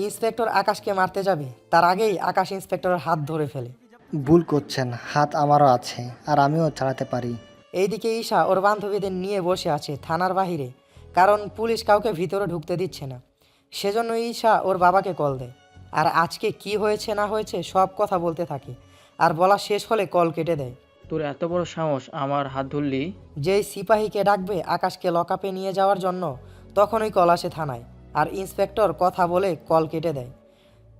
Speaker 2: ইন্সপেক্টর আকাশকে মারতে যাবে, তার আগেই আকাশ ইন্সপেক্টরের হাত ধরে ফেলে।
Speaker 1: ভুল করছেন, হাত আমারও আছে, আর আমিও চালাতে পারি।
Speaker 2: এইদিকে ঈশা ওর বান্ধবীদের নিয়ে বসে আছে থানার বাহিরে, কারণ পুলিশ কাউকে ভিতরে ঢুকতে দিচ্ছে না। সেজন্য ঈশা ওর বাবাকে কল দেয়, আর আজকে কি হয়েছে না হয়েছে সব কথা বলতে থাকে, আর বলা শেষ হলে কল কেটে দেয়।
Speaker 17: তোর এত বড় সাহস, আমার হাত ধরলি?
Speaker 2: যেই সিপাহীকে ডাকবে আকাশকে লকআপে নিয়ে যাওয়ার জন্য, তখনই কল আসে থানায়, আর ইন্সপেক্টর কথা বলে কল কেটে দেয়,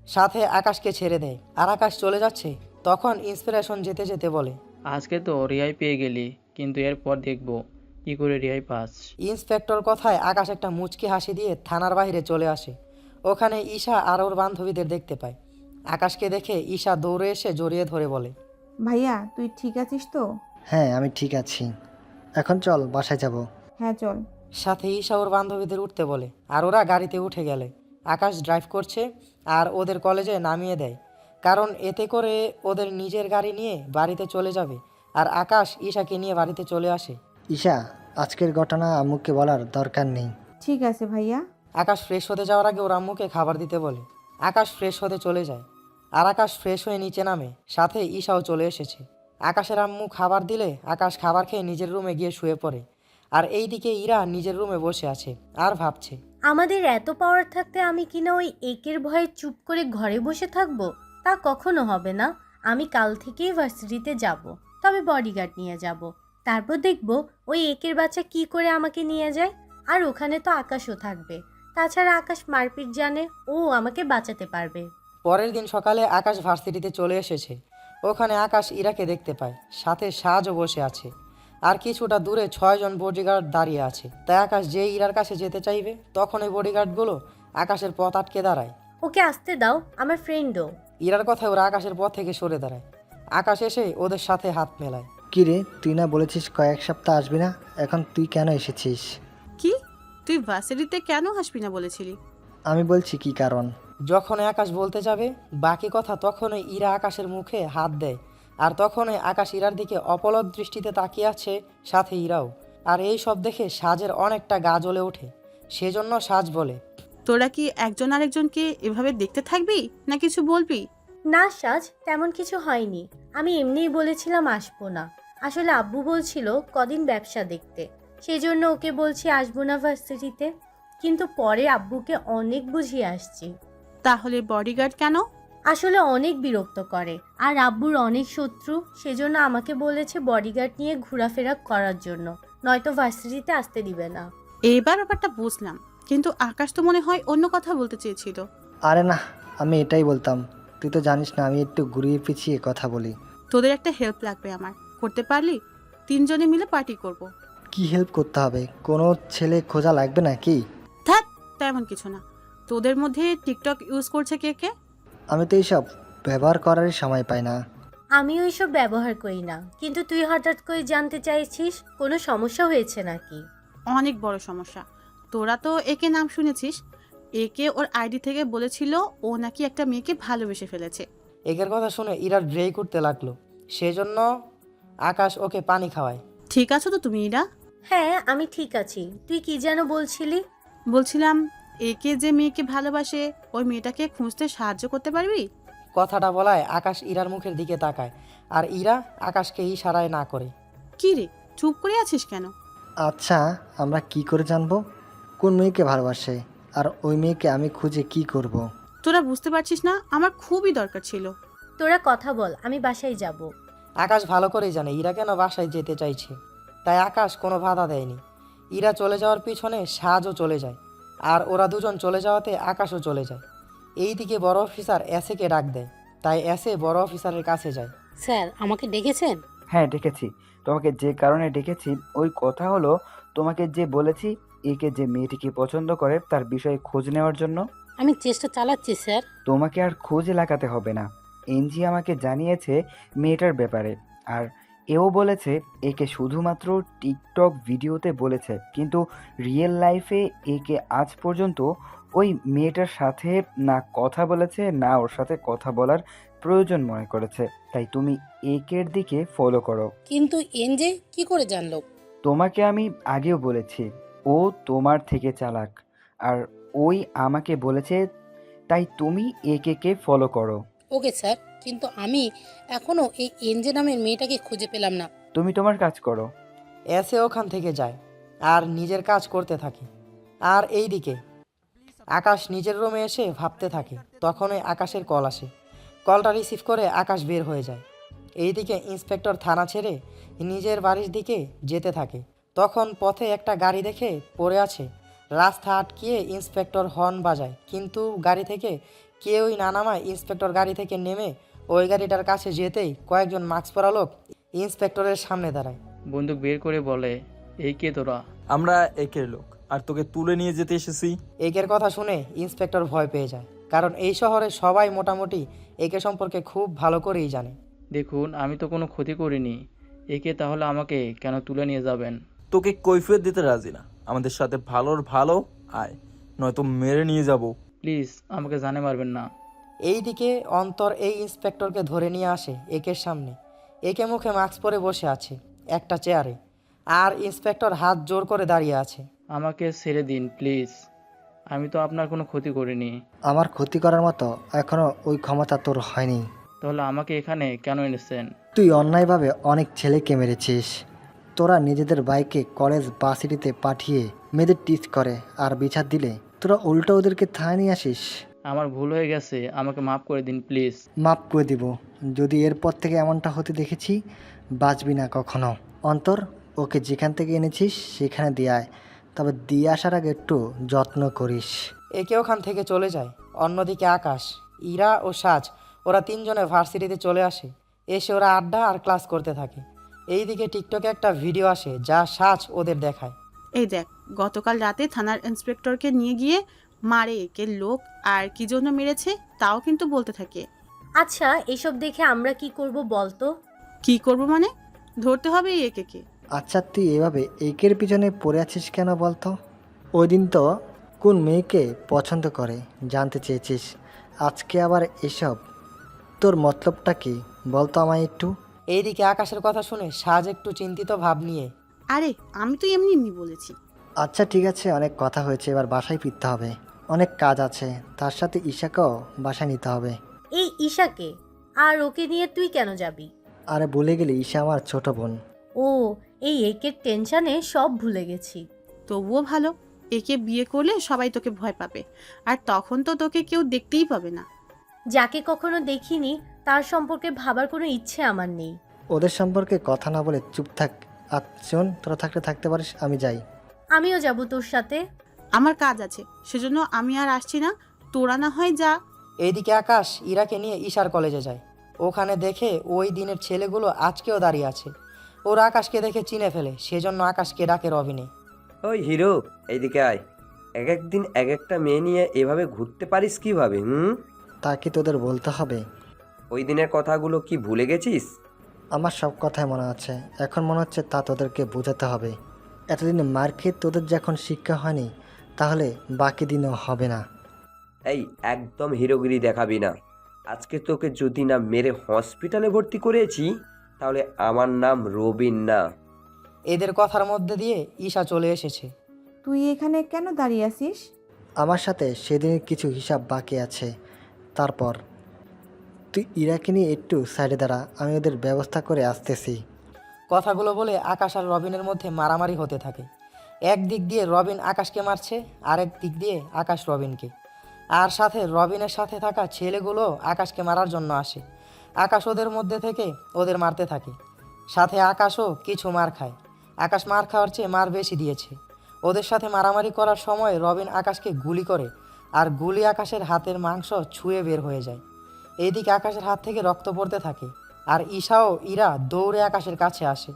Speaker 2: সাথে আকাশকে ছেড়ে দেয়। আর আকাশ চলে যাচ্ছে, তখন ইন্সপিরেশন যেতে যেতে বলে,
Speaker 17: আজকে তো রেহাই পেয়ে গেলি, কিন্তু এরপর দেখবো কি করে রেহাই পাস।
Speaker 2: ইন্সপেক্টর কথায় আকাশ একটা মুচকি হাসি দিয়ে থানার বাইরে চলে আসে। ওখানে ঈশা আর ওর বান্ধবীদের দেখতে পায়। আকাশকে দেখে ঈশা দৌড়ে এসে জড়িয়ে ধরে বলে,
Speaker 4: ভাইয়া তুই ঠিক আছিস তো?
Speaker 1: হ্যাঁ, আমি ঠিক আছি। এখন চল, বাসায় যাব।
Speaker 4: হ্যাঁ চল।
Speaker 2: সাথে ঈশা ওর বান্ধবীদের উঠতে বলে, আর ওরা গাড়িতে উঠে গেলে আকাশ ড্রাইভ করছে আর ওদের কলেজে নামিয়ে দেয়, কারণ এতে করে ওদের নিজের গাড়ি নিয়ে বাড়িতে চলে যাবে। আর আকাশ ঈশাকে নিয়ে বাড়িতে চলে আসে।
Speaker 1: ঈশা, আজকের ঘটনা আম্মুকে বলার দরকার নেই।
Speaker 4: ঠিক আছে ভাইয়া।
Speaker 2: আকাশ ফ্রেশ হতে যাওয়ার আগে ওর আম্মুকে খাবার দিতে বলে। আকাশ ফ্রেশ হতে চলে যায়, আর আকাশ ফ্রেশ হয়ে নিচে নামে, সাথে ঈশাও চলে এসেছে। আকাশের আম্মু খাবার দিলে আকাশ খাবার খেয়ে নিজের রুমে গিয়ে শুয়ে পড়ে। আর এইদিকে ইরা নিজের রুমে বসে আছে আর ভাবছে,
Speaker 6: আমাদের এত পাওয়ার থাকতে আমি কিনা ওই একের ভয়ে চুপ করে ঘরে বসে থাকবো? তা কখনো হবে না। আমি কাল থেকেই ভার্সিটিতে যাব, তবে বডিগার্ড নিয়ে যাব। তারপর দেখব ওই একের বাচ্চা কি করে আমাকে নিয়ে যায়। আর ওখানে তো আকাশও থাকবে, তাছাড়া আকাশ মারপিট জানে, ও আমাকে বাঁচাতে পারবে।
Speaker 2: পরের দিন সকালে আকাশ ভার্সিটিতে চলে এসেছে। ওখানে আকাশ ইরাকে দেখতে পায়, সাথে সাজও বসে আছে, আর কিছুটা দূরে 6 জন বডিগার্ড দাঁড়িয়ে আছে। তাই আকাশ যে ইরার কাছে যেতে চাইবে, তখন ওই বডিগার্ডগুলো আকাশের পথ আটকে দাঁড়ায়।
Speaker 6: ওকে আসতে দাও, আমার ফ্রেন্ডও।
Speaker 2: ইরার কথায় ওরা আকাশের পথ থেকে সরে দাঁড়ায়। আকাশ এসে ওদের সাথে হাত মেলায়।
Speaker 1: কি রে, তুই না বলেছিস কয়েক সপ্তাহ আসবি না, এখন তুই কেন এসেছিস?
Speaker 14: কি, তুই ভার্সিটিতে কেন আসবি না বলেছিলি?
Speaker 1: আমি বলছি কি কারণ।
Speaker 2: যখনই আকাশ বলতে যাবে বাকি কথা, তখনই ইরা আকাশের মুখে হাত দেয়, আর তখনই আকাশ ইরার দিকে অপলক দৃষ্টিতে তাকিয়ে আছে, সাথে ইরাও। আর এই সব দেখে সাজের অনেকটা গা জ্বলে ওঠে। সেজন্য সাজ বলে,
Speaker 14: তোরা কি একজন আরেকজনকে এভাবে দেখতে থাকবি, না কিছু বলবি?
Speaker 6: না সাজ, তেমন কিছু হয়নি। আমি এমনিই বলেছিলাম আসবো না। আসলে আব্বু বলছিল কদিন ব্যবসা দেখতে, সেজন্য ওকে বলছি আসবো না ভার্সিটিতে। কিন্তু পরে আব্বুকে অনেক বুঝিয়ে আসছি।
Speaker 14: তাহলে বডিগার্ড কেন?
Speaker 6: আসলে অনেক বিরক্ত করে, আর আব্বুর অনেক শত্রু, সেজন্য আমাকে বলেছে বডিগার্ড নিয়ে ঘোরাফেরা করার জন্য, নয়তো ভার্সিটিতে আসতে দিবে না।
Speaker 14: এইবার ব্যাপারটা বুঝলাম, কিন্তু আকাশ তো মনে হয় অন্য কথা বলতে চেয়েছিল।
Speaker 1: আরে না, আমি এটাই বলতাম। তুই তো জানিস না আমি একটু ঘুরিয়ে পিছিয়ে কথা বলি।
Speaker 14: তোদের একটা হেল্প লাগবে আমার, করতে পারলি? 3 জনে মিলে পার্টি করব।
Speaker 1: কি হেল্প করতে হবে? কোনো ছেলে খোঁজা লাগবে নাকি?
Speaker 14: ধ্যাৎ, তেমন কিছু না। তোদের মধ্যে টিকটক ইউজ করছে কে কে?
Speaker 1: আমি তো এইসব ব্যবহার করারই সময় পাই না।
Speaker 6: আমিও এসব ব্যবহার করি না, কিন্তু তুই হঠাৎ করে জানতে চাইছিস কোনো সমস্যা হয়েছে নাকি?
Speaker 14: অনেক বড় সমস্যা। তোরা তো একে নাম শুনেছিস। একে ওর আইডি থেকে বলেছিল ও নাকি একটা মেয়েকে ভালোবেসে ফেলেছে।
Speaker 2: একের কথা শুনে ইরা ড্রে করতে লাগলো, সেজন্য আকাশ ওকে পানি খাওয়ায়।
Speaker 14: ঠিক আছো তো তুমি ইরা?
Speaker 6: হ্যাঁ, আমি ঠিক আছি। তুই কি যেন বলছিলি?
Speaker 14: বলছিলাম একে যে মেয়েকে ভালোবাসে ওই মেয়েটাকে খুঁজতে সাহায্য করতে পারবি?
Speaker 2: কথাটা বলায় আকাশ ইরার মুখের দিকে তাকায়, আর ইরা আকাশকে ইশারায় না করে।
Speaker 14: কি রে, চুপ করে আছিস কেন?
Speaker 1: আচ্ছা, আমরা কি করে জানবো কোন মেয়েকে ভালোবাসে? আর ওই মেয়েকে আমি খুঁজে কি করব?
Speaker 14: তোরা বুঝতে পারছিস না? আমার খুবই দরকার ছিল।
Speaker 6: তোরা কথা বল, আমি বাসায় যাব।
Speaker 2: আকাশ ভালো করেই জানে ইরা কেন বাসায় যেতে চাইছে, তাই আকাশ কোনো বাধা দেয়নি। ইরা চলে যাওয়ার পিছনে সাজও চলে যায়, আর ওরা দুজন চলে যাওয়াতে আকাশও চলে যায়। এইদিকে বড় অফিসার এসেকে ডাক দেয়, তাই এসে বড় অফিসারের কাছে যায়।
Speaker 5: স্যার, আমাকে ডেকেছেন?
Speaker 9: হ্যাঁ ডেকেছি। তোমাকে যে কারণে ডেকেছি ওই কথা হলো, তোমাকে যে বলেছি একে যে মেয়েটিকে পছন্দ করে তার বিষয়ে খোঁজ নেওয়ার জন্য।
Speaker 5: আমি চেষ্টা চালাচ্ছি স্যার।
Speaker 9: তোমাকে আর খোঁজ লাগাতে হবে না। এনজি আমাকে জানিয়েছে মেয়েটার ব্যাপারে, আর এও বলেছে একে শুধুমাত্র টিকটক ভিডিওতে বলেছে, কিন্তু রিয়েল লাইফে একে আজ পর্যন্ত ওই মেয়েটার সাথে না কথা বলেছে, না ওর সাথে কথা বলার প্রয়োজন মনে করেছে। তাই তুমি একের দিকে ফলো করো।
Speaker 5: কিন্তু এনজে কি করে জানলো?
Speaker 9: তোমাকে আমি আগেও বলেছি ও তোমার থেকে চালাক, আর ওই আমাকে বলেছে, তাই তুমি একে ফলো করো।
Speaker 5: ওকে স্যার, কিন্তু আমি এখনো এই এনজে নামের মেয়েটাকে খুঁজে পেলাম না।
Speaker 9: তুমি তোমার কাজ করো।
Speaker 2: এসে ওখান থেকে যায় আর নিজের কাজ করতে থাকে। আর এইদিকে আকাশ নিজের রুমে এসে ভাবতে থাকে। তখনই আকাশের কল আসে। কলটা রিসিভ করে আকাশ বের হয়ে যায়। এইদিকে ইন্সপেক্টর থানা ছেড়ে নিজের বাড়ির দিকে যেতে থাকে। তখন পথে একটা গাড়ি দেখে পড়ে আছে। রাস্তা আটকিয়ে ইন্সপেক্টর হর্ন বাজায়, কিন্তু গাড়ি থেকে কেউই না নামায়। ইন্সপেক্টর গাড়ি থেকে নেমে ওই গাড়িটার কাছে যেতেই কয়েকজন মাস্ক পরা লোক ইন্সপেক্টরের সামনে দাঁড়ায়।
Speaker 17: বন্দুক বের করে বলে, এই কে তোরা?
Speaker 22: আমরা একের লোক, আর তোকে তুলে নিয়ে যেতে এসেছি।
Speaker 2: একের কথা শুনে ইন্সপেক্টর ভয় পেয়ে যায়, কারণ এই শহরে সবাই মোটামুটি একে সম্পর্কে খুব ভালো করেই জানে।
Speaker 17: দেখুন, আমি তো কোনো ক্ষতি করিনি। একে তাহলে আমাকে কেন তুলে নিয়ে যাবেন?
Speaker 22: তোকে কৈফিয়ত দিতে রাজি না। আমাদের সাথে ভালোর ভালো আয়, নয়তো মেরে নিয়ে যাব।
Speaker 17: প্লিজ আমাকে জানে মারবেন না।
Speaker 2: এইদিকে অন্তর এই ইন্সপেক্টরকে ধরে নিয়ে আসে একের সামনে। একে মুখে মাস্ক পরে বসে আছে একটা চেয়ারে, আর ইন্সপেক্টর হাত জোর করে দাঁড়িয়ে আছে।
Speaker 17: আমাকে ছেড়ে দিন প্লিজ, আমি তো আপনার কোনো ক্ষতি করিনি।
Speaker 1: আমার ক্ষতি করার মতো এখনো ওই ক্ষমতা তোর হয়নি।
Speaker 17: তাহলে আমাকে এখানে কেন এনেছেন?
Speaker 1: তুই অন্যায়ভাবে অনেক ছেলেকে মেরেছিস। তোরা নিজেদের বাইকে কলেজ ভার্সিটিতে পাঠিয়ে মেয়েদের টিচ করে আর বিচার দিলে তোরা উল্টো ওদেরকে থানায় নিয়ে আসিস।
Speaker 17: আমার ভুল হয়ে গেছে, আমাকে মাফ করে দিন প্লিজ।
Speaker 1: মাফ করে দিব, যদি এরপর থেকে এমনটা হতে দেখেছি বাঁচবি না কখনো। অন্তর, ওকে যেখান থেকে এনেছিস সেখানে দিয়ে আয়, তবে দিয়ে আসার আগে একটু যত্ন করিস।
Speaker 2: একে ওখান থেকে চলে যায়। অন্যদিকে আকাশ, ইরা ও সাজ ওরা তিনজনে ভার্সিটিতে চলে আসে। এসে ওরা আড্ডা আর ক্লাস করতে থাকে। এইদিকে টিকটকে একটা ভিডিও আসে যা সাজ ওদের দেখায়।
Speaker 14: এই দেখ, গতকাল রাতে থানার ইন্সপেক্টরকে নিয়ে গিয়ে মারে একে লোক, আর কি জন্য মেরেছে তাও কিন্তু বলতে থাকে।
Speaker 6: আচ্ছা, এসব দেখে আমরা কি করব বলতো?
Speaker 14: কি করব মানে? ধরতে হবে এই একে।
Speaker 1: আচ্ছা, তুই এভাবে একের পিছনে পড়ে আছিস কেন বলতো? ওই দিন তো কোন মেয়েকে পছন্দ করে জানতে চেয়েছিস, আজকে আবার এসব? তোর মতলবটা কি বলতো আমায় একটু?
Speaker 2: এইদিকে আকাশের কথা শুনে সাজ একটু চিন্তিত ভাব নিয়ে,
Speaker 14: আরে আমি তো এমনি এমনি বলেছি।
Speaker 1: আচ্ছা ঠিক আছে, অনেক কথা হয়েছে, এবার বাসায় ফিরতে হবে, অনেক কাজ আছে, তার সাথে ঈশাকেও বাসায় নিতে হবে।
Speaker 6: এই ঈশাকে? আর ওকে নিয়ে তুই কেন যাবি?
Speaker 1: আরে ভুলে গেলি, ঈশা আমার ছোট বোন।
Speaker 6: ও, এই একের টেনশনে সব ভুলে গেছি।
Speaker 14: তবুও ভালো, একে বিয়ে করলে সবাই তোকে ভয় পাবে, আর তখন তো তোকে কেউ দেখতেই পাবে না।
Speaker 6: যাকে কখনো দেখিনি তার সম্পর্কে ভাবার কোনো ইচ্ছে আমার নেই।
Speaker 1: ওদের সম্পর্কে কথা না বলে চুপ থাক। আর শোন, তোরা থাকতে পারিস, আমি যাই।
Speaker 6: আমিও যাব তোর সাথে।
Speaker 14: আমার কাজ আছে, সেজন্য আমি আর আসছি না, তোরা না হয় যা।
Speaker 2: এইদিকে আকাশ ইরাকে নিয়ে ঈশার কলেজে যায়। ওখানে দেখে ওই দিনের ছেলেগুলো আজকেও দাঁড়িয়ে আছে। ওরা আকাশকে দেখে চিনে ফেলে, সেজন্য আকাশকে ডাকে রবিনে।
Speaker 7: ওই হিরো, এইদিকে আয়। এক একদিন এক একটা মেয়ে নিয়ে এভাবে ঘুরতে পারিস কিভাবে?
Speaker 1: তা কি তোদের বলতে হবে?
Speaker 7: ওই দিনের কথাগুলো কি ভুলে গেছিস?
Speaker 1: আমার সব কথাই মনে আছে, এখন মনে হচ্ছে তা তোদেরকে বোঝাতে হবে। এতদিনে মার খেয়ে তোদের যখন শিক্ষা হয়নি, তাহলে বাকি দিনও হবে না।
Speaker 7: এই একদম হিরোগিরি দেখাবি না। আজকে তোকে যদি না মেরে হসপিটালে ভর্তি করেছি, তাহলে আমার নাম রবিন না।
Speaker 2: এদের কথার মধ্যে দিয়ে ঈশা চলে এসেছে।
Speaker 4: তুই এখানে কেন দাঁড়িয়ে আছিস?
Speaker 1: আমার সাথে সেদিনের কিছু হিসাব বাকি আছে। তারপর তুই ইরাকে নিয়ে একটু সাইডে দাঁড়া, আমি ওদের ব্যবস্থা করে আসতেছি।
Speaker 2: কথাগুলো বলে আকাশ আর রবিনের মধ্যে মারামারি হতে থাকে। এক দিক দিয়ে রবিন আকাশকে মারছে, আরেক দিক দিয়ে আকাশ রবিনকে। আর সাথে রবিনের সাথে থাকা ছেলেগুলো আকাশকে মারার জন্য আসে। আকাশ ওদের মধ্যে থেকে ওদের মারতে থাকে। সাথে আকাশও কিছু মার খায়। আকাশ মার খাওয়ার চেয়ে মার বেশি দিয়েছে। ওদের সাথে মারামারি করার সময় রবিন আকাশকে গুলি করে, আর গুলি আকাশের হাতের মাংস ছুঁয়ে বের হয়ে যায়। এইদিকে আকাশের হাত থেকে রক্ত পড়তে থাকে, আর ঈশাও ইরা দৌড়ে আকাশের কাছে আসে।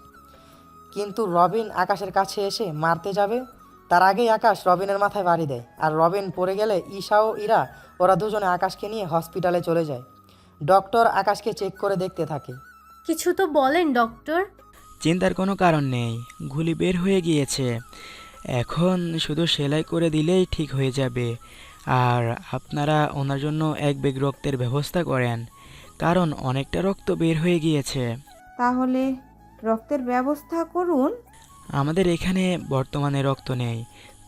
Speaker 2: কিন্তু রবিন আকাশের কাছে এসে মারতে যাবে, তার আগেই আকাশ রবিনের মাথায় বাড়ি দেয়। আর রবিন পড়ে গেলে ঈশা ও ইরা ওরা দুজনে আকাশকে নিয়ে হসপিটালে চলে যায়। ডক্টর আকাশকে চেক করে দেখতে থাকে।
Speaker 6: কিছু তো বলেন ডক্টর।
Speaker 3: চিন্তার কোনো কারণ নেই, গুলি বের হয়ে গিয়েছে, এখন শুধু সেলাই করে দিলেই ঠিক হয়ে যাবে। আর আপনারা ওনার জন্য এক ব্যাগ রক্তের ব্যবস্থা করেন, কারণ অনেকটা রক্ত বের হয়ে গিয়েছে।
Speaker 4: তাহলে রক্তের ব্যবস্থা করুন।
Speaker 3: আমাদের এখানে বর্তমানে রক্ত নেই,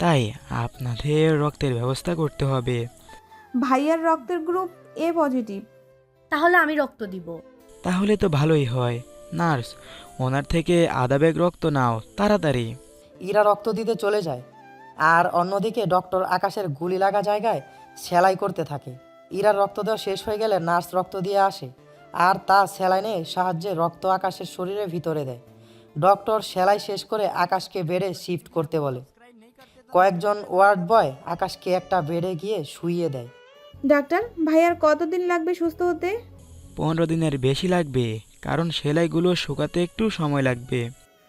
Speaker 3: তাই আপনাদের রক্তের ব্যবস্থা করতে হবে।
Speaker 4: ভাইয়ার রক্তের গ্রুপ এ পজিটিভ।
Speaker 6: তাহলে আমি রক্ত দিব।
Speaker 3: তাহলে তো ভালোই হয়। নার্স, ওনার থেকে আধা ব্যাগ রক্ত নাও তাড়াতাড়ি।
Speaker 2: ইরা রক্ত দিতে চলে যায়, আর অন্যদিকে ডক্টর আকাশের গুলি লাগা জায়গায় সেলাই করতে থাকে। ইরার রক্ত দেওয়া শেষ হয়ে গেলে নার্স রক্ত দিয়ে আসে, আর তা সেলাইনের সাহায্যে রক্ত আকাশের শরীরের ভিতরে দেয়। ডক্টর সেলাই শেষ করে আকাশকে বেডে শিফট করতে বলে। কয়েকজন ওয়ার্ড বয় আকাশকে একটা বেডে গিয়ে শুইয়ে দেয়।
Speaker 4: ডাক্তার, ভাইয়ার কতদিন লাগবে সুস্থ হতে?
Speaker 3: 15 দিনের বেশি লাগবে, কারণ সেলাইগুলো শুকাতে একটু সময় লাগবে।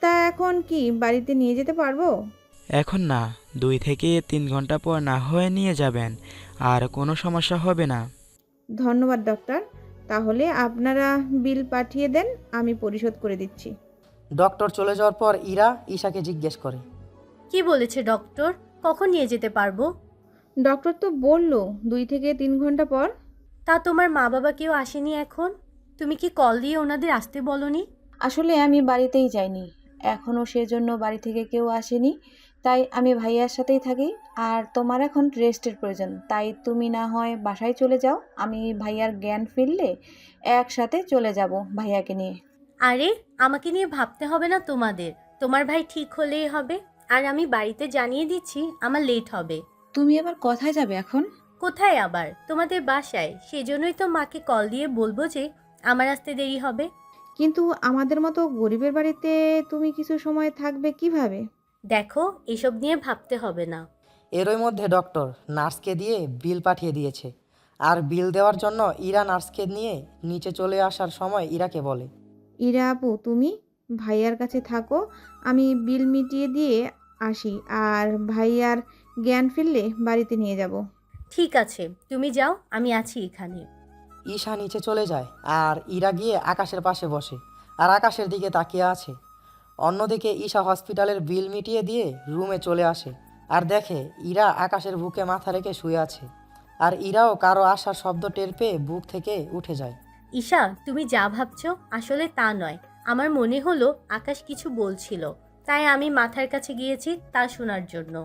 Speaker 4: তা এখন কি বাড়িতে নিয়ে যেতে পারবো?
Speaker 3: এখন না, 2 থেকে 3 ঘন্টা পর না হয় নিয়ে যাবেন, আর কোনো সমস্যা হবে না।
Speaker 4: ধন্যবাদ ডক্টর। তাহলে আপনারা বিল পাঠিয়ে দেন, আমি পরিশোধ করে দিচ্ছি।
Speaker 2: ডক্টর চলে যাওয়ার পর ইরা ঈশাকে জিজ্ঞেস করে,
Speaker 6: কি বলেছে ডক্টর? কখন নিয়ে যেতে পারবো?
Speaker 4: ডক্টর তো বললো 2 থেকে 3 ঘন্টা পর।
Speaker 6: তা তোমার মা বাবা কেউ আসেনি এখন? তুমি কি কল দিয়ে ওনাদের আসতে বলনি?
Speaker 11: আসলে আমি বাড়িতেই যাইনি, এখনও সেজন্য বাড়ি থেকে কেউ আসেনি, তাই আমি ভাইয়ার সাথেই থাকি। আর তোমার এখন রেস্টের প্রয়োজন, তাই তুমি না হয় বাসায় চলে যাও, আমি ভাইয়ার জ্ঞান ফিরলে একসাথে চলে যাব ভাইয়াকে নিয়ে।
Speaker 6: আরে আমাকে নিয়ে ভাবতে হবে না তোমাদের, তোমার ভাই ঠিক হলেই হবে। আর আমি বাড়িতে জানিয়ে দিচ্ছি আমার লেট হবে।
Speaker 11: তুমি আবার কোথায় যাবে এখন?
Speaker 6: কোথায় আবার? তোমাদের বাসায়। সেজন্যই তো মাকে কল দিয়ে বলবো যে আমার আসতে দেরি হবে।
Speaker 4: কিন্তু আমাদের মতো গরিবের বাড়িতে তুমি কিছু সময় থাকবে কিভাবে?
Speaker 6: দেখো, এসব নিয়ে ভাবতে হবে না।
Speaker 2: এরই মধ্যে ডক্টর নার্সকে দিয়ে বিল পাঠিয়ে দিয়েছে। আর বিল দেওয়ার জন্য ইরা নার্সকে নিয়ে নিচে চলে আসার সময় ইরাকে বলে,
Speaker 4: ইরা আপু, তুমি ভাইয়ার কাছে থাকো, আমি বিল মিটিয়ে দিয়ে আসি, আর ভাইয়ার জ্ঞান ফিরলে বাড়িতে নিয়ে যাব।
Speaker 6: ঠিক আছে, তুমি যাও, আমি আছি এখানে।
Speaker 2: ঈশা নিচে চলে যায়, আর ইরা গিয়ে আকাশের পাশে বসে আর আকাশের দিকে তাকিয়ে আছে। অন্যদিকে ঈশা হসপিটালের বিল মিটিয়ে দিয়ে রুমে চলে আসে, আর দেখে ইরা আকাশের বুকে মাথা রেখে শুয়ে আছে। আর ইরাও কারো আসার শব্দ টের পেয়ে বুক থেকে উঠে যায়।
Speaker 6: ঈশা, তুমি যা ভাবছো আসলে তা নয়। আমার মনে হলো আকাশ কিছু বলছিল, তাই আমি মাথার কাছে গিয়েছি তা শোনার জন্য।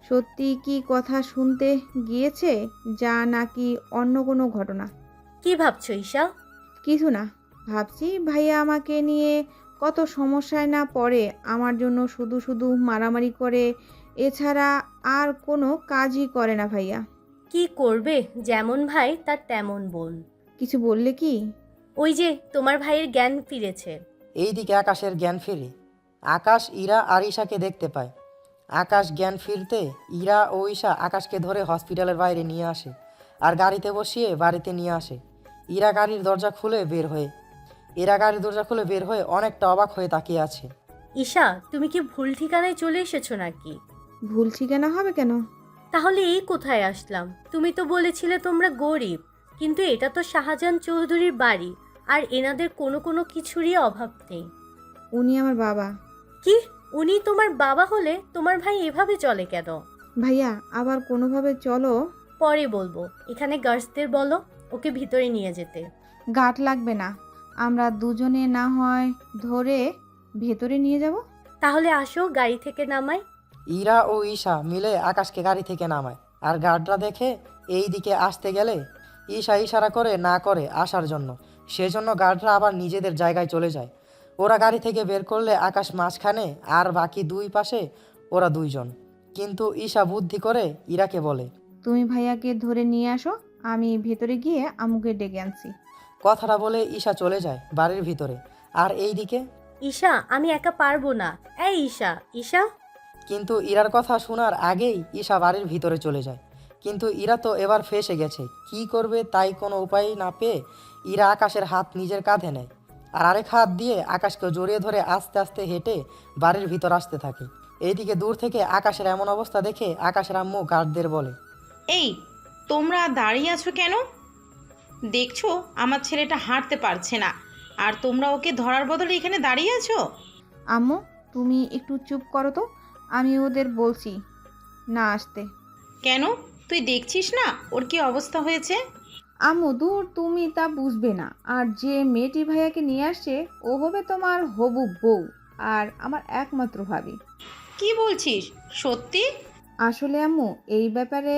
Speaker 4: সত্যি কি কথা শুনতে গিয়েছে, যা নাকি অন্য কোনো ঘটনা?
Speaker 6: কি ভাবছো ঈশা?
Speaker 4: কিছু না, ভাবছি ভাইয়া আমাকে নিয়ে কত সমস্যায় না পড়ে, আমার জন্য শুধু শুধু মারামারি করে, এছাড়া আর কোনো কাজই করে না ভাইয়া।
Speaker 6: কি করবে, যেমন ভাই তার তেমন বোন।
Speaker 4: কিছু বললে কি?
Speaker 6: ওই যে তোমার ভাইয়ের জ্ঞান ফিরেছে।
Speaker 2: এইদিকে আকাশের জ্ঞান ফিরে। আকাশ ইরা আর ঈশাকে দেখতে পায়। আকাশ জ্ঞান ফিরতে ইরা ও ঈশা আকাশকে ধরে হসপিটালের বাইরে নিয়ে আসে, আর গাড়িতে বসিয়ে বাড়িতে নিয়ে আসে। ইরা গাড়ির দরজা খুলে বের হয়ে অনেকটা অবাক হয়ে তাকিয়ে আছে।
Speaker 6: ঈশা, তুমি কি ভুল ঠিকানায় চলে এসেছো নাকি?
Speaker 4: ভুল ঠিকানা হবে কেন?
Speaker 6: তাহলে এই কোথায় আসলাম? তুমি তো বলেছিলে তোমরা গরিব, কিন্তু এটা তো শাহজাহান চৌধুরীর বাড়ি। আর এনাদের কোনো কোনো কিছুরই অভাব নেই।
Speaker 4: উনি আমার বাবা।
Speaker 6: কি? উনি তোমার বাবা হলে তোমার ভাই এভাবে চলে কেন?
Speaker 4: ভাইয়া আবার কোনোভাবে চলো।
Speaker 6: পরে বলবো। এখানে গার্ডসদের বলো ওকে ভিতরে নিয়ে যেতে।
Speaker 4: গার্ড লাগবে না, আমরা দুজনে না হয় ধরে ভেতরে নিয়ে যাব।
Speaker 6: তাহলে আসো গাড়ি থেকে নামাই।
Speaker 2: ইরা ও ঈশা মিলে আকাশকে গাড়ি থেকে নামায়, আর গার্ডরা দেখে এই দিকে আসতে গেলে ঈশা ইশারা করে না করে আসার জন্য। সেজন্য গার্ডরা আবার নিজেদের জায়গায় চলে যায়। ওরা গাড়ি থেকে বের করলে আকাশ মাঝখানে আর বাকি দুই পাশে ওরা দুইজন। কিন্তু ঈশা বুদ্ধি করে ইরাকে বলে,
Speaker 4: তুমি ভাইয়াকে ধরে নিয়ে আসো, আমি ভেতরে গিয়ে আম্মুকে ডেকে আনছি।
Speaker 2: কথাটা বলে ঈশা চলে যায় বাড়ির ভিতরে। আর এই দিকে
Speaker 6: ঈশা, আমি একা পারবো না। এই ঈশা, ঈশা।
Speaker 2: কিন্তু ইরার কথা শোনার আগেই ঈশা বাড়ির ভিতরে চলে যায়। কিন্তু ইরা তো এবার ফেঁসে গেছে, কি করবে তাই কোনো উপায় না পেয়ে ইরা আকাশের হাত নিজের কাঁধে নেয়, আর আরেক হাত দিয়ে আকাশকে জড়িয়ে ধরে আস্তে আস্তে হেঁটে বাড়ির ভিতর আসতে থাকে। এইদিকে দূর থেকে আকাশের এমন অবস্থা দেখে আকাশের আম্মু গার্ডদের বলে,
Speaker 12: এই তোমরা দাঁড়িয়ে আছো কেন? দেখছো আমার ছেলেটা হাঁটতে পারছে না, আর তোমরা ওকে ধরার বদলে এখানে দাঁড়িয়ে আছো?
Speaker 4: আম্মু তুমি একটু চুপ করো তো, আমি ওদের বলছি না আসতে।
Speaker 12: কেন? তুই দেখছিস না ওর কি অবস্থা হয়েছে?
Speaker 4: আম্মু দূর, তুমি তা বুঝবে না। আর যে মেয়েটি ভাইয়াকে নিয়ে আসছে ও হবে তোমার হবু বউ আর আমার একমাত্র ভাবি।
Speaker 12: কি বলছিস? সত্যি?
Speaker 4: আসলে আম্মু এই ব্যাপারে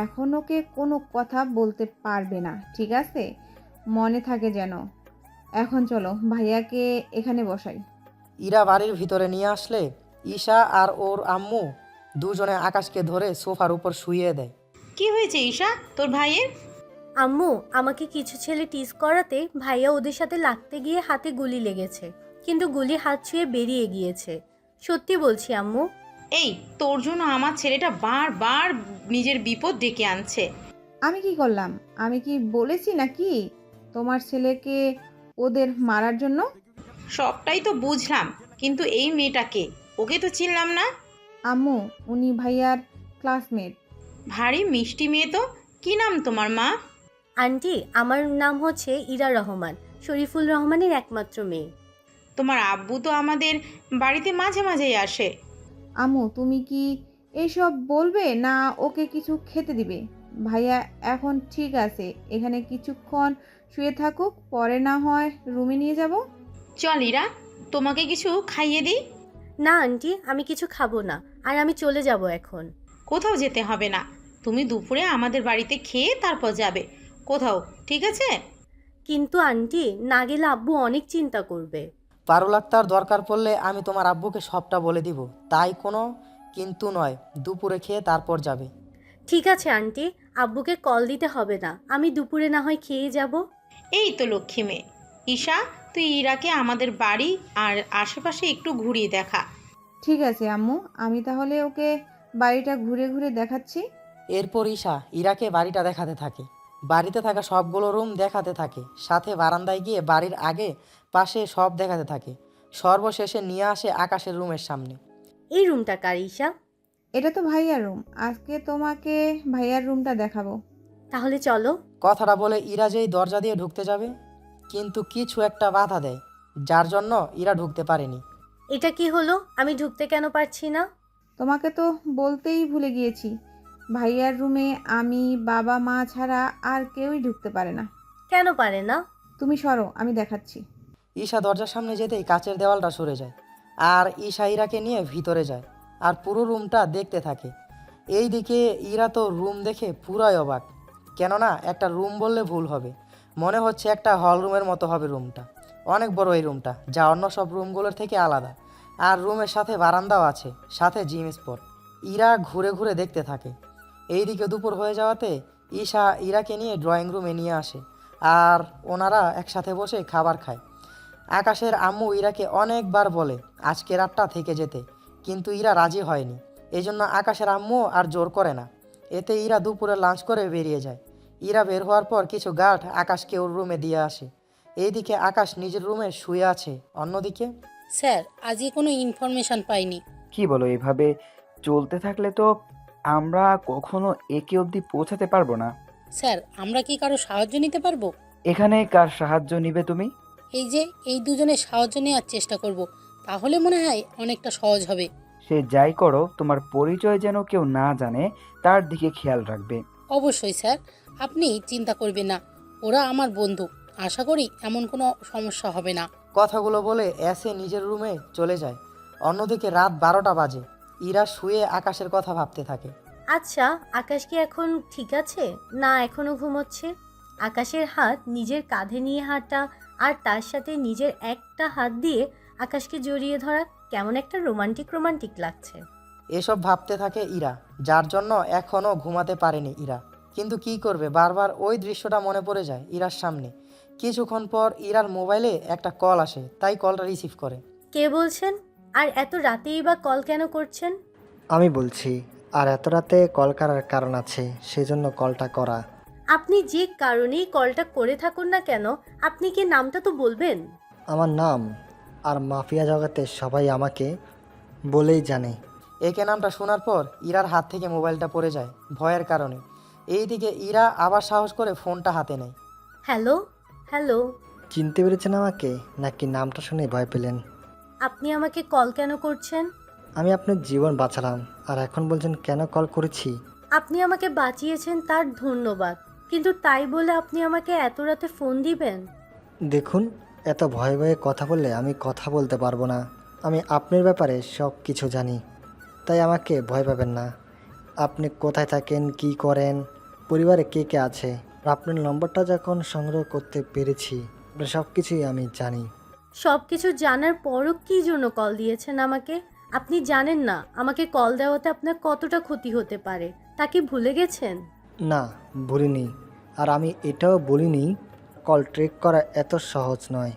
Speaker 4: এখন ওকে কোনো কথা বলতে পারবে না, ঠিক আছে? মনে থাকে যেন। এখন চলো ভাইয়াকে এখানে বসাই।
Speaker 2: ইরা বাড়ির ভিতরে নিয়ে আসলে ঈশা আর ওর আম্মু দুজনে আকাশকে ধরে সোফার উপর শুইয়ে দেয়।
Speaker 12: কি হয়েছে ঈশা তোর ভাইয়ের?
Speaker 6: আম্মু, আমাকে কিছু ছেলে টিজ করাতে ভাইয়া ওদের সাথে লাগতে গিয়ে হাতে গুলি লেগেছে, কিন্তু গুলি হাত ছুঁয়ে বেরিয়ে গিয়েছে। সত্যি বলছি আম্মু।
Speaker 12: এই তোর জন্য আমার ছেলেটা বারবার নিজের বিপদ ডেকে আনছে।
Speaker 4: আমি কি করলাম? আমি কি বলেছি নাকি তোমার ছেলেকে ওদের মারার জন্য?
Speaker 12: সবটাই তো বুঝলাম, কিন্তু এই মেয়েটাকে, ওকে তো চিনলাম না।
Speaker 4: আম্মু উনি ভাইয়ার ক্লাসমেট।
Speaker 12: ভারী মিষ্টি মেয়ে তো। কি নাম তোমার মা?
Speaker 6: আন্টি, আমার নাম হচ্ছে ইরা রহমান, শরীফুল রহমানের একমাত্র মেয়ে।
Speaker 12: তোমার আব্বু তো আমাদের বাড়িতে মাঝে মাঝেই আসে।
Speaker 4: আম্মু তুমি কি এসব বলবে না ওকে কিছু খেতে দিবে? ভাইয়া এখন ঠিক আছে, এখানে কিছুক্ষণ শুয়ে থাকুক, পরে না হয় রুমে নিয়ে যাব।
Speaker 12: চল ইরা, তোমাকে কিছু খাইয়ে দিই।
Speaker 6: না আন্টি, আমি কিছু খাবো না, আর আমি চলে যাব এখন।
Speaker 12: কোথাও যেতে হবে না, তুমি দুপুরে আমাদের বাড়িতে খেয়ে তারপর যাবে কোথাও, ঠিক আছে?
Speaker 6: কিন্তু আন্টি, না গেলে আব্বু অনেক চিন্তা করবে।
Speaker 2: পারুল আক্তার, দরকার পড়লে আমি তোমার আব্বুকে সবটা বলে দিব, তাই কোনো কিন্তু নয়, দুপুরে খেয়ে তারপর যাবে।
Speaker 6: ঠিক আছে আন্টি, আব্বুকে কল দিতে হবে না, আমি দুপুরে না হয় খেয়ে যাব।
Speaker 12: এই তো লক্ষ্মী মেয়ে। ঈশা, তুই ইরাকে আমাদের বাড়ি আর আশেপাশে একটু ঘুরিয়ে দেখা।
Speaker 4: ঠিক আছে আম্মু, আমি তাহলে ওকে বাড়িটা ঘুরে ঘুরে দেখাচ্ছি।
Speaker 2: এরপর ঈশা ইরাকে বাড়িটা দেখাতে থাকে। বাড়িতে থাকা সবগুলো রুম দেখাতে থাকে, সাথে বারান্দায় গিয়ে বাড়ির আগে পাশে সব দেখাতে থাকে। সর্বশেষে নিয়ে আসে আকাশের রুমের সামনে।
Speaker 6: এই রুমটা কার ঈশা?
Speaker 4: এটা তো ভাইয়ার রুম, আজকে তোমাকে ভাইয়ার রুমটা দেখাবো।
Speaker 6: তাহলে চলো।
Speaker 2: কথাটা বলে ইরা যেই দরজা দিয়ে ঢুকতে যাবে, কিন্তু কিছু একটা বাধা দেয়, যার জন্য ইরা ঢুকতে পারেনি।
Speaker 6: এটা কি হলো? আমি ঢুকতে কেন পারছি না?
Speaker 4: তোমাকে তো বলতেই ভুলে গিয়েছি, ভাইয়ার রুমে আমি, বাবা, মা ছাড়া আর কেউই ঢুকতে পারে না।
Speaker 6: কেন পারে না?
Speaker 4: তুমি সরো, আমি দেখাচ্ছি।
Speaker 2: ঈশা দরজার সামনে যেতেই কাচের দেওয়ালটা সরে যায়, আর ঈশা ইরাকে নিয়ে ভিতরে যায় আর পুরো রুমটা দেখতে থাকে। এই দিকে ইরা তো রুম দেখে পুরাই অবাক, কেননা একটা রুম বললে ভুল হবে, মনে হচ্ছে একটা হল রুমের মতো হবে রুমটা। অনেক বড় এই রুমটা, যা অন্য সব রুমগুলোর থেকে আলাদা। আর রুমের সাথে বারান্দাও আছে, সাথে জিম স্পট। ইরা ঘুরে ঘুরে দেখতে থাকে। এইদিকে দুপুর হয়ে যাওয়াতে ঈশা ইরাকে নিয়ে ড্রয়িং রুমে নিয়ে আসে, আর ওনারা একসাথে বসে খাবার খায়। আকাশের আম্মু ইরাকে অনেকবার বলে আজকে রাতটা থেকে যেতে, কিন্তু ইরা রাজি হয়নি। এই জন্য আকাশের আম্মু আর জোর করে না। এতে ইরা দুপুরে লাঞ্চ করে বেরিয়ে যায়। ইরা বের হওয়ার পর কিছু গার্ড আকাশকে ওর রুমে দিয়ে আসে। এইদিকে আকাশ নিজের রুমে শুয়ে আছে। অন্যদিকে
Speaker 5: স্যার, আজকে কোনো ইনফরমেশন পাইনি।
Speaker 9: কি বলো, এভাবে চলতে থাকলে তো আমরা কখনো একে অবধি পৌঁছাতে পারবো না।
Speaker 5: স্যার, আমরা কি কারো সাহায্য নিতে পারবো?
Speaker 9: এখানে কার সাহায্য নিবে তুমি?
Speaker 5: এই যে এই দুজনের সাহায্য নেওয়ার চেষ্টা করব, তাহলে মনে হয় অনেকটা সহজ হবে।
Speaker 9: সে যাই করো, তোমার পরিচয় যেন কেউ না জানে তার দিকে খেয়াল রাখবে।
Speaker 5: অবশ্যই স্যার, আপনি চিন্তা করবেন না, ওরা আমার বন্ধু, আশা করি এমন কোনো সমস্যা হবে না।
Speaker 2: কথাগুলো বলে এসে নিজের রুমে চলে যায়। অন্যদিকে রাত 12টা বাজে। ইরা শুয়ে আকাশের কথা ভাবতে থাকে।
Speaker 6: আচ্ছা, আকাশ কি এখন ঠিক আছে, না এখনো ঘুমোচ্ছে? আকাশের হাত নিজের কাঁধে নিয়ে হাঁটা আর তার সাথে নিজের একটা হাত দিয়ে আকাশকে জড়িয়ে ধরা কেমন একটা রোমান্টিক রোমান্টিক লাগছে।
Speaker 2: এসব ভাবতে থাকে ইরা, যার জন্য এখনও ঘুমাতে পারেনি ইরা। কিন্তু কি করবে, বারবার ওই দৃশ্যটা মনে পড়ে যায় ইরার সামনে। কিছুক্ষণ পর ইরার মোবাইলে একটা কল আসে, তাই কলটা রিসিভ করে।
Speaker 6: কে বলছেন? আর এত রাতেই বা কল কেন করছেন?
Speaker 1: আমি বলছি, আর এত রাতে কল করার কারণ আছে, সেজন্য কলটা করা।
Speaker 6: আপনি যে কারণেই কলটা করে থাকুন না কেন, আপনি কি নামটা তো বলবেন?
Speaker 1: আমার নাম আর মাফিয়া জগতে সবাই আমাকে বলেই জানে।
Speaker 2: একে নামটা শোনার পর ইরার হাত থেকে মোবাইলটা পড়ে যায় ভয়ের কারণে। এইদিকে ইরা আবার সাহস করে ফোনটা হাতে নেয়।
Speaker 6: হ্যালো হ্যালো,
Speaker 1: চিনতে পেরেছেন আমাকে, নাকি নামটা শুনে ভয় পেলেন?
Speaker 6: আপনি আমাকে কল কেন করছেন?
Speaker 1: আমি আপনার জীবন বাঁচালাম, আর এখন বলছেন কেন কল করেছি?
Speaker 6: আপনি আমাকে বাঁচিয়েছেন তার ধন্যবাদ, কিন্তু তাই বলে আপনি আমাকে এত রাতে ফোন দিবেন?
Speaker 1: দেখুন, এত ভয়ে ভয়ে কথা বললে আমি কথা বলতে পারবো না। আমি আপনার ব্যাপারে সব কিছু জানি, তাই আমাকে ভয় পাবেন না। আপনি কোথায় থাকেন, কি করেন, পরিবারে কে কে আছে, আর আপনার নম্বরটা যখন সংগ্রহ করতে পেরেছি, আপনার সব কিছুই আমি জানি।
Speaker 6: সব কিছু জানার পরও কী জন্য কল দিয়েছেন আমাকে? আপনি জানেন না আমাকে কল দেওয়াতে আপনার কতটা ক্ষতি হতে পারে, তা কি ভুলে গেছেন?
Speaker 1: না, ভুলিনি। আর আমি এটাও বলিনি কল ট্রেক করা এত সহজ নয়।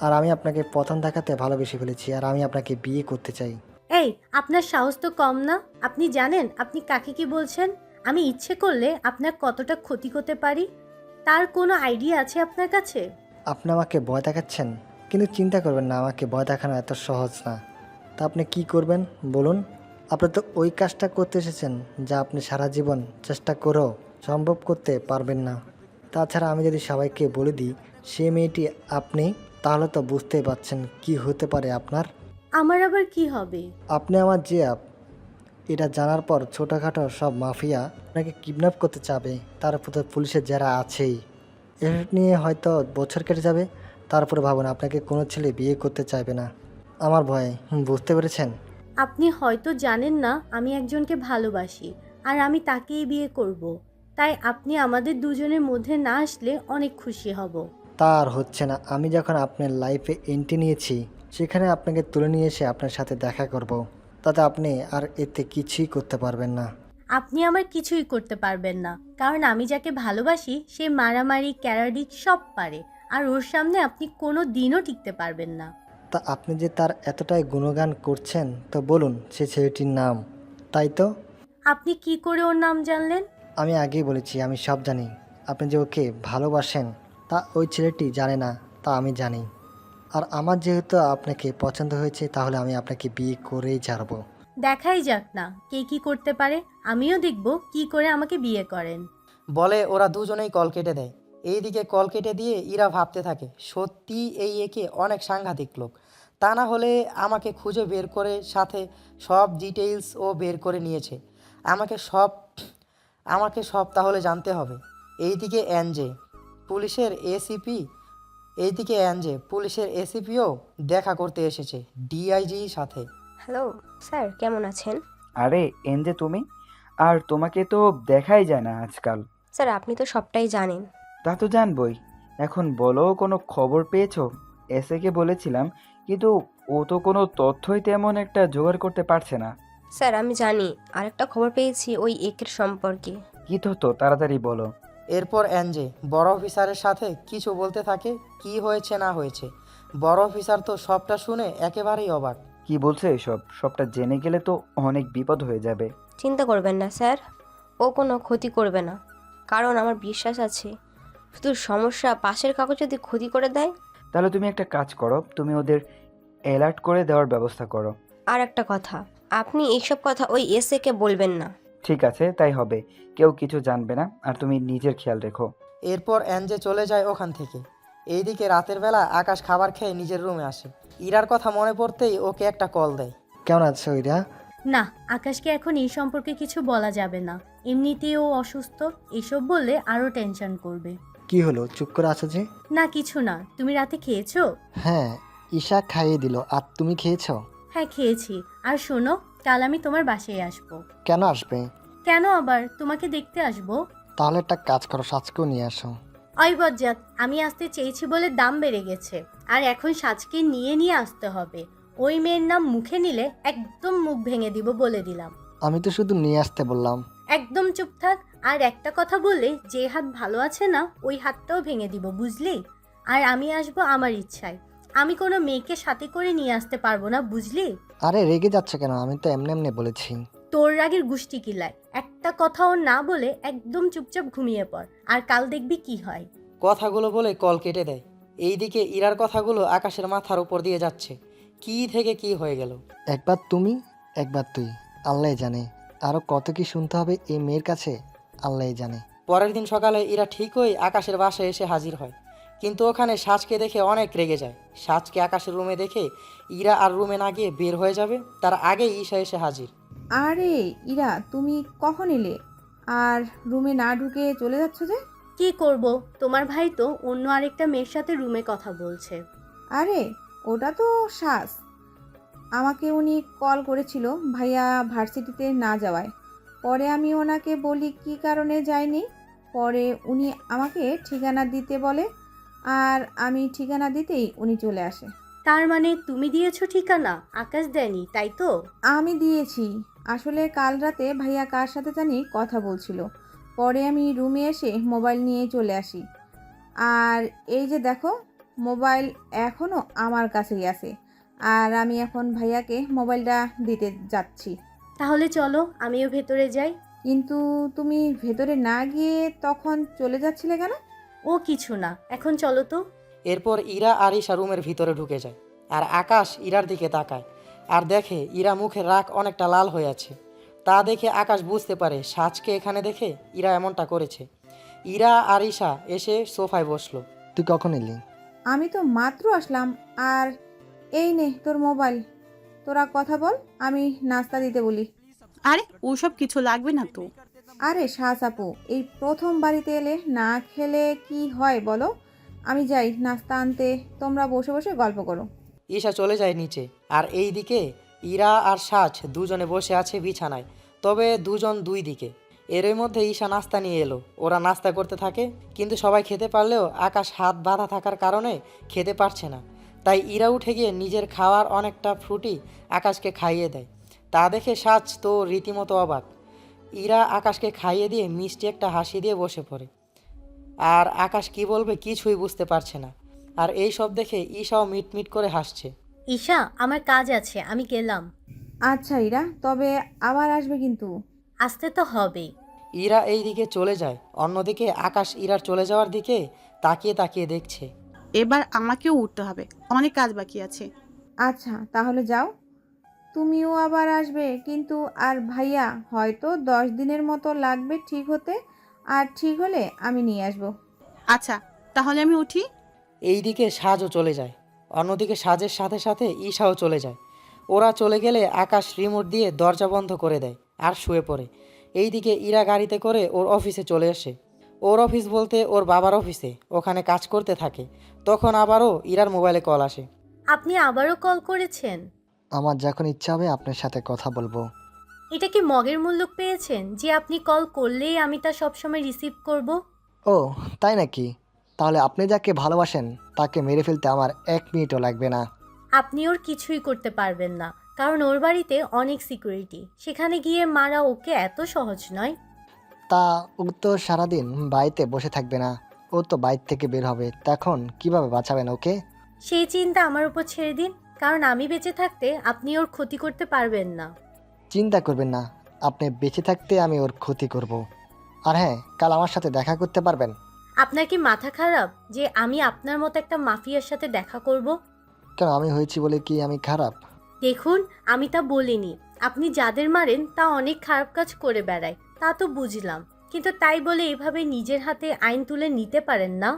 Speaker 1: আর আমি আপনাকে প্রথম দেখাতে ভালোবেসে ফেলেছি, আর আমি আপনাকে বিয়ে করতে চাই।
Speaker 6: এই, আপনার সাহস তো কম না? আপনি জানেন আপনি কাকে কি বলছেন? আমি ইচ্ছে করলে আপনার কতটা ক্ষতি করতে পারি, তার কোনো আইডিয়া আছে আপনার কাছে?
Speaker 1: আপনি আমাকে ভয় দেখাচ্ছেন, কিন্তু চিন্তা করবেন না, আমাকে ভয় দেখানো এত সহজ না। তা আপনি কি করবেন বলুন? আপনি তো ওই কাজটা করতে এসেছেন যা আপনি সারা জীবন চেষ্টা করেও সম্ভব করতে পারবেন না। তাছাড়া আমি যদি সবাইকে বলে দিই সে মেয়েটি আপনি, তাহলে তো বুঝতেই পারছেন কি হতে পারে আপনার।
Speaker 6: আমার আবার কি হবে?
Speaker 1: আপনি আমার জিয়াপ। এটা জানার পর ছোটোখাটো সব মাফিয়া আপনাকে কিডন্যাপ করতে চাবে, তার উপর তো পুলিশের যারা আছেই। এর নিয়ে হয়তো বছর কেটে যাবে, তারপরে ভাবুন আপনাকে কোনো ছেলে বিয়ে করতে চাইবে না আমার ভয়ে। বুঝতে পেরেছেন?
Speaker 6: আপনি হয়তো জানেন না আমি একজনকে ভালোবাসি, আর আমি তাকেই বিয়ে করব। তাই আপনি আমাদের দুজনের মধ্যে না আসলে অনেক খুশি হব।
Speaker 1: তার হচ্ছে না। আমি যখন আপনার লাইফে এন্ট্রি নিয়েছি, সেখানে আপনাকে তুলে নিয়ে এসে আপনার সাথে দেখা করব। তাতে আপনি আর এতে কিছুই করতে পারবেন না।
Speaker 6: আপনি আমার কিছুই করতে পারবেন না, কারণ আমি যাকে ভালোবাসি সে মারামারি ক্যারাডিক সব পারে, আর ওর সামনে আপনি কোনো দিনও টিকতে পারবেন না।
Speaker 1: তা আপনি যে তার এতটাই গুণগান করছেন, তো বলুন সে ছেলেটির নাম। তাই তো?
Speaker 6: আপনি কি করে ওর নাম জানলেন?
Speaker 1: আমি আগেই বলেছি আমি সব জানি। আপনি যে ওকে ভালোবাসেন তা ওই ছেলেটি জানে না, তা আমি জানি। আর আমার যেহেতু আপনাকে পছন্দ হয়েছে, তাহলে আমি আপনাকে বিয়ে করেই ছাড়বো।
Speaker 6: দেখাই যাক না কে কি করতে পারে, আমিও দেখব কি করে আমাকে বিয়ে করেন।
Speaker 2: বলে ওরা দুজনেই কল কেটে দেয়। এইদিকে কল কেটে দিয়ে ইরা ভাবতে থাকে, সত্যি এই একে অনেক সাংঘাতিক লোক। তা না হলে আমাকে খুঁজে বের করে সাথে সব ডিটেইলসও বের করে নিয়েছে। আমাকে সব তাহলে জানতে হবে। এইদিকে পুলিশের এসিপিও দেখা করতে এসেছে ডিআইজির সাথে।
Speaker 8: হ্যালো স্যার, কেমন আছেন?
Speaker 9: আরে এনজে তুমি, আর তোমাকে তো দেখাই যায় না আজকাল।
Speaker 8: স্যার আপনি তো সবটাই জানেন।
Speaker 9: তা তো জানবই। এখন বলো, কোনো খবর পেয়েছো? এসএকে বলেছিলাম, কিন্তু ও তো কোনো তথ্যই তেমন একটা জোগাড় করতে পারছে না।
Speaker 8: স্যার আমি জানি, আরেকটা খবর পেয়েছি ওই একের সম্পর্কে।
Speaker 9: কি তথ্য, তাড়াতাড়ি বলো।
Speaker 2: এরপর এনজে বড় অফিসারের সাথে কিছু বলতে থাকে, কি হয়েছে না হয়েছে। বড় অফিসার তো সবটা শুনে একেবারেই অবাক।
Speaker 9: কি বলছে এসব? সবটা জেনে গেলে তো অনেক বিপদ হয়ে যাবে।
Speaker 8: চিন্তা করবেন না স্যার, ও কোনো ক্ষতি করবে না, কারণ আমার বিশ্বাস আছে। শুধু সমস্যা পাশের কাগজ যদি ক্ষতি করে দেয়।
Speaker 9: তাহলে তুমি একটা কাজ করো, তুমি ওদের অ্যালার্ট করে দেওয়ার ব্যবস্থা করো।
Speaker 8: আর একটা কথা, আপনি এইসব কথা ওই এসএকে বলবেন না।
Speaker 9: ঠিক আছে, তাই হবে। কেউ কিছু জানবে না, আর তুমি নিজের খেয়াল রেখো।
Speaker 2: এরপর এনজে চলে যায় ওখান থেকে। এইদিকে রাতের বেলা আকাশ খাবার খেয়ে নিজের রুমে আসে। ইরার কথা মনে পড়তেই ওকে একটা কল দেয়।
Speaker 1: কেমন আছো ইরা?
Speaker 6: না, আকাশকে এখন এই সম্পর্কে কিছু বলা যাবে না। এমনিতেই ও অসুস্থ, এসব বললে আরও টেনশন করবে।
Speaker 1: কি হলো, চুপ করে আছো যে?
Speaker 6: না কিছু না। তুমি রাতে খেয়েছো?
Speaker 1: হ্যাঁ, ঈশা খাইয়ে দিল। আর তুমি খেয়েছো?
Speaker 6: হ্যাঁ খেয়েছি। আর শোনো, কাল আমি তোমার বাসায় আসবো।
Speaker 1: কেন আসবে?
Speaker 6: কেন আবার? তোমাকে দেখতে আসবো।
Speaker 1: তাহলে একটা কাজ করো, সাজকেও নিয়ে আসো।
Speaker 6: ওই বজ্জাত, আমি আসতে চেয়েছি বলে দাম বেড়ে গেছে, আর এখন সাজকে নিয়ে আসতে হবে। ওই মেয়ের নাম মুখে নিলে একদম মুখ ভেঙে দিব বলে দিলাম।
Speaker 1: আমি তো শুধু নিয়ে আসতে বললাম।
Speaker 6: একদম চুপ থাক। আর একটা কথা বললে যে হাত ভালো আছে না, ওই হাতটাও ভেঙে দিব, বুঝলি? আর আমি আসবো আমার ইচ্ছায়। আমি কোনো মেয়েকে সাথে করে নিয়ে আসতে পারবো না, বুঝলি?
Speaker 1: আরে রেগে যাচ্ছ কেন? আমি তো এমনি এমনি বলেছি।
Speaker 6: তোর রাগের গুষ্টি কিলায়। একটা কথাও না বলে একদম চুপচাপ ঘুমিয়ে পড়, আর কাল দেখবি কি হয়।
Speaker 2: কথাগুলো বলে কল কেটে দেয়। এইদিকে ইরার কথাগুলো আকাশের মাথার উপর দিয়ে যাচ্ছে। কি থেকে কি হয়ে গেল।
Speaker 1: একবার তুমি, একবার তুই, আল্লাহ জানে। আরো কত কি শুনতে হবে এই মেয়ের কাছে, আল্লাহ জানে।
Speaker 2: পরের দিন সকালে ইরা ঠিকই আকাশের বাসায় এসে হাজির হয়, কিন্তু ওখানে সাজকে দেখে অনেক রেগে যায়। সাজকে আকাশের রুমে দেখে ইরা আর রুমে না গিয়ে বের হয়ে যাবে, তার আগেই ঈশা এসে হাজির।
Speaker 4: আরে ইরা, তুমি কখন এলে? আর রুমে না ঢুকে চলে যাচ্ছ যে?
Speaker 6: কি করব, তোমার ভাই তো অন্য আরেকটা মেয়ের সাথে রুমে কথা বলছে।
Speaker 4: আরে ওটা তো শ্বাস। আমাকে উনি কল করেছিল ভাইয়া ভার্সিটিতে না যাওয়ায়। পরে আমি ওনাকে বলি কি কারণে যায়নি। পরে উনি আমাকে ঠিকানা দিতে বলে, আর আমি ঠিকানা দিতেই উনি চলে আসে।
Speaker 6: তার মানে তুমি দিয়েছো ঠিকানা, আকাশ দেয়নি, তাই তো?
Speaker 4: আমি দিয়েছি। আসলে কাল রাতে ভাইয়া কার সাথে জানি কথা বলছিল। পরে আমি রুমে এসে মোবাইল নিয়ে চলে আসি। আর এই যে দেখো, মোবাইল এখনও আমার কাছেই আছে। আর আমি এখন ভাইয়াকে মোবাইলটা দিতে যাচ্ছি।
Speaker 6: তাহলে চলো, আমিও ভেতরে যাই।
Speaker 4: কিন্তু তুমি ভেতরে না গিয়ে তখন চলে যাচ্ছিলে কেন?
Speaker 6: ও কিছু না, এখন চলো তো।
Speaker 2: এরপর ইরা আর ঈশা রুমের ভিতরে ঢুকে যায়, আর আকাশ ইরার দিকে তাকায় আর দেখে ইরা মুখের রাগ অনেকটা লাল হয়ে আছে। তা দেখে আকাশ বুঝতে পারে সাজকে এখানে দেখে ইরা এমনটা করেছে। ইরা আর ঈশা এসে সোফায় বসলো।
Speaker 1: তুই কখন এলি?
Speaker 4: আমি তো মাত্র আসলাম। আর এই নে তোর মোবাইল, তোরা কথা বল, আমি নাস্তা দিতে বলি।
Speaker 14: আরে ওসব কিছু লাগবে না তো।
Speaker 4: আরে শাহ আপু, এই প্রথম বাড়িতে এলে না খেলে কি হয় বলো? আমি যাই নাস্তা আনতে, তোমরা বসে বসে গল্প করো।
Speaker 2: ঈশা চলে যায় নিচে, আর এই দিকে ইরা আর সাজ দুজনে বসে আছে বিছানায়, তবে দুজন দুই দিকে। এর মধ্যে ঈশা নাস্তা নিয়ে এলো। ওরা নাস্তা করতে থাকে, কিন্তু সবাই খেতে পারলেও আকাশ হাত বাঁধা থাকার কারণে খেতে পারছে না। তাই ইরা উঠে গিয়ে নিজের খাওয়ার অনেকটা ফ্রুটি আকাশকে খাইয়ে দেয়। তা দেখে সাজ তো রীতিমতো অবাক। ইরা আকাশকে খাইয়ে দিয়ে মিষ্টি একটা হাসি দিয়ে বসে পড়ে, আর আকাশ কি বলবে কিছুই বুঝতে পারছে না। আর এই সব দেখে ঈশাও মিটমিট করে হাসছে।
Speaker 6: ঈশা, আমার কাজ আছে, আমি গেলাম।
Speaker 4: আচ্ছা ইরা, তবে আবার আসবে কিন্তু।
Speaker 6: আসতে তো হবেই।
Speaker 2: ইরা এই দিকে চলে যায়, অন্যদিকে আকাশ ইরার চলে যাওয়ার দিকে তাকিয়ে তাকিয়ে দেখছে।
Speaker 14: এবার আমাকেও উঠতে হবে, অনেক কাজ বাকি আছে।
Speaker 4: আচ্ছা তাহলে যাও, তুমিও আবার আসবে কিন্তু। আর ভাইয়া হয়তো 10 দিনের মতো লাগবে ঠিক হতে, আর ঠিক হলে আমি নিয়ে আসবো।
Speaker 14: আচ্ছা তাহলে আমি উঠি।
Speaker 2: এইদিকে সাজও চলে যায়, অন্যদিকে সাজের সাথে সাথে ঈশাও চলে যায়। ওরা চলে গেলে আকাশ রিমোট দিয়ে দরজা বন্ধ করে দেয় আর শুয়ে পড়ে। এইদিকে ইরা গাড়িতে করে ওর অফিসে চলে আসে। ওর অফিস বলতে ওর বাবার অফিসে, ওখানে কাজ করতে থাকে। তখন আবারও ইরার মোবাইলে কল আসে।
Speaker 6: আপনি আবারও কল করেছেন?
Speaker 1: আমার যখন ইচ্ছা হবে আপনার সাথে কথা বলবো।
Speaker 6: এটা কি মগের মূল্য পেয়েছেন যে আপনি কল করলেই আমি তা সবসময় রিসিভ করব?
Speaker 1: ও তাই নাকি? তাহলে আপনি যাকে ভালোবাসেন তাকে মেরে ফেলতে আমার 1 মিনিটও লাগবে না।
Speaker 6: আপনি ওর কিছুই করতে পারবেন না, কারণ ওর বাড়িতে অনেক সিকিউরিটি। সেখানে গিয়ে মারা ওকে এত সহজ নয়।
Speaker 1: তা ও তো সারাদিন বাড়িতে বসে থাকবে না, ও তো বাইর থেকে বের হবে। তখন কিভাবে বাঁচাবেন ওকে?
Speaker 6: সেই চিন্তা আমার উপর ছেড়ে দিন, কারণ আমি বেঁচে থাকতে আপনি ওর ক্ষতি করতে পারবেন না।
Speaker 1: চিন্তা করবেন না, আপনি বেঁচে থাকতে আমি ওর ক্ষতি করব। আর হ্যাঁ, কাল আমার সাথে দেখা করতে পারবেন?
Speaker 6: আপনার কি মাথা খারাপ যে আমি আপনার মতো একটা মাফিয়ার সাথে দেখা করব?
Speaker 1: কেন, আমি হয়েছি বলে কি আমি খারাপ?
Speaker 6: দেখুন, আমি তা বলিনি। আপনি যাদের মারেন তা অনেক খারাপ কাজ করে বেড়ায়, তা তো বুঝলাম, কিন্তু তাই বলে এভাবে নিজের হাতে আইন তুলে নিতে পারেন না।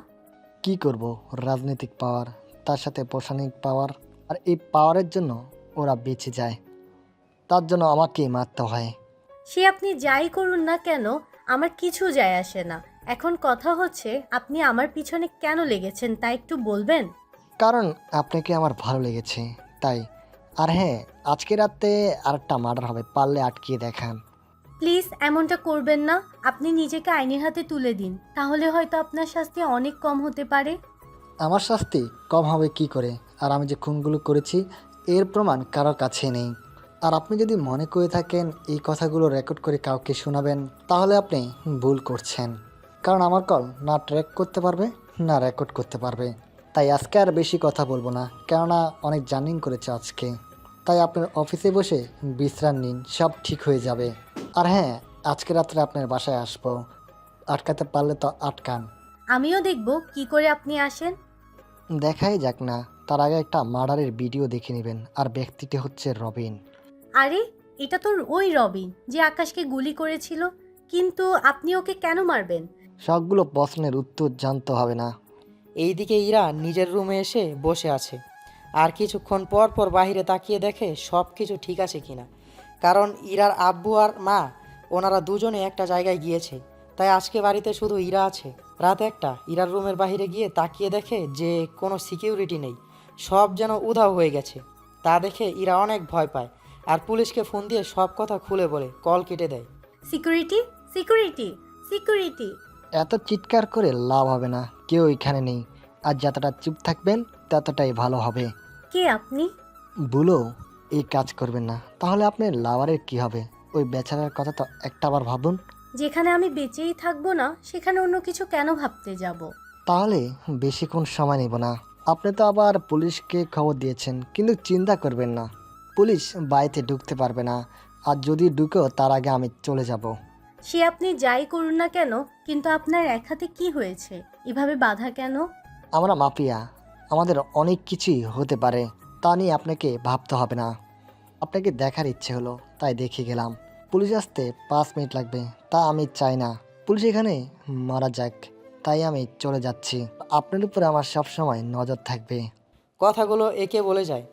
Speaker 1: কি করব, রাজনৈতিক পাওয়ার, তার সাথে প্রশাসনিক পাওয়ার, আর এই পাওয়ারের জন্য ওরা বেঁচে যায়, তার জন্য আমাকেই মারতে হয়।
Speaker 6: সে আপনি যাই করুন না কেন আমার কিছু যায় আসে না। এখন কথা হচ্ছে আপনি আমার পিছনে কেন লেগেছেন তা একটু বলবেন?
Speaker 1: কারণ আপনাকে আমার ভালো লেগেছে তাই। আর হ্যাঁ, আজকে রাতে আরেকটা মার্ডার হবে, পারলে আটকিয়ে দেখান।
Speaker 6: প্লিজ এমনটা করবেন না। আপনি নিজেকে আইনের হাতে তুলে দিন, তাহলে হয়তো আপনার শাস্তি অনেক কম হতে পারে।
Speaker 1: আমার শাস্তি কম হবে কি করে? আর আমি যে খুনগুলো করেছি এর প্রমাণ কারোর কাছে নেই। আর আপনি যদি মনে করে থাকেন এই কথাগুলো রেকর্ড করে কাউকে শোনাবেন, তাহলে আপনি ভুল করছেন। কারণ আমার কল না ট্র্যাক করতে পারবে না রেকর্ড করতে পারবে। তাই আজকে আর বেশি কথা বলবো না, কেননা অনেক জার্নিং করেছে আজকে। তাই আপনার অফিসে বসে বিশ্রাম নিন, সব ঠিক হয়ে যাবে। আর হ্যাঁ, আজকে রাত্রে আপনার বাসায় আসবো, আটকাতে পারলে তো আটকান।
Speaker 6: আমিও দেখব কি করে আপনি আসেন।
Speaker 1: দেখাই যাক না, তার আগে একটা মার্ডারের ভিডিও দেখে নেবেন। আর ব্যক্তিটি হচ্ছে রবিন।
Speaker 6: আরে এটা তো ওই রবিন যে আকাশকে গুলি করেছিল, কিন্তু আপনি ওকে কেন মারবেন?
Speaker 1: সবগুলো প্রশ্নের উত্তর জানতে হবে না।
Speaker 2: এইদিকে ইরা নিজের রুমে এসে বসে আছে আর কিছুক্ষণ পর পর বাইরে তাকিয়ে দেখে সব কিছু ঠিক আছে কিনা। কারণ ইরার আব্বু আর মা ওনারা দুজনে একটা জায়গায় গিয়েছে, তাই আজকে বাড়িতে শুধু ইরা আছে। রাত একটা ইরার রুমের বাইরে গিয়ে তাকিয়ে দেখে যে কোনো সিকিউরিটি নেই, সব যেন উধাও হয়ে গেছে। তা দেখে ইরা অনেক ভয় পায় আর পুলিশকে ফোন দিয়ে সব কথা খুলে বলে কল কেটে দেয়।
Speaker 6: Security, security, security.
Speaker 1: এত চিৎকার করে লাভ হবে না, কেউ এখানে নেই। আর যতটা চুপ থাকবেন ততটাই ভালো হবে।
Speaker 6: কে আপনি?
Speaker 1: বলো, এই কাজ করবেন না, তাহলে আপনার লাভারের কি হবে? ওই বেচারার কথা তো একটাবার ভাবুন।
Speaker 6: যেখানে আমি বেঁচেই থাকবো না সেখানে অন্য কিছু কেন ভাবতে যাব?
Speaker 1: তাহলে বেশিক্ষণ সময় নেব না। আপনি তো আবার পুলিশকে খবর দিয়েছেন, কিন্তু চিন্তা করবেন না, পুলিশ বাড়িতে ঢুকতে পারবে না। আর যদি ঢুকেও তার আগে আমি চলে যাব।
Speaker 6: সে আপনি যাই করুন না কেন, কিন্তু আপনার এক হাতে কি হয়েছে? এভাবে বাধা কেন?
Speaker 1: আমরা মাফিয়া, আমাদের অনেক কিছুই হতে পারে, তা নিয়ে আপনাকে ভাবতে হবে না। আপনাকে দেখার ইচ্ছে হলো তাই দেখে গেলাম। পুলিশ আসতে 5 মিনিট লাগবে, তা আমি চাই না পুলিশ এখানে মারা যাক, তাই আমি চলে যাচ্ছি। আপনার উপরে আমার সব সময় নজর থাকবে।
Speaker 2: কথাগুলো একে বলে যায়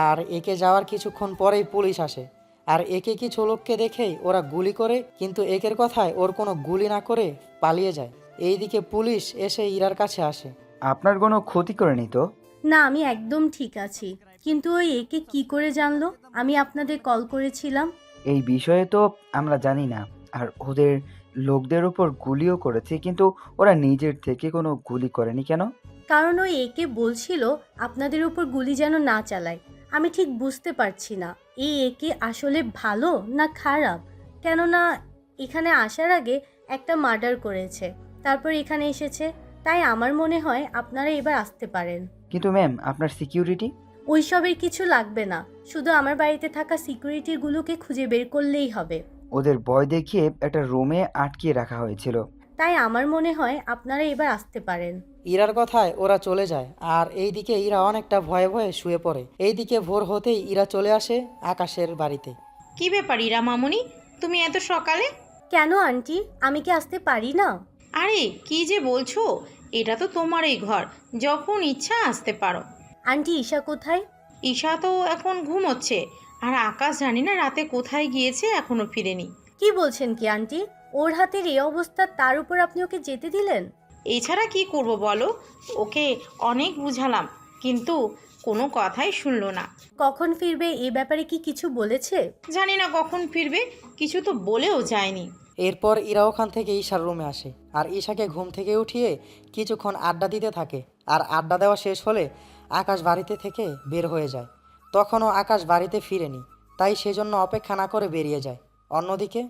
Speaker 2: আর একে যাওয়ার কিছুক্ষণ পরেই পুলিশ আসে। আর একে কিছু লোককে দেখেই ওরা গুলি করে, কিন্তু একের কথায় ওর কোনো গুলি না করে পালিয়ে যায়। এইদিকে পুলিশ এসে ইরার কাছে আসে।
Speaker 9: আপনার কোনো ক্ষতি করেনি তো?
Speaker 6: না, আমি একদম ঠিক আছি। কিন্তু ওই একে কি করে জানলো আমি আপনাদের কল করেছিলাম?
Speaker 9: এই বিষয়ে তো আমরা জানি না। আর ওদের লোকদের উপর গুলিও করেছে, কিন্তু ওরা নিজের থেকে কোনো গুলি করেনি কেন?
Speaker 6: কারণ ওই একে বলছিল আপনাদের উপর গুলি যেন না চালায়। আমি ঠিক বুঝতে পারছি না এই একে আসলে ভালো না খারাপ। কেননা এখানে আসার আগে একটা মার্ডার করেছে, তারপর এখানে এসেছে। তাই আমার মনে হয় আপনারা এবার আসতে পারেন।
Speaker 9: কিন্তু ম্যাম, আপনার সিকিউরিটি?
Speaker 6: ওইসবের কিছু লাগবে না, শুধু আমার বাড়িতে থাকা সিকিউরিটিগুলোকে খুঁজে বের করলেই হবে।
Speaker 9: ওদের ভয় দেখিয়ে একটা রুমে আটকিয়ে রাখা হয়েছিল।
Speaker 6: তাই আমার মনে হয় আপনারা এবার আসতে পারেন।
Speaker 2: ইরার কথায় ওরা চলে যায় আর এইদিকে ইরা অনেকটা ভয়ে ভয়ে শুয়ে পড়ে। এইদিকে ভোর হতেই ইরা চলে আসে আকাশের বাড়িতে।
Speaker 12: কি ব্যাপার ইরা মামুনি, তুমি এত সকালে?
Speaker 6: কেন আন্টি, আমি কি আসতে পারি না?
Speaker 12: আরে কি যে বলছো, এটা তো তোমারই ঘর, যখন ইচ্ছা আসতে পারো।
Speaker 6: আন্টি ঈশা কোথায়?
Speaker 12: ঈশা তো এখন ঘুমোচ্ছে, আর আকাশ জানি না রাতে কোথায় গিয়েছে, এখনো ফিরেনি।
Speaker 6: কি বলছেন কি আন্টি? ওর হাতের এই অবস্থা, তার উপর আপনি ওকে যেতে দিলেন?
Speaker 12: এছাড়া কি করব বলো, ওকে অনেক বুঝালাম কিন্তু কোনো কথাই শুনলো না।
Speaker 6: কখন ফিরবে এ ব্যাপারে কি কিছু বলেছে?
Speaker 12: জানি না কখন ফিরবে, কিছু তো বলেও যায়নি।
Speaker 2: এরপর ইরা ওখান থেকে ঈশার রুমে আসে আর ঈশাকে ঘুম থেকে উঠিয়ে কিছুক্ষণ আড্ডা দিতে থাকে। আর আড্ডা দেওয়া শেষ হলে আকাশ বাড়িতে থেকে বের হয়ে যায়। তখনও আকাশ বাড়িতে ফিরেনি, তাই সেজন্য অপেক্ষা না করে বেরিয়ে যায়। অন্যদিকে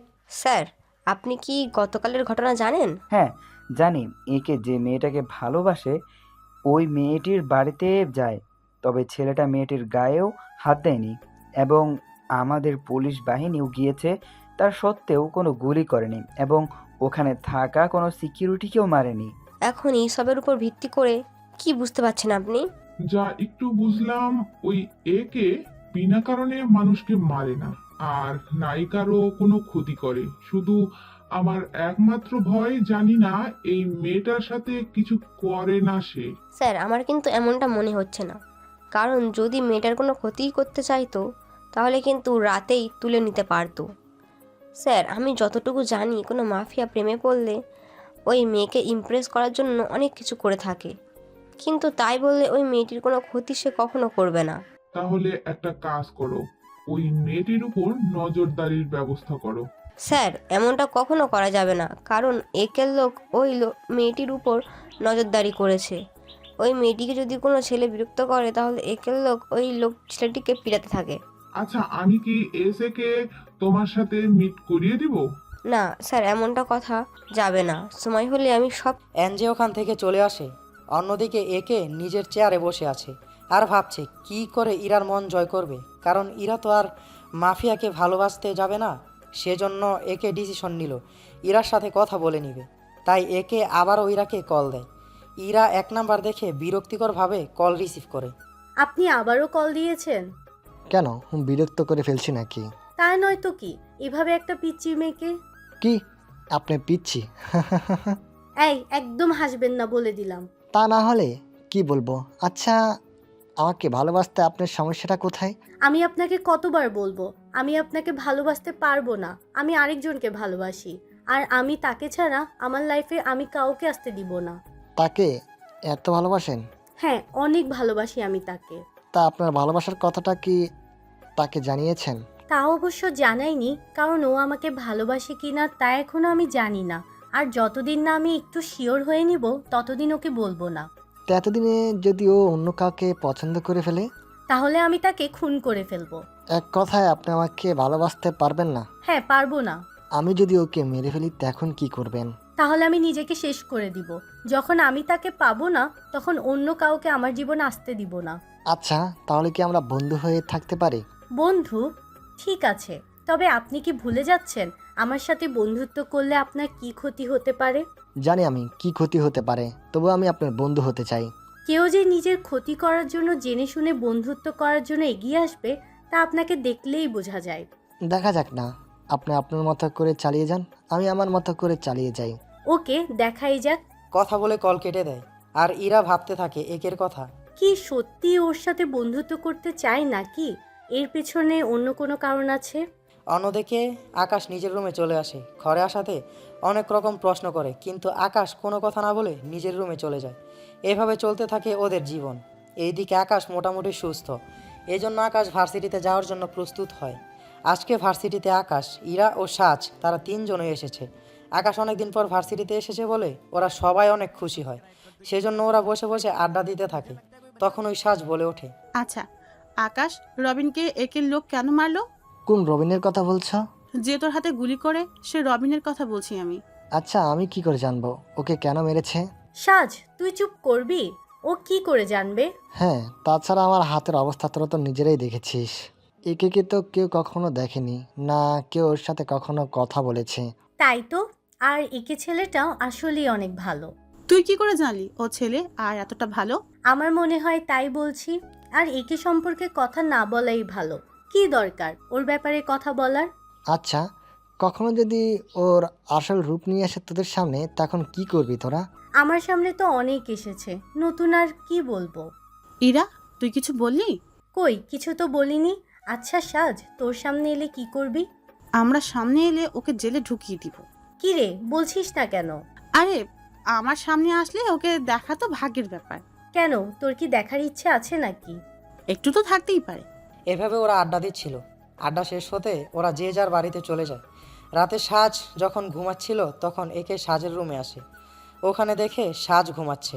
Speaker 8: স্যার, আপনি কি গতকালের ঘটনা জানেন?
Speaker 9: হ্যাঁ জানি। একে যে মেয়েটাকে ভালোবাসে ওই মেয়েটির বাড়িতে যায়, তবে ছেলেটা মেয়েটির গায়েও হাত দেয়নি এবং আমাদের পুলিশ বাহিনীও গিয়েছে, তার সত্ত্বেও কোনো গুলি করেনি এবং ওখানে থাকা কোনো সিকিউরিটিকেও মারেনি।
Speaker 8: এখন এইসবের উপর ভিত্তি করে কি বুঝতে পারছেন আপনি?
Speaker 10: যা একটু বুঝলাম, ওই একে বিনা কারণে মানুষকে মারে না আর নায়িকারও কোনো ক্ষতি করে, শুধু আমার একমাত্র ভয়, জানি না এই মেয়েটার সাথে কিছু করে না সে।
Speaker 8: স্যার আমার কিন্তু এমনটা মনে হচ্ছে না, কারণ যদি মেয়েটার কোনো ক্ষতিই করতে চাইতো তাহলে কিন্তু রাতেই তুলে নিতে পারতো। স্যার আমি যতটুকু জানি কোনো মাফিয়া প্রেমে পড়লে ওই মেয়েকে ইমপ্রেস করার জন্য অনেক কিছু করে থাকে, কিন্তু তাই বললে ওই মেয়েটির কোনো ক্ষতি সে কখনো করবে না।
Speaker 10: তাহলে একটা কাজ করো, ওই মেয়েটির উপর নজরদারির ব্যবস্থা করো।
Speaker 8: স্যার এমনটা কখনো করা যাবে না, কারণ একের লোক ওই মেয়েটির উপর নজরদারি করেছে। ওই মেয়েটিকে যদি কোনো ছেলে বিরক্ত করে তাহলে একের লোক ওই ছেলেটিকে পিটাতে থাকে।
Speaker 10: আচ্ছা, আমি কি এসে কে তোমার সাথে মিট করিয়ে দিব?
Speaker 8: না স্যার এমনটা কথা যাবে না, সময় হলে আমি সব।
Speaker 2: এনজে ওখান থেকে চলে আসে। অন্যদিকে একে নিজের চেয়ারে বসে আছে আর ভাবছে কি করে ইরার মন জয় করবে, কারণ ইরা তো আর মাফিয়াকে ভালোবাসতে যাবে না। সেজন্য একে ডিসিশন নিল ইরার সাথে কথা বলে নিবে। তাই একে আবারও ইরাকে কল দেয়। ইরা 1 নাম্বার দেখে বিরক্তিকরভাবে কল রিসিভ করে।
Speaker 6: আপনি আবারও কল দিয়েছেন?
Speaker 1: কেন, বিরক্ত করে ফেলছি নাকি?
Speaker 6: তাই নয় তো কি, এভাবে একটা পিচ্চি মেয়েকে।
Speaker 1: কি আপনি পিচ্ছি?
Speaker 6: এই একদম হাসবেন না বলে দিলাম।
Speaker 1: তা না হলে কি বলবো? আচ্ছা, আমাকে ভালোবাসতে আপনার সমস্যাটা কোথায়?
Speaker 6: আমি আপনাকে কতবার বলবো আমি আপনাকে ভালোবাসতে পারবো না, আমি আরেকজনকে ভালোবাসি, আর আমি তাকে ছাড়া আমার লাইফে আমি কাউকে আসতে দিব না।
Speaker 1: তাকে এত ভালোবাসেন?
Speaker 6: হ্যাঁ অনেক ভালোবাসি আমি তাকে।
Speaker 1: তা আপনার ভালোবাসার কথাটা কি তাকে জানিয়েছেন?
Speaker 6: তা অবশ্য জানাইনি, কারণ ও আমাকে ভালোবাসে কিনা তা এখনো আমি জানি না, আর যতদিন না আমি একটু শিওর হয়ে নিব ততদিন ওকে বলবো না।
Speaker 1: তো এতদিনে যদি ও অন্য কাউকে পছন্দ করে ফেলে?
Speaker 6: তাহলে আমি তাকে খুন করে ফেলবো।
Speaker 1: এক কথায় আপনি আমাকে ভালোবাসতে পারবেন না?
Speaker 6: হ্যাঁ পারবো না।
Speaker 1: আমি যদি ওকে মেরে ফেলি তখন কি করবেন?
Speaker 6: তাহলে আমি নিজেকে শেষ করে দিব। যখন আমি তাকে পাবো না তখন অন্য কাউকে আমার জীবনে আসতে দিব না।
Speaker 1: আচ্ছা, তাহলে কি আমরা বন্ধু হয়ে থাকতে পারি?
Speaker 6: বন্ধু? ঠিক আছে, তবে আপনি কি ভুলে যাচ্ছেন আমার সাথে বন্ধুত্ব করলে আপনার কি ক্ষতি হতে পারে?
Speaker 1: জানি আমি কি ক্ষতি হতে পারে, তবু আমি আপনার বন্ধু হতে চাই।
Speaker 6: কেউ যে নিজের ক্ষতি করার জন্য জেনে শুনে বন্ধুত্ব করার জন্য এগিয়ে আসবে তা আপনাকে দেখলেই বোঝা যায়।
Speaker 1: দেখা যাক না, আপনি আপনার মতো করে চালিয়ে যান, আমি আমার মতো করে চালিয়ে যাই।
Speaker 6: ওকে দেখাই যাক।
Speaker 2: কথা বলে কল কেটে দেয়। আর ইরা ভাবতে থাকে একের কথা।
Speaker 6: কি সত্যি ওর সাথে বন্ধুত্ব করতে চায় নাকি এর পেছনে অন্য কোনো কারণ আছে?
Speaker 2: অন্যদিকে আকাশ নিজের রুমে চলে আসে। ঘরে আসাতে অনেক রকম প্রশ্ন করে, কিন্তু আকাশ কোনো কথা না বলে নিজের রুমে চলে যায়। এভাবে চলতে থাকে ওদের জীবন। এইদিকে আকাশ মোটামুটি সুস্থ, এজন্য আকাশ ভার্সিটিতে যাওয়ার জন্য প্রস্তুত হয়। আজকে ভার্সিটিতে আকাশ, ইরা ও সাজ তারা 3 জনই এসেছে। আকাশ অনেকদিন পর ভার্সিটিতে এসেছে বলে ওরা সবাই অনেক খুশি হয়। সেজন্য ওরা বসে বসে আড্ডা দিতে থাকে। তখন ওই সাজ বলে ওঠে,
Speaker 14: আচ্ছা আকাশ, রবিনকে একের লোক কেন মারলো?
Speaker 1: কোন রবিনের কথা বলছো?
Speaker 14: যে তোর হাতে গুলি করে সে রবিনের কথা বলছি আমি।
Speaker 1: আচ্ছা, আমি কি করে জানবো ওকে কেন মেরেছে?
Speaker 6: সাজ তুই চুপ করবি? ও কি করে জানবে?
Speaker 1: হ্যাঁ, তাছাড়া আমার হাতের অবস্থা তোরা তো নিজেরাই দেখেছিস। একে তো কেউ কখনো দেখেনি, না কেউ ওর সাথে কখনো কথা বলেছে।
Speaker 6: তাই তো, আর একে ছেলেটাও আসলেই অনেক ভালো।
Speaker 14: তুই কি করে জানলি ও ছেলে আর এতটা ভালো?
Speaker 6: আমার মনে হয় তাই বলছি। আর একে সম্পর্কে কথা না বলাই ভালো। কি দরকার ওর ব্যাপারে কথা বলার?
Speaker 1: আচ্ছা, কখনো যদি ওর আসল রূপ নিয়ে আসে তোদের সামনে, তখন কি করবি তোরা?
Speaker 6: আমার সামনে তো অনেক এসেছে, নতুন আর কি বলবো?
Speaker 14: ইরা তুই কিছু বললি?
Speaker 6: কই কিছু তো বলিনি। আচ্ছা সাজ, তোর সামনে এলে কি করবি?
Speaker 14: আমরা সামনে এলে ওকে জেলে ঢুকিয়ে দিব।
Speaker 6: কি রে বলছিস না কেন?
Speaker 14: আরে আমার সামনে আসলে ওকে দেখা তো ভাগ্যের ব্যাপার।
Speaker 6: কেন, তোর কি দেখার ইচ্ছে আছে নাকি?
Speaker 14: একটু তো থাকতেই পারে।
Speaker 2: এভাবে ওরা আড্ডা দিচ্ছিল। আড্ডা শেষ হতে ওরা যে যার বাড়িতে চলে যায়। রাতে সাজ যখন ঘুমাচ্ছিল তখন একে সাজের রুমে আসে। ওখানে দেখে সাজ ঘুমাচ্ছে,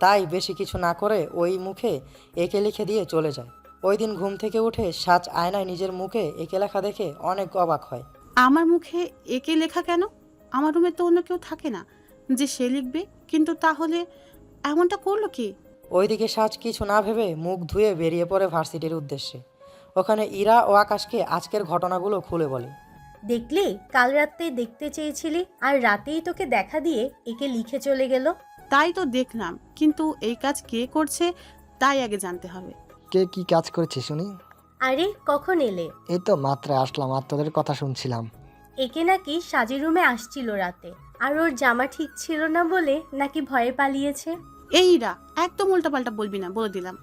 Speaker 2: তাই বেশি কিছু না করে ওই মুখে একে লিখে দিয়ে চলে যায়। ওই দিন ঘুম থেকে উঠে সাজ আয়নায় নিজের মুখে একে লেখা দেখে অনেক অবাক হয়।
Speaker 14: আমার মুখে একে লেখা কেন? আমার রুমে তো অন্য কেউ থাকে না যে সে লিখবে, কিন্তু তাহলে এমনটা করলো কি?
Speaker 2: ওইদিকে সাজ কিছু না ভেবে মুখ ধুয়ে বেরিয়ে পড়ে ভার্সিটির উদ্দেশ্যে। ওখানে ইরা ও আকাশকে আজকের ঘটনাগুলো খুলে বলে।
Speaker 6: দেখলি, কাল রাতে দেখতে চেয়েছিলি আর রাতেই তোকে দেখা দিয়ে একে লিখে চলে গেল।
Speaker 14: তাই তো দেখলাম, কিন্তু এই কাজ কে করছে তাই আগে জানতে হবে।
Speaker 1: কে কি কাজ করেছে শুনি?
Speaker 6: আরে কখন এলে?
Speaker 1: এই তো মাত্র আসলাম আর তোদের কথা শুনছিলাম।
Speaker 6: একে নাকি সাজি রুমে আসছিল রাতে, আর ওর জামা ঠিক ছিল না বলে নাকি ভয়ে পালিয়েছে।
Speaker 14: এইরা একদম উল্টাপাল্টা বলবি না, বলে দিলাম।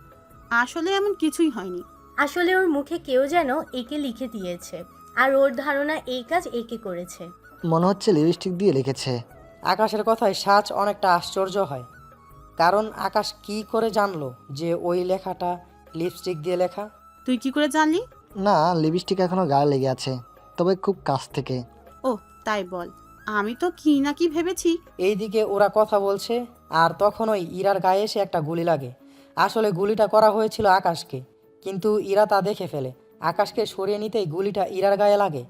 Speaker 14: আসলে এমন কিছুই হয়নি।
Speaker 6: আসলে ওর মুখে কেউ যেন একে লিখে দিয়েছে, আর ওর ধারণা এই কাজ একে করেছে।
Speaker 1: মনে হচ্ছে লিপস্টিক দিয়ে লিখেছে।
Speaker 2: আকাশের কথায় সাজ অনেকটা আশ্চর্য হয়, কারণ আকাশ কি করে জানলো যে ওই লেখাটা লিপস্টিক দিয়ে লেখা।
Speaker 14: তুই কি করে জানলি?
Speaker 1: না, লিপস্টিক এখনো গায়ে লেগে আছে, তবে খুব কাছ থেকে।
Speaker 14: ও তাই বল, আমি তো কি না কি ভেবেছি।
Speaker 2: এইদিকে ওরা কথা বলছে, আর তখনই ইরার গায়ে এসে একটা গুলি লাগে। আসলে গুলিটা করা হয়েছিল আকাশকে, কিন্তু ইরা তা দেখে ফেলে। আকাশকে সরিয়ে নিতেই গুলিটা ইরার গায়ে লাগে,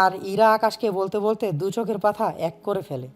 Speaker 2: আর ইরা আকাশকে বলতে বলতে দু চোখের পাতা এক করে ফেলে।